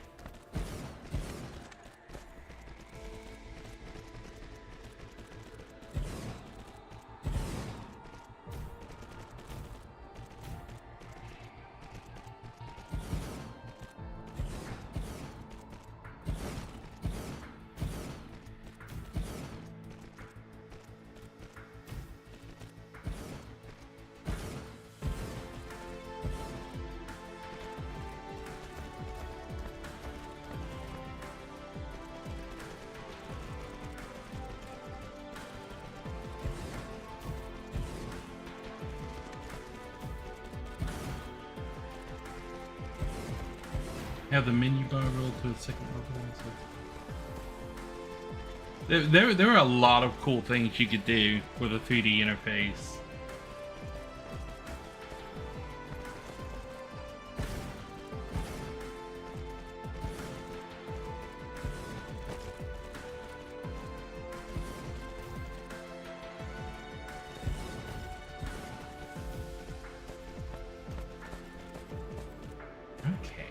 Have the menu bar roll to the second level. There are a lot of cool things you could do with a 3D interface. Okay.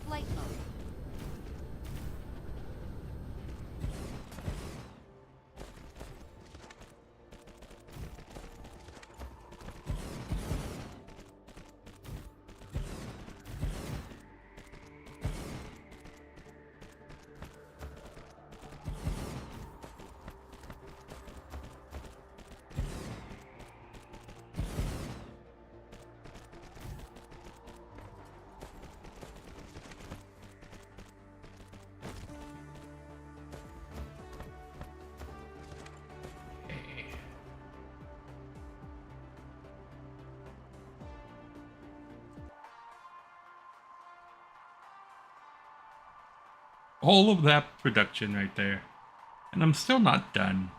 Flight mode. All of that production right there. And I'm still not done.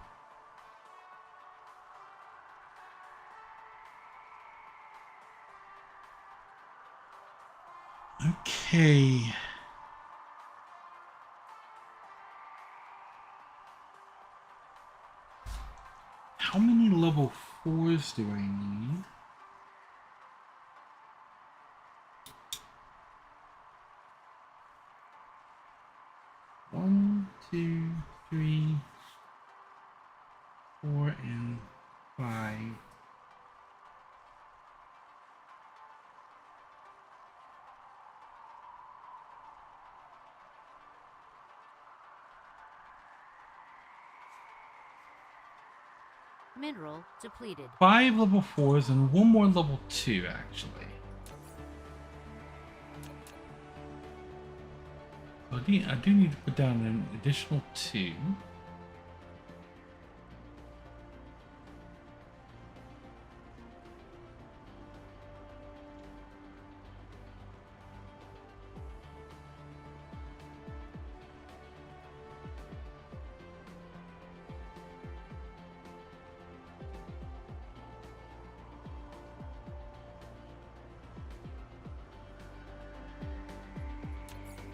Okay. How many level 4s do I need? One, two, three, 4, and 5. Mineral depleted. 5 level 4s and 1 more level 2, actually. I do need to put down an additional 2.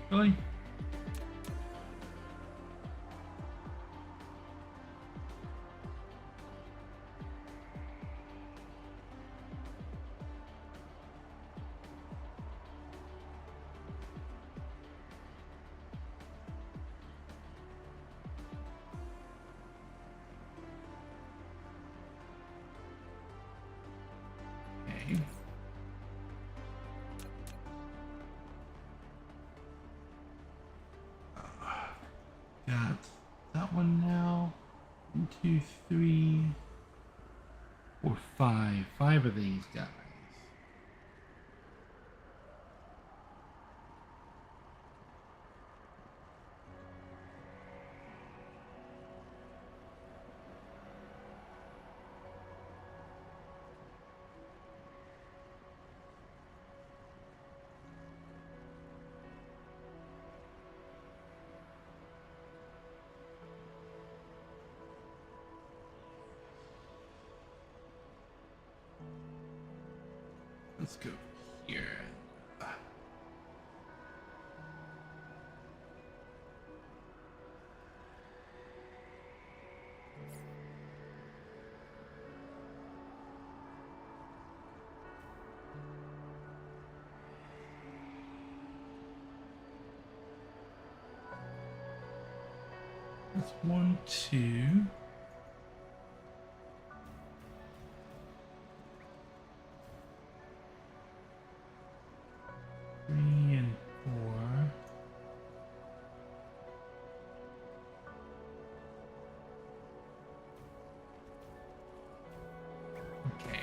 Really? got that one now. 1, 2, 3, 4, 5. 5 of these guys. Let's go here. That's 1, 2. And 4. Okay.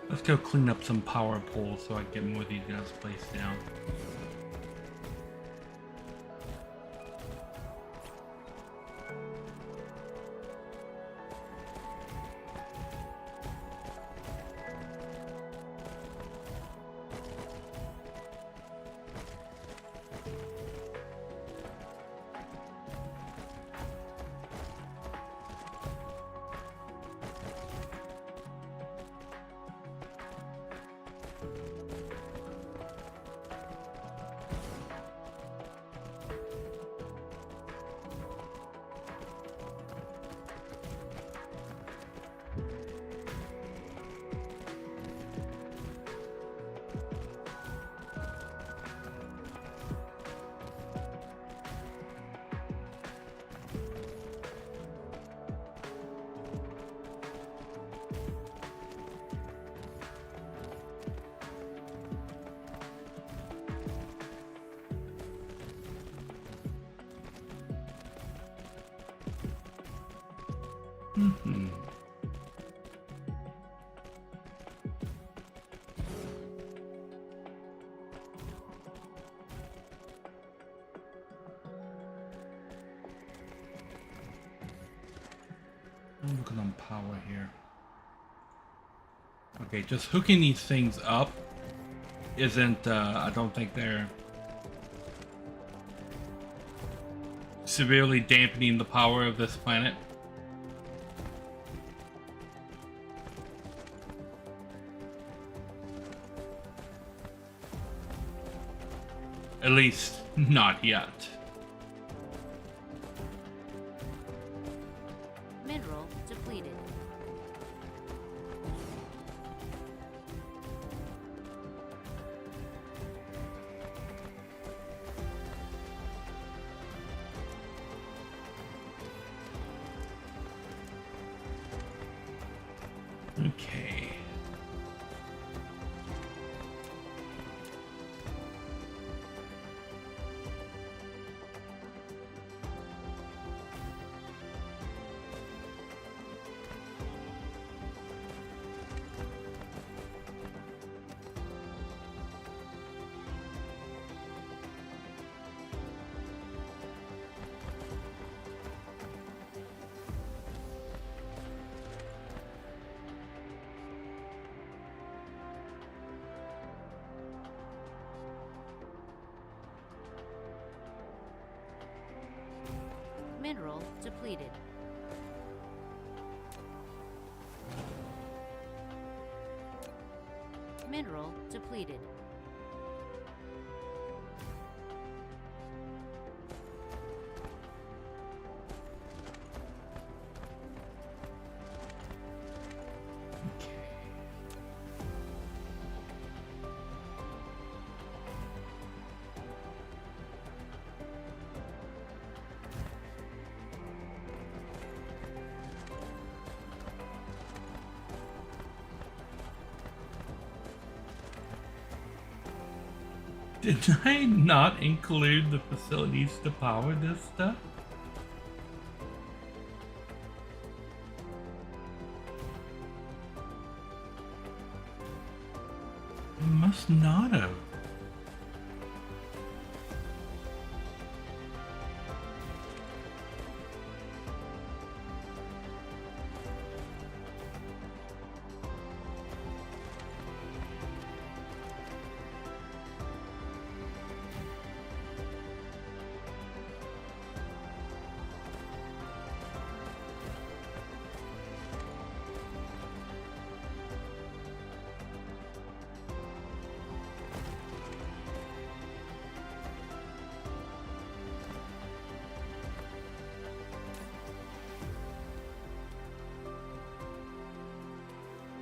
Let's go clean up some power poles so I can get more of these guys placed down. Mm-hmm. I'm looking on power here. Okay, just hooking these things up isn't, I don't think they're severely dampening the power of this planet. At least, not yet. Mineral depleted. Okay. Mineral depleted. Mineral depleted. Did I not include the facilities to power this stuff? I must not have.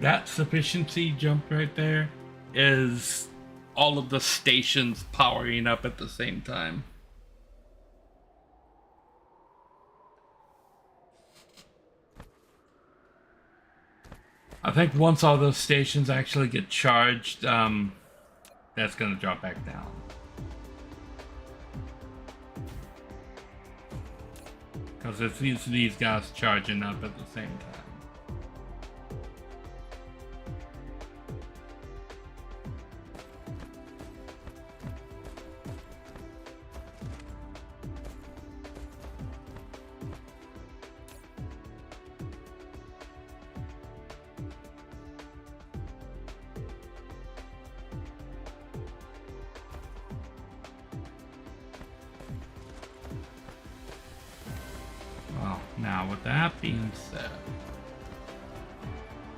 That sufficiency jump right there is all of the stations powering up at the same time. I think once all those stations actually get charged, that's going to drop back down. Because it's these guys charging up at the same time. Well, now with that being said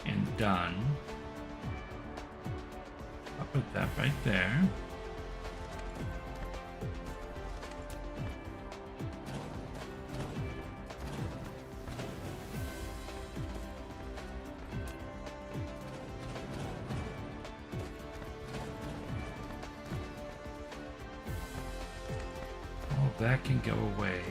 and done, I'll put that right there. Oh, that can go away.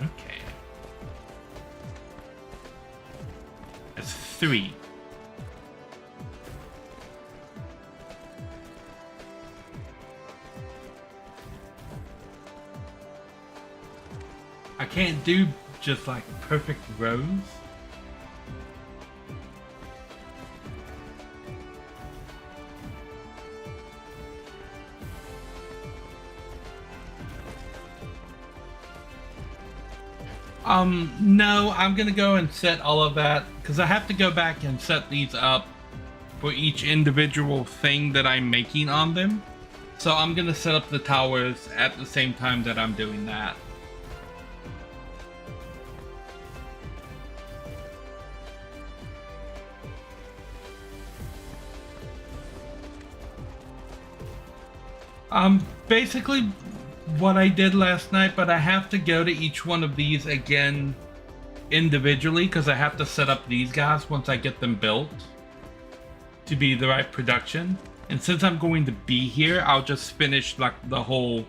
Okay. That's 3. I can't do just like perfect rows. No, I'm gonna go and set all of that because I have to go back and set these up for each individual thing that I'm making on them. So I'm gonna set up the towers at the same time that I'm doing that. Basically what I did last night, but I have to go to each one of these again individually because I have to set up these guys once I get them built to be the right production. And since I'm going to be here, I'll just finish like the whole,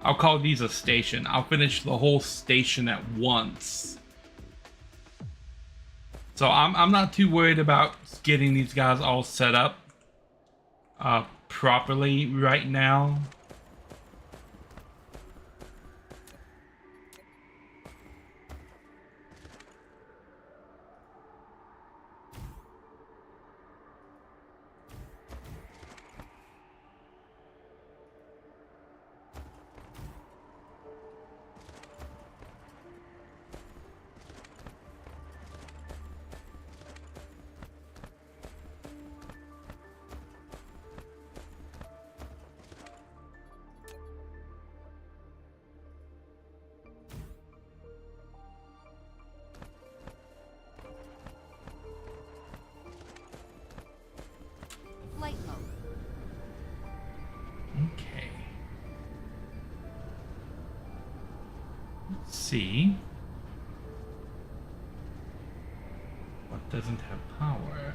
I'll call these a station. I'll finish the whole station at once. So I'm not too worried about getting these guys all set up properly right now. see what doesn't have power.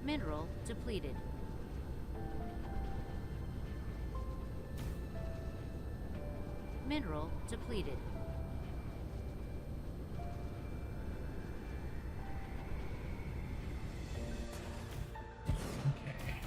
Mineral depleted. Mineral depleted. Okay.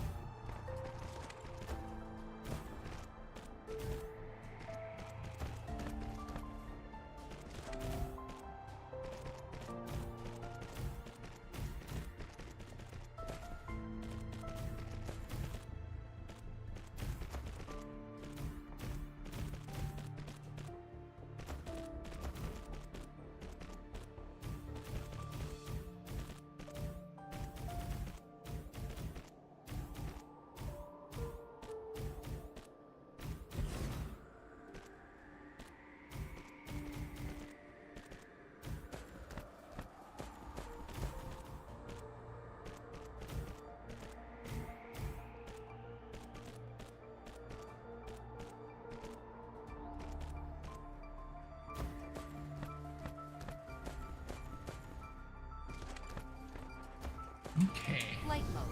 Okay. Flight mode.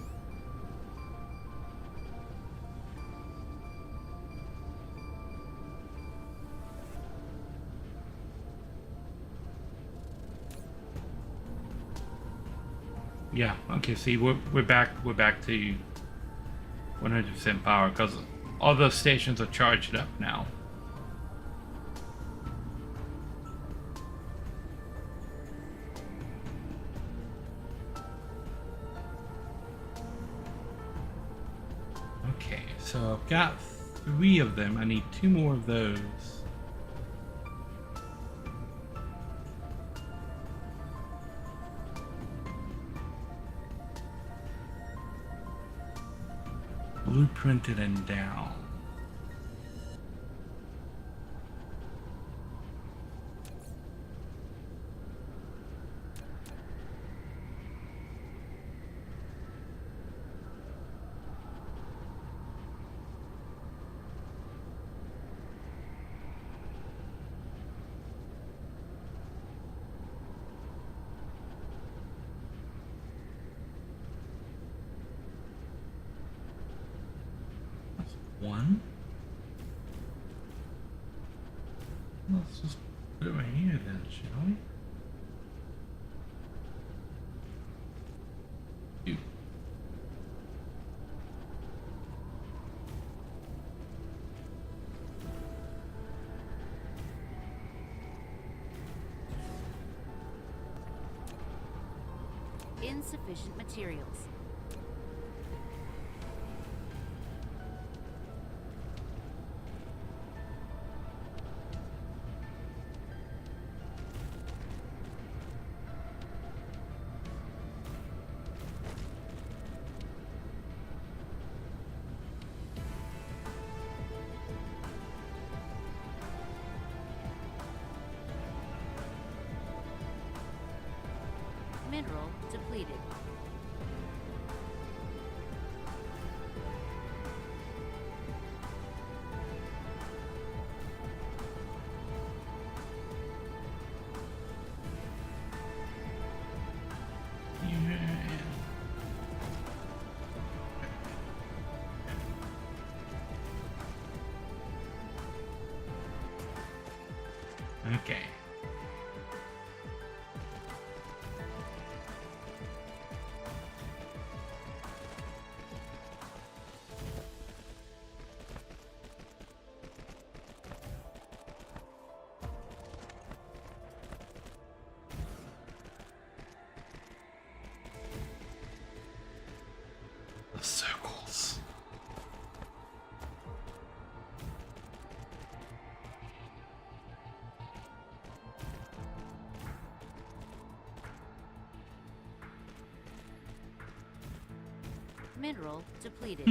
Yeah. Okay. See, we're back. We're back to 100% power because all those stations are charged up now. Okay. So I've got 3 of them. I need 2 more of those. Blueprinted and down. One. Let's just put it right here then, shall we? 2. Insufficient materials. Mineral depleted. Okay. The circles. Mineral depleted.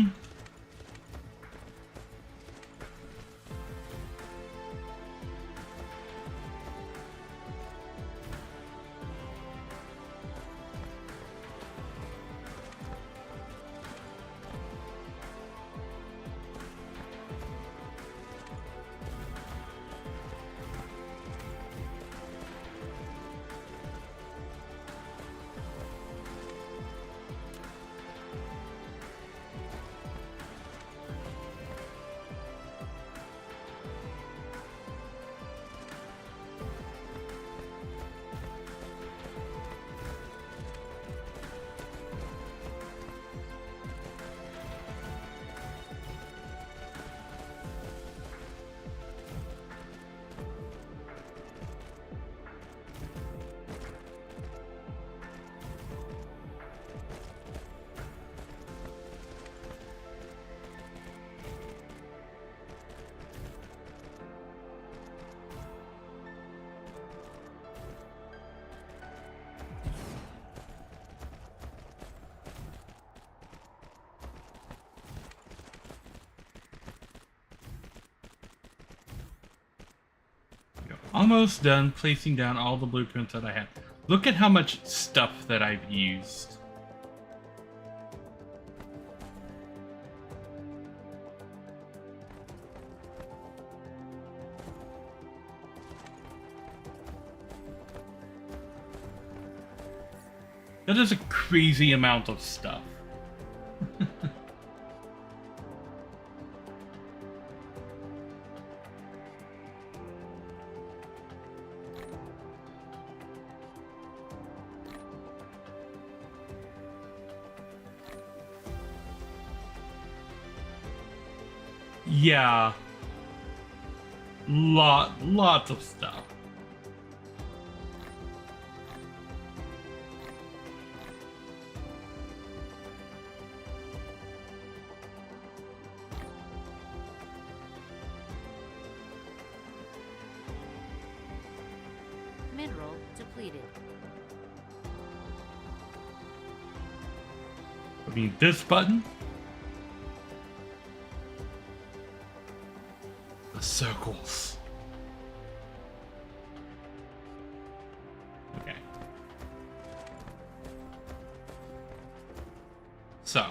almost done placing down all the blueprints that I have. Look at how much stuff that I've used. That is a crazy amount of stuff. Yeah. Lots of stuff. Mineral depleted. I mean, this button. The circles. Okay. So.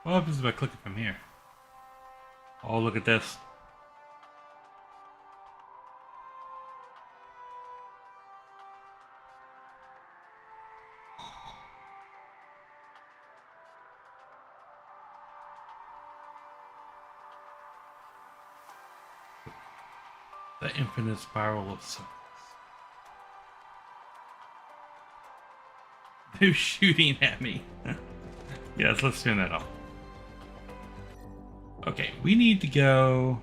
What happens if I click it from here? Oh, look at this. The infinite spiral of circles. They're shooting at me. Yes, let's turn that off. Okay, we need to go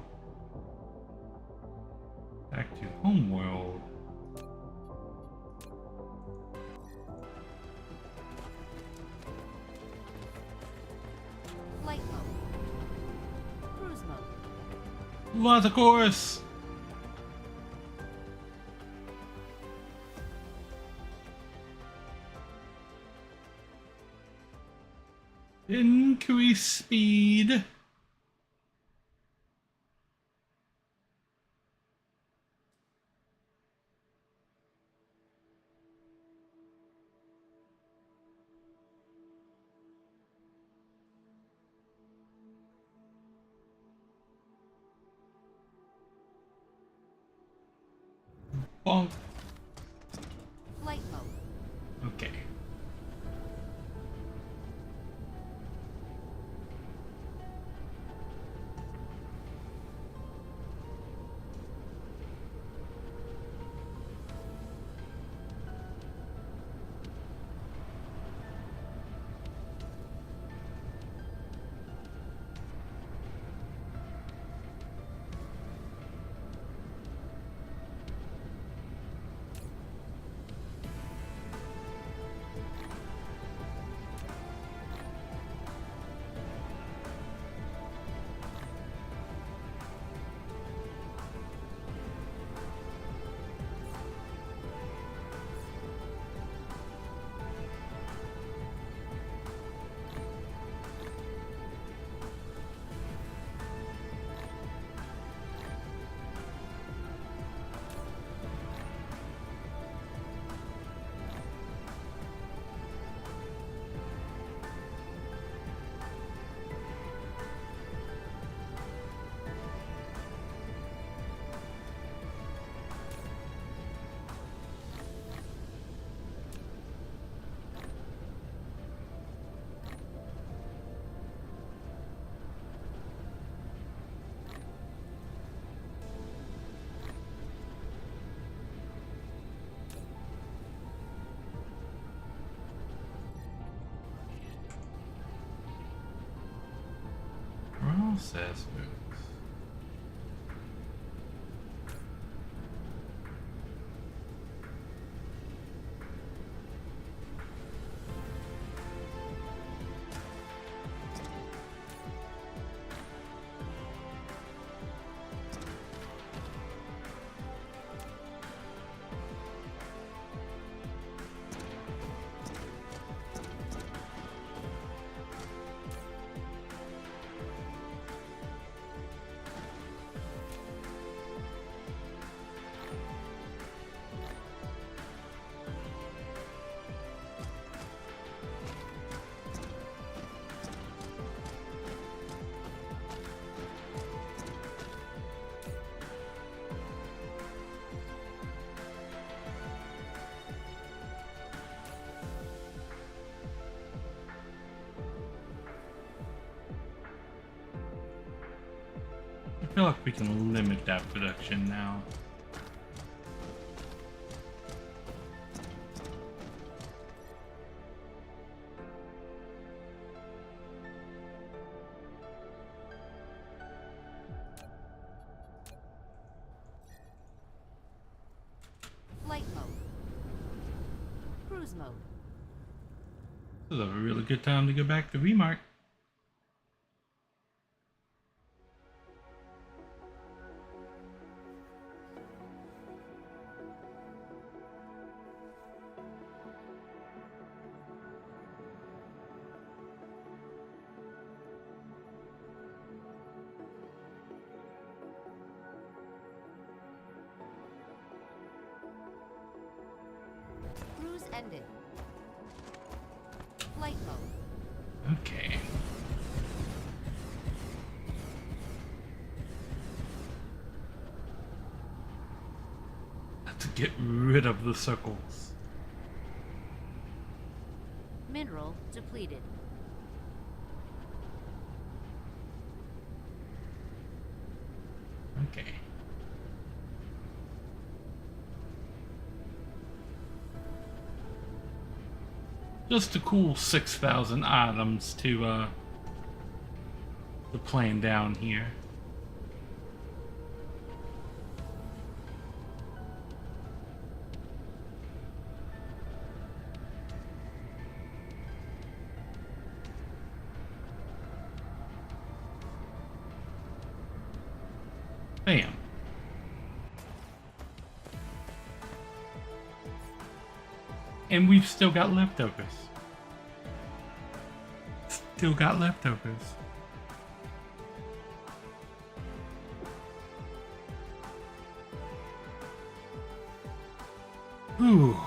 back to homeworld. Flight mode. Cruise mode. Lots of course. Increase speed. Bonk. Flight mode. Okay. Process moves. feel like we can limit that production now. Flight mode. Cruise mode. This is a really good time to go back to Remark. Cruise ended. Flight mode. Okay. Have to get rid of the circles. Mineral depleted. Okay. Just a cool 6,000 items to plan down here. Bam. And we've still got leftovers. Still got leftovers. Ooh.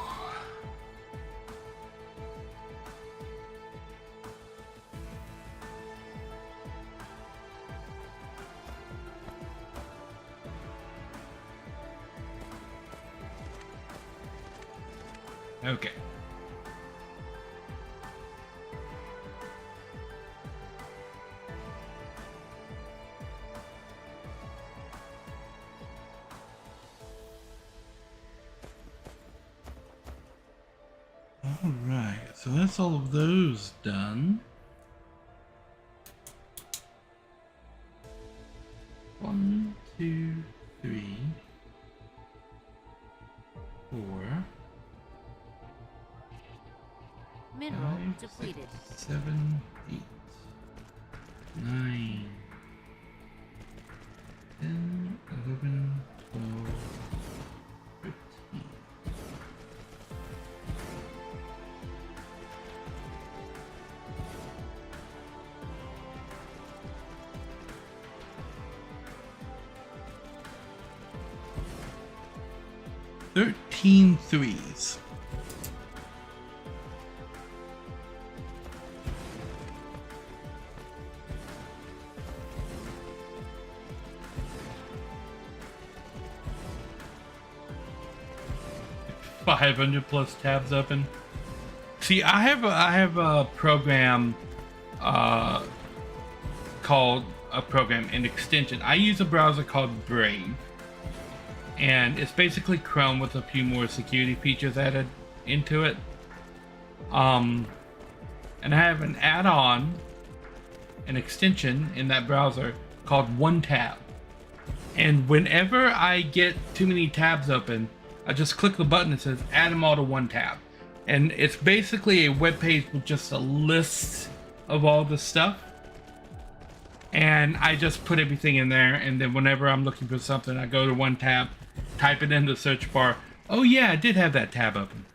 Okay. All right, so that's all of those done. 1, 2, 3, 4. Mineral 5, depleted. 6, 7, 8, 9, 10, 11, 12, 13. Thirteen threes. +500 tabs open. See, I have a program called an extension. I use a browser called Brave, and it's basically Chrome with a few more security features added into it. And I have an add-on, an extension in that browser called One Tab. And whenever I get too many tabs open, I just click the button that says add them all to one tab. And it's basically a web page with just a list of all the stuff. And I just put everything in there, and then whenever I'm looking for something, I go to one tab, type it in the search bar. Oh yeah, I did have that tab open.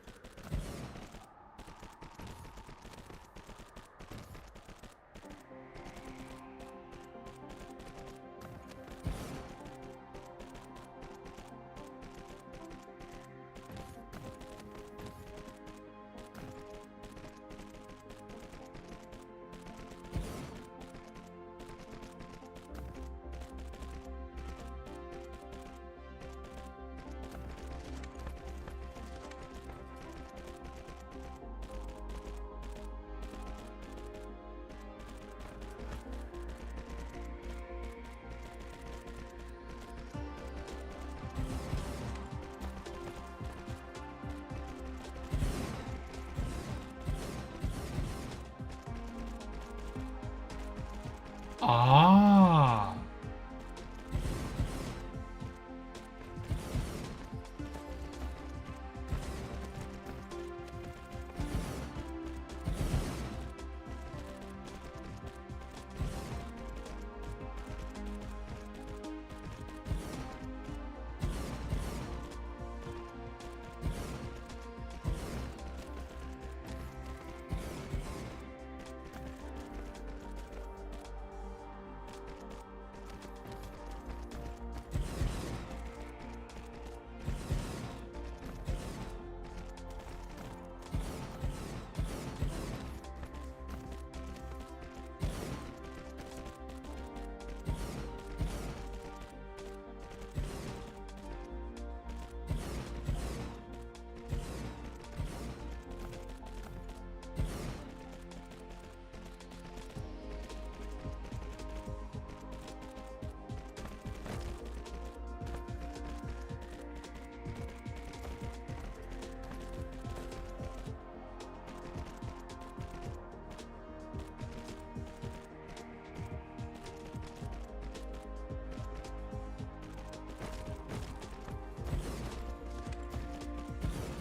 Ah.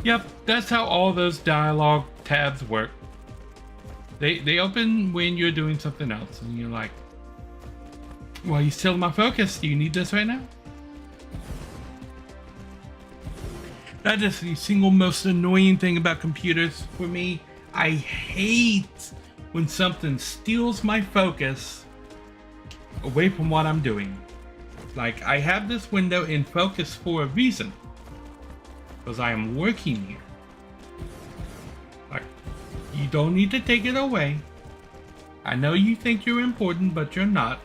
Yep, that's how all those dialogue tabs work. They open when you're doing something else, and you're like, well, you still my focus. Do you need this right now? That is the single most annoying thing about computers for me. I hate when something steals my focus away from what I'm doing. Like, I have this window in focus for a reason. Because I am working here. Like, you don't need to take it away. I know you think you're important, but you're not.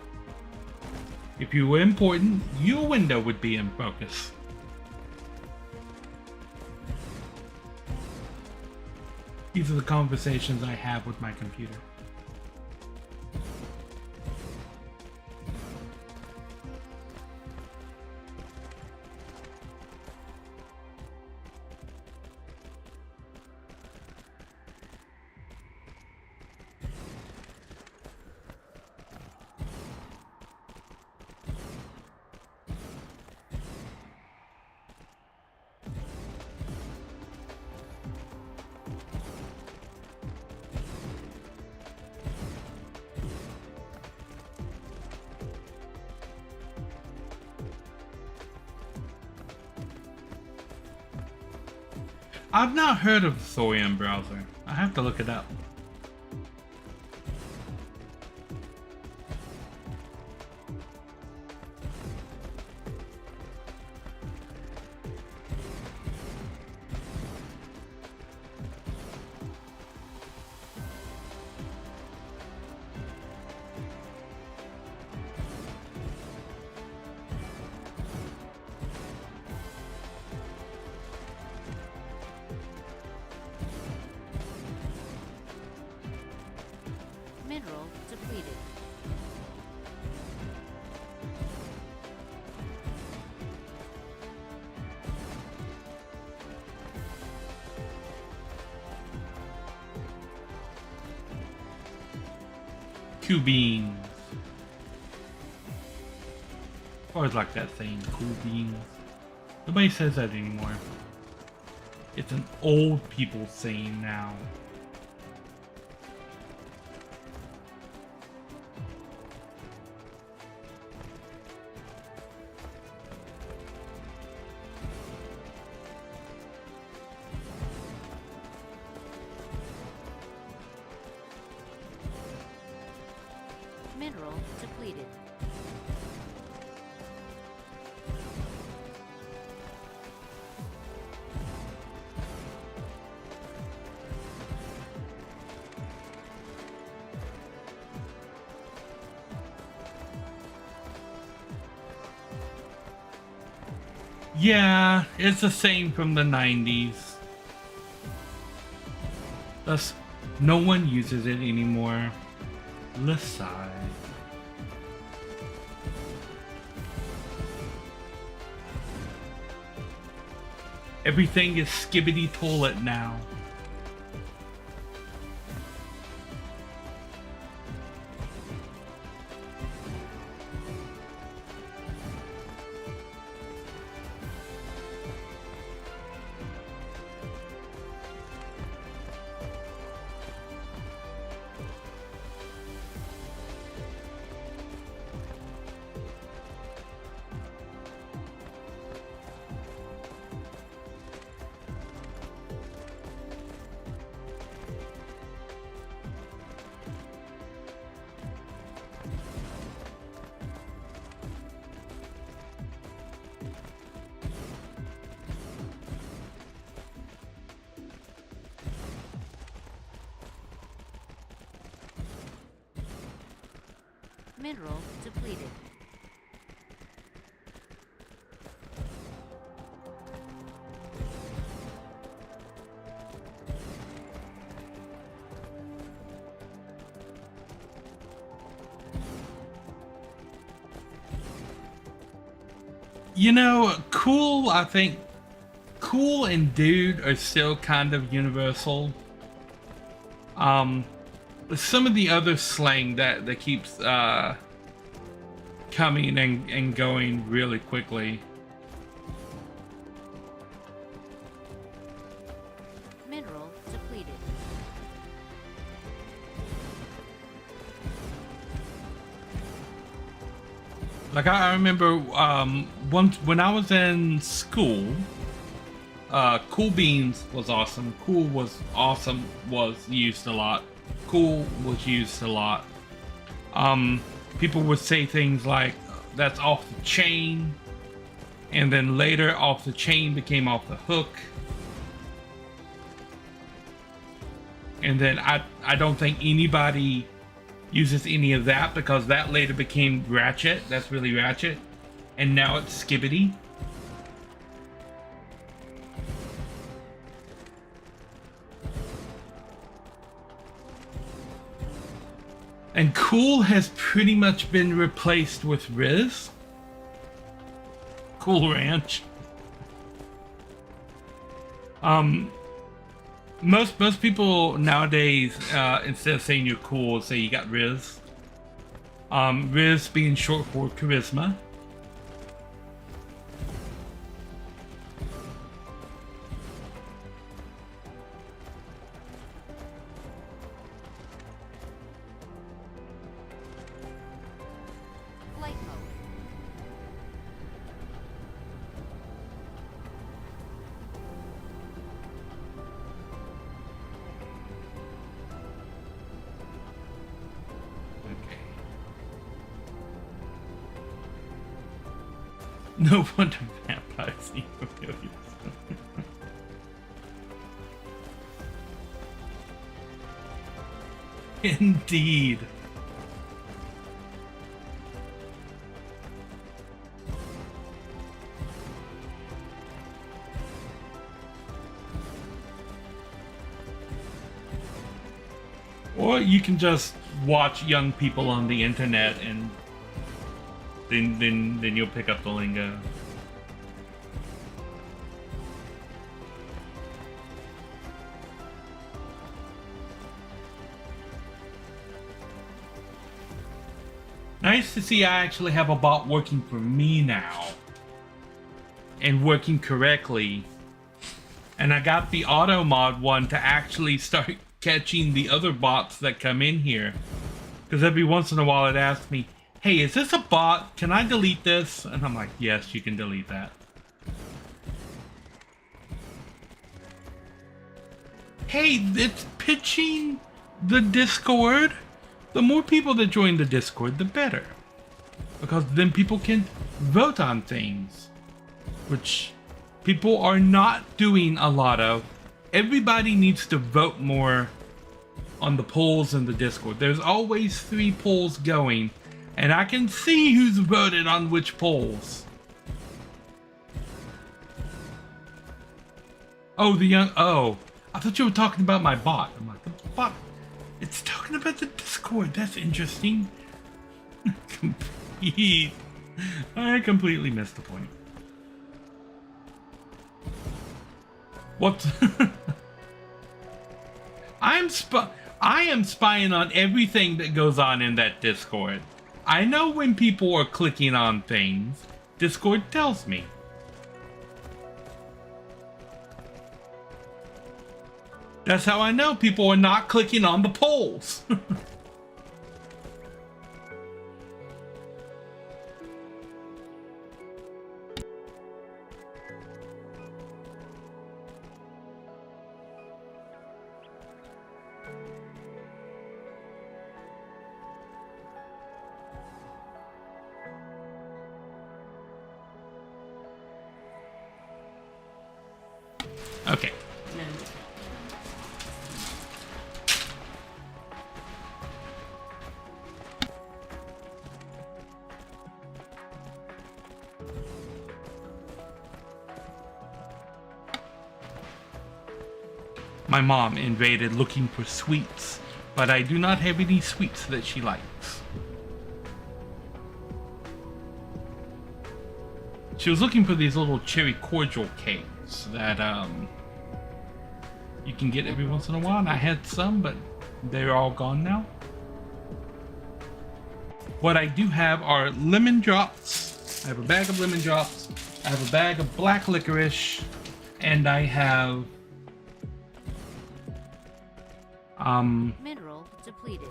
If you were important, your window would be in focus. These are the conversations I have with my computer. I've not heard of the Thorium browser. I have to look it up. Mineral depleted. Q beans. Always like that saying, cool beans. Nobody says that anymore. It's an old people saying now. Mineral depleted. Yeah, it's the same from the 90s. Thus, no one uses it anymore. Let's sigh. Everything is skibbity toilet now. Mineral depleted. You know, cool, I think cool and dude are still kind of universal. Some of the other slang that keeps coming and going really quickly. Mineral depleted. Like I remember once when I was in school, cool beans was awesome. Cool was awesome was used a lot. Cool was used a lot. People would say things like that's off the chain, and then later off the chain became off the hook. And then I don't think anybody uses any of that because that later became ratchet. That's really ratchet. And now it's skibbity. And cool has pretty much been replaced with Riz. Cool Ranch. Most people nowadays, instead of saying you're cool, say you got Riz. Riz being short for charisma. Flight mode. Okay. No wonder vampires need familiars. Indeed. Or you can just watch young people on the internet and then you'll pick up the lingo. Nice to see I actually have a bot working for me now. And working correctly. And I got the auto mod one to actually start catching the other bots that come in here. Because every once in a while it asks me, hey, is this a bot? Can I delete this? And I'm like, yes, you can delete that. Hey, it's pitching the Discord. The more people that join the Discord, the better. Because then people can vote on things. Which people are not doing a lot of. Everybody needs to vote more on the polls in the Discord. There's always 3 polls going. And I can see who's voted on which polls. Oh, oh, I thought you were talking about my bot. I'm like, the bot? It's talking about the Discord. That's interesting. I completely missed the point. What? I am spying on everything that goes on in that Discord. I know when people are clicking on things. Discord tells me. That's how I know people are not clicking on the polls. Okay. My mom invaded looking for sweets, but I do not have any sweets that she likes. She was looking for these little cherry cordial cakes that you can get every once in a while, and I had some, but they're all gone now. What I do have are lemon drops. I have a bag of lemon drops. I have a bag of black licorice, and I have Mineral depleted.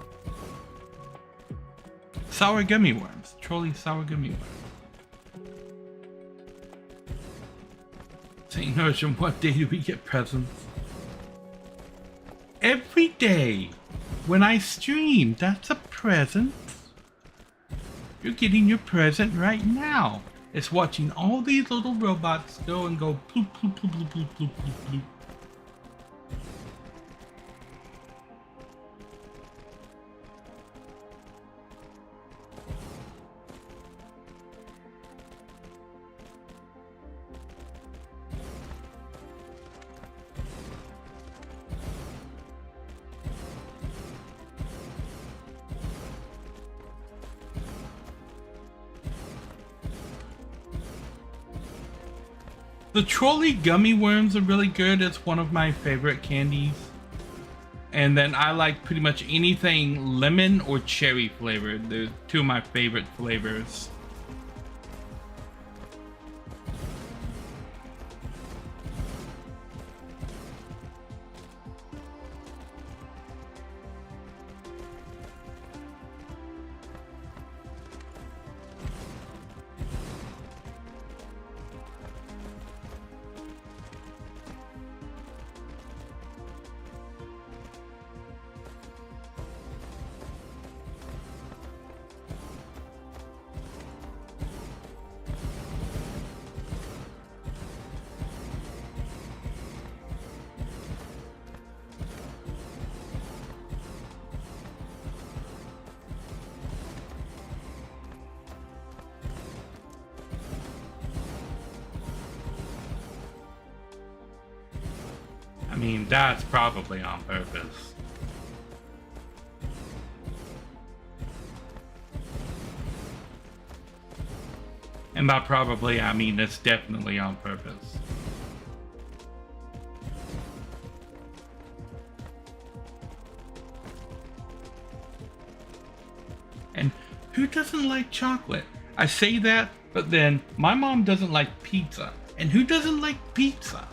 sour gummy worms. Trolley sour gummy worms. St. Narishm, what day do we get presents? Every day when I stream. That's a present. You're getting your present right now. It's watching all these little robots go and go bloop, bloop, bloop, bloop, bloop, bloop, bloop, bloop. The trolley gummy worms are really good. It's one of my favorite candies. And then I like pretty much anything lemon or cherry flavored. They're two of my favorite flavors. I mean, that's probably on purpose. And by probably, I mean it's definitely on purpose. And who doesn't like chocolate? I say that, but then my mom doesn't like pizza. And who doesn't like pizza?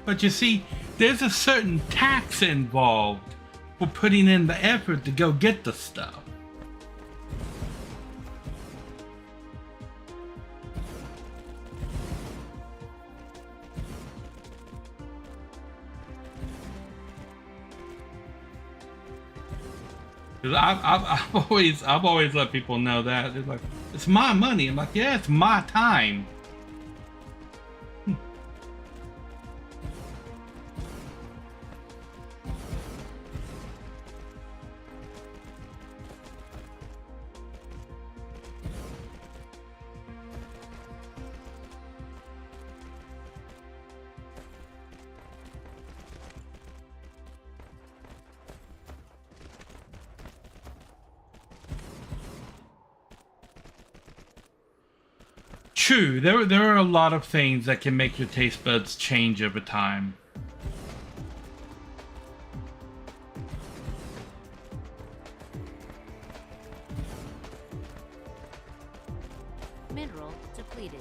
But you see, there's a certain tax involved for putting in the effort to go get the stuff. Cause I've always let people know that it's like, it's my money. I'm like, yeah, it's my time. True, there are a lot of things that can make your taste buds change over time. Mineral depleted.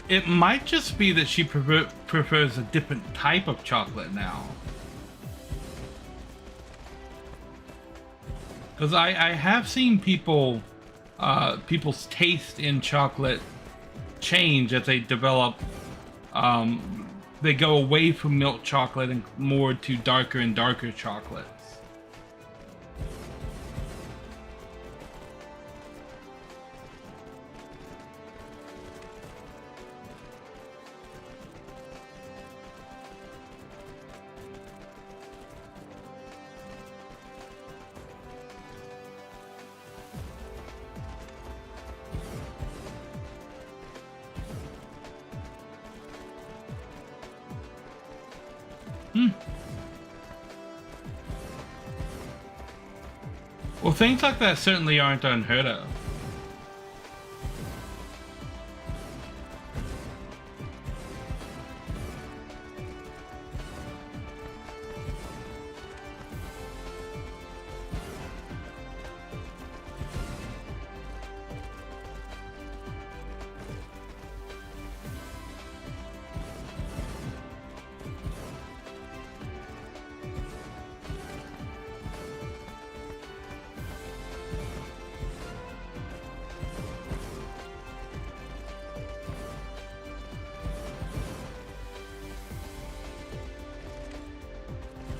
It might just be that she prefers a different type of chocolate now. Because I have seen people's taste in chocolate change as they develop. They go away from milk chocolate and more to darker and darker chocolates. Well, things like that certainly aren't unheard of.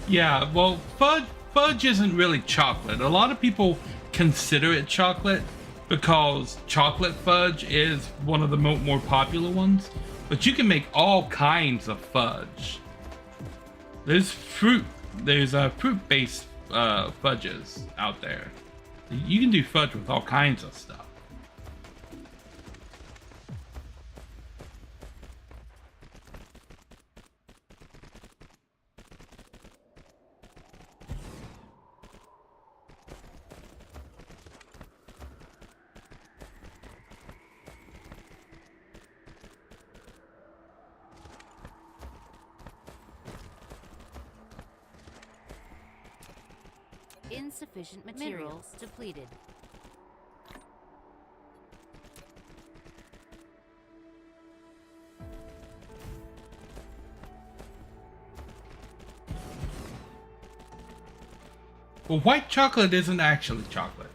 Yeah, well, fudge isn't really chocolate. A lot of people consider it chocolate because chocolate fudge is one of the more popular ones. But you can make all kinds of fudge. There's fruit-based fudges out there. You can do fudge with all kinds of stuff. Insufficient materials depleted. Well, white chocolate isn't actually chocolate.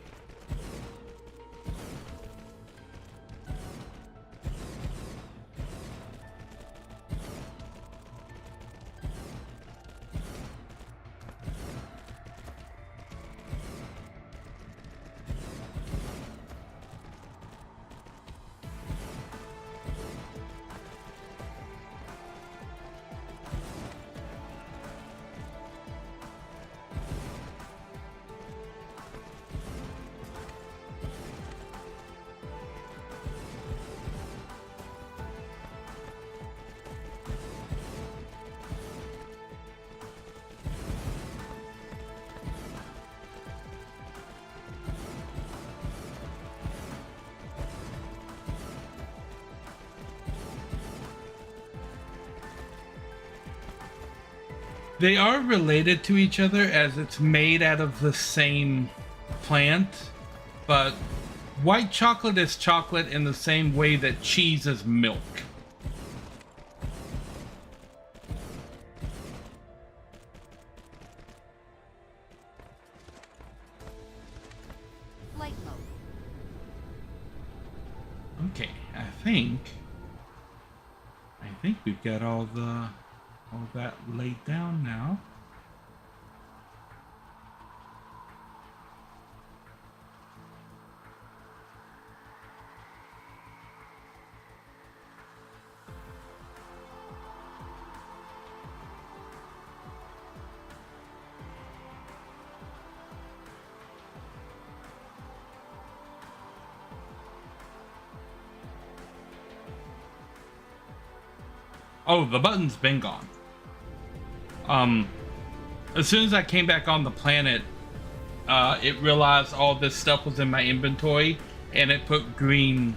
They are related to each other as it's made out of the same plant, but white chocolate is chocolate in the same way that cheese is milk. Light mode. Okay, I think we've got all that laid down now. Oh, the button's been gone. As soon as I came back on the planet, it realized all this stuff was in my inventory, and it put green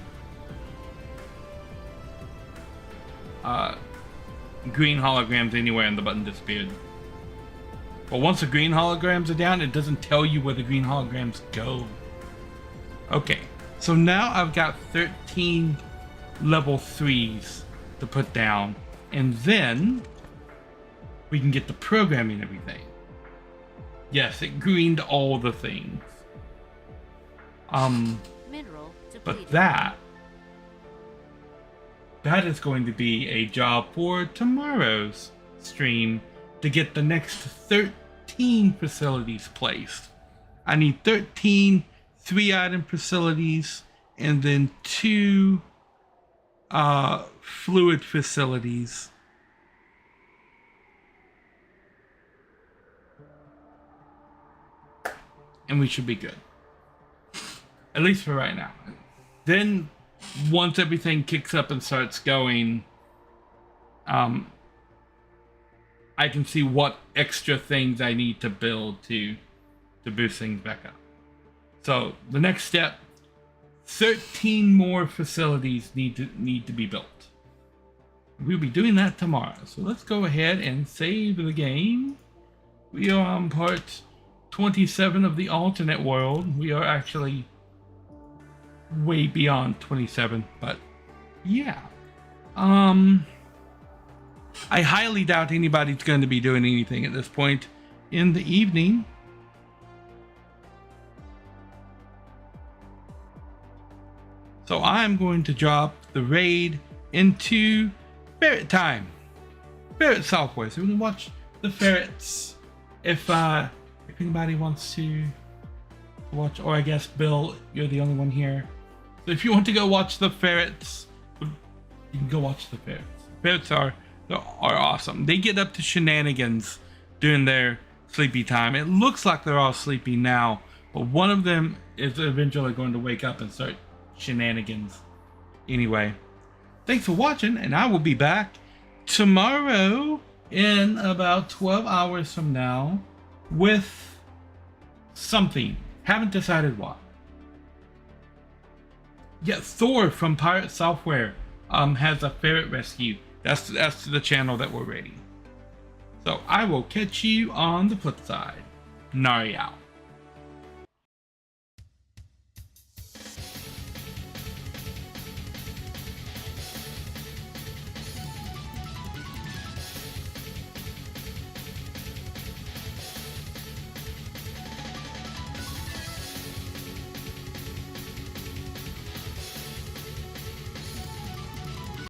holograms anywhere, and the button disappeared. But once the green holograms are down, it doesn't tell you where the green holograms go. Okay, so now I've got 13 level 3s to put down, and then we can get the programming and everything. Yes, it greened all the things. Mineral depleted. But that is going to be a job for tomorrow's stream, to get the next 13 facilities placed. I need 13 3-item facilities and then 2 fluid facilities. And we should be good. At least for right now. Then, once everything kicks up and starts going, I can see what extra things I need to build to boost things back up. So the next step, 13 more facilities need to be built. We'll be doing that tomorrow. So let's go ahead and save the game. We are on part 27 of the alternate world. We are actually way beyond 27, but yeah. I highly doubt anybody's going to be doing anything at this point in the evening. So I'm going to drop the raid into ferret time. Ferret software. So we can watch the ferrets if anybody wants to watch, or I guess Bill, you're the only one here. So if you want to go watch the ferrets, you can go watch the ferrets. Ferrets are awesome. They get up to shenanigans during their sleepy time. It looks like they're all sleepy now, but one of them is eventually going to wake up and start shenanigans. Anyway, thanks for watching, and I will be back tomorrow in about 12 hours from now with something. Haven't decided what. Yeah, Thor from Pirate Software has a ferret rescue. That's the channel that we're raiding. So I will catch you on the flip side. Nari out.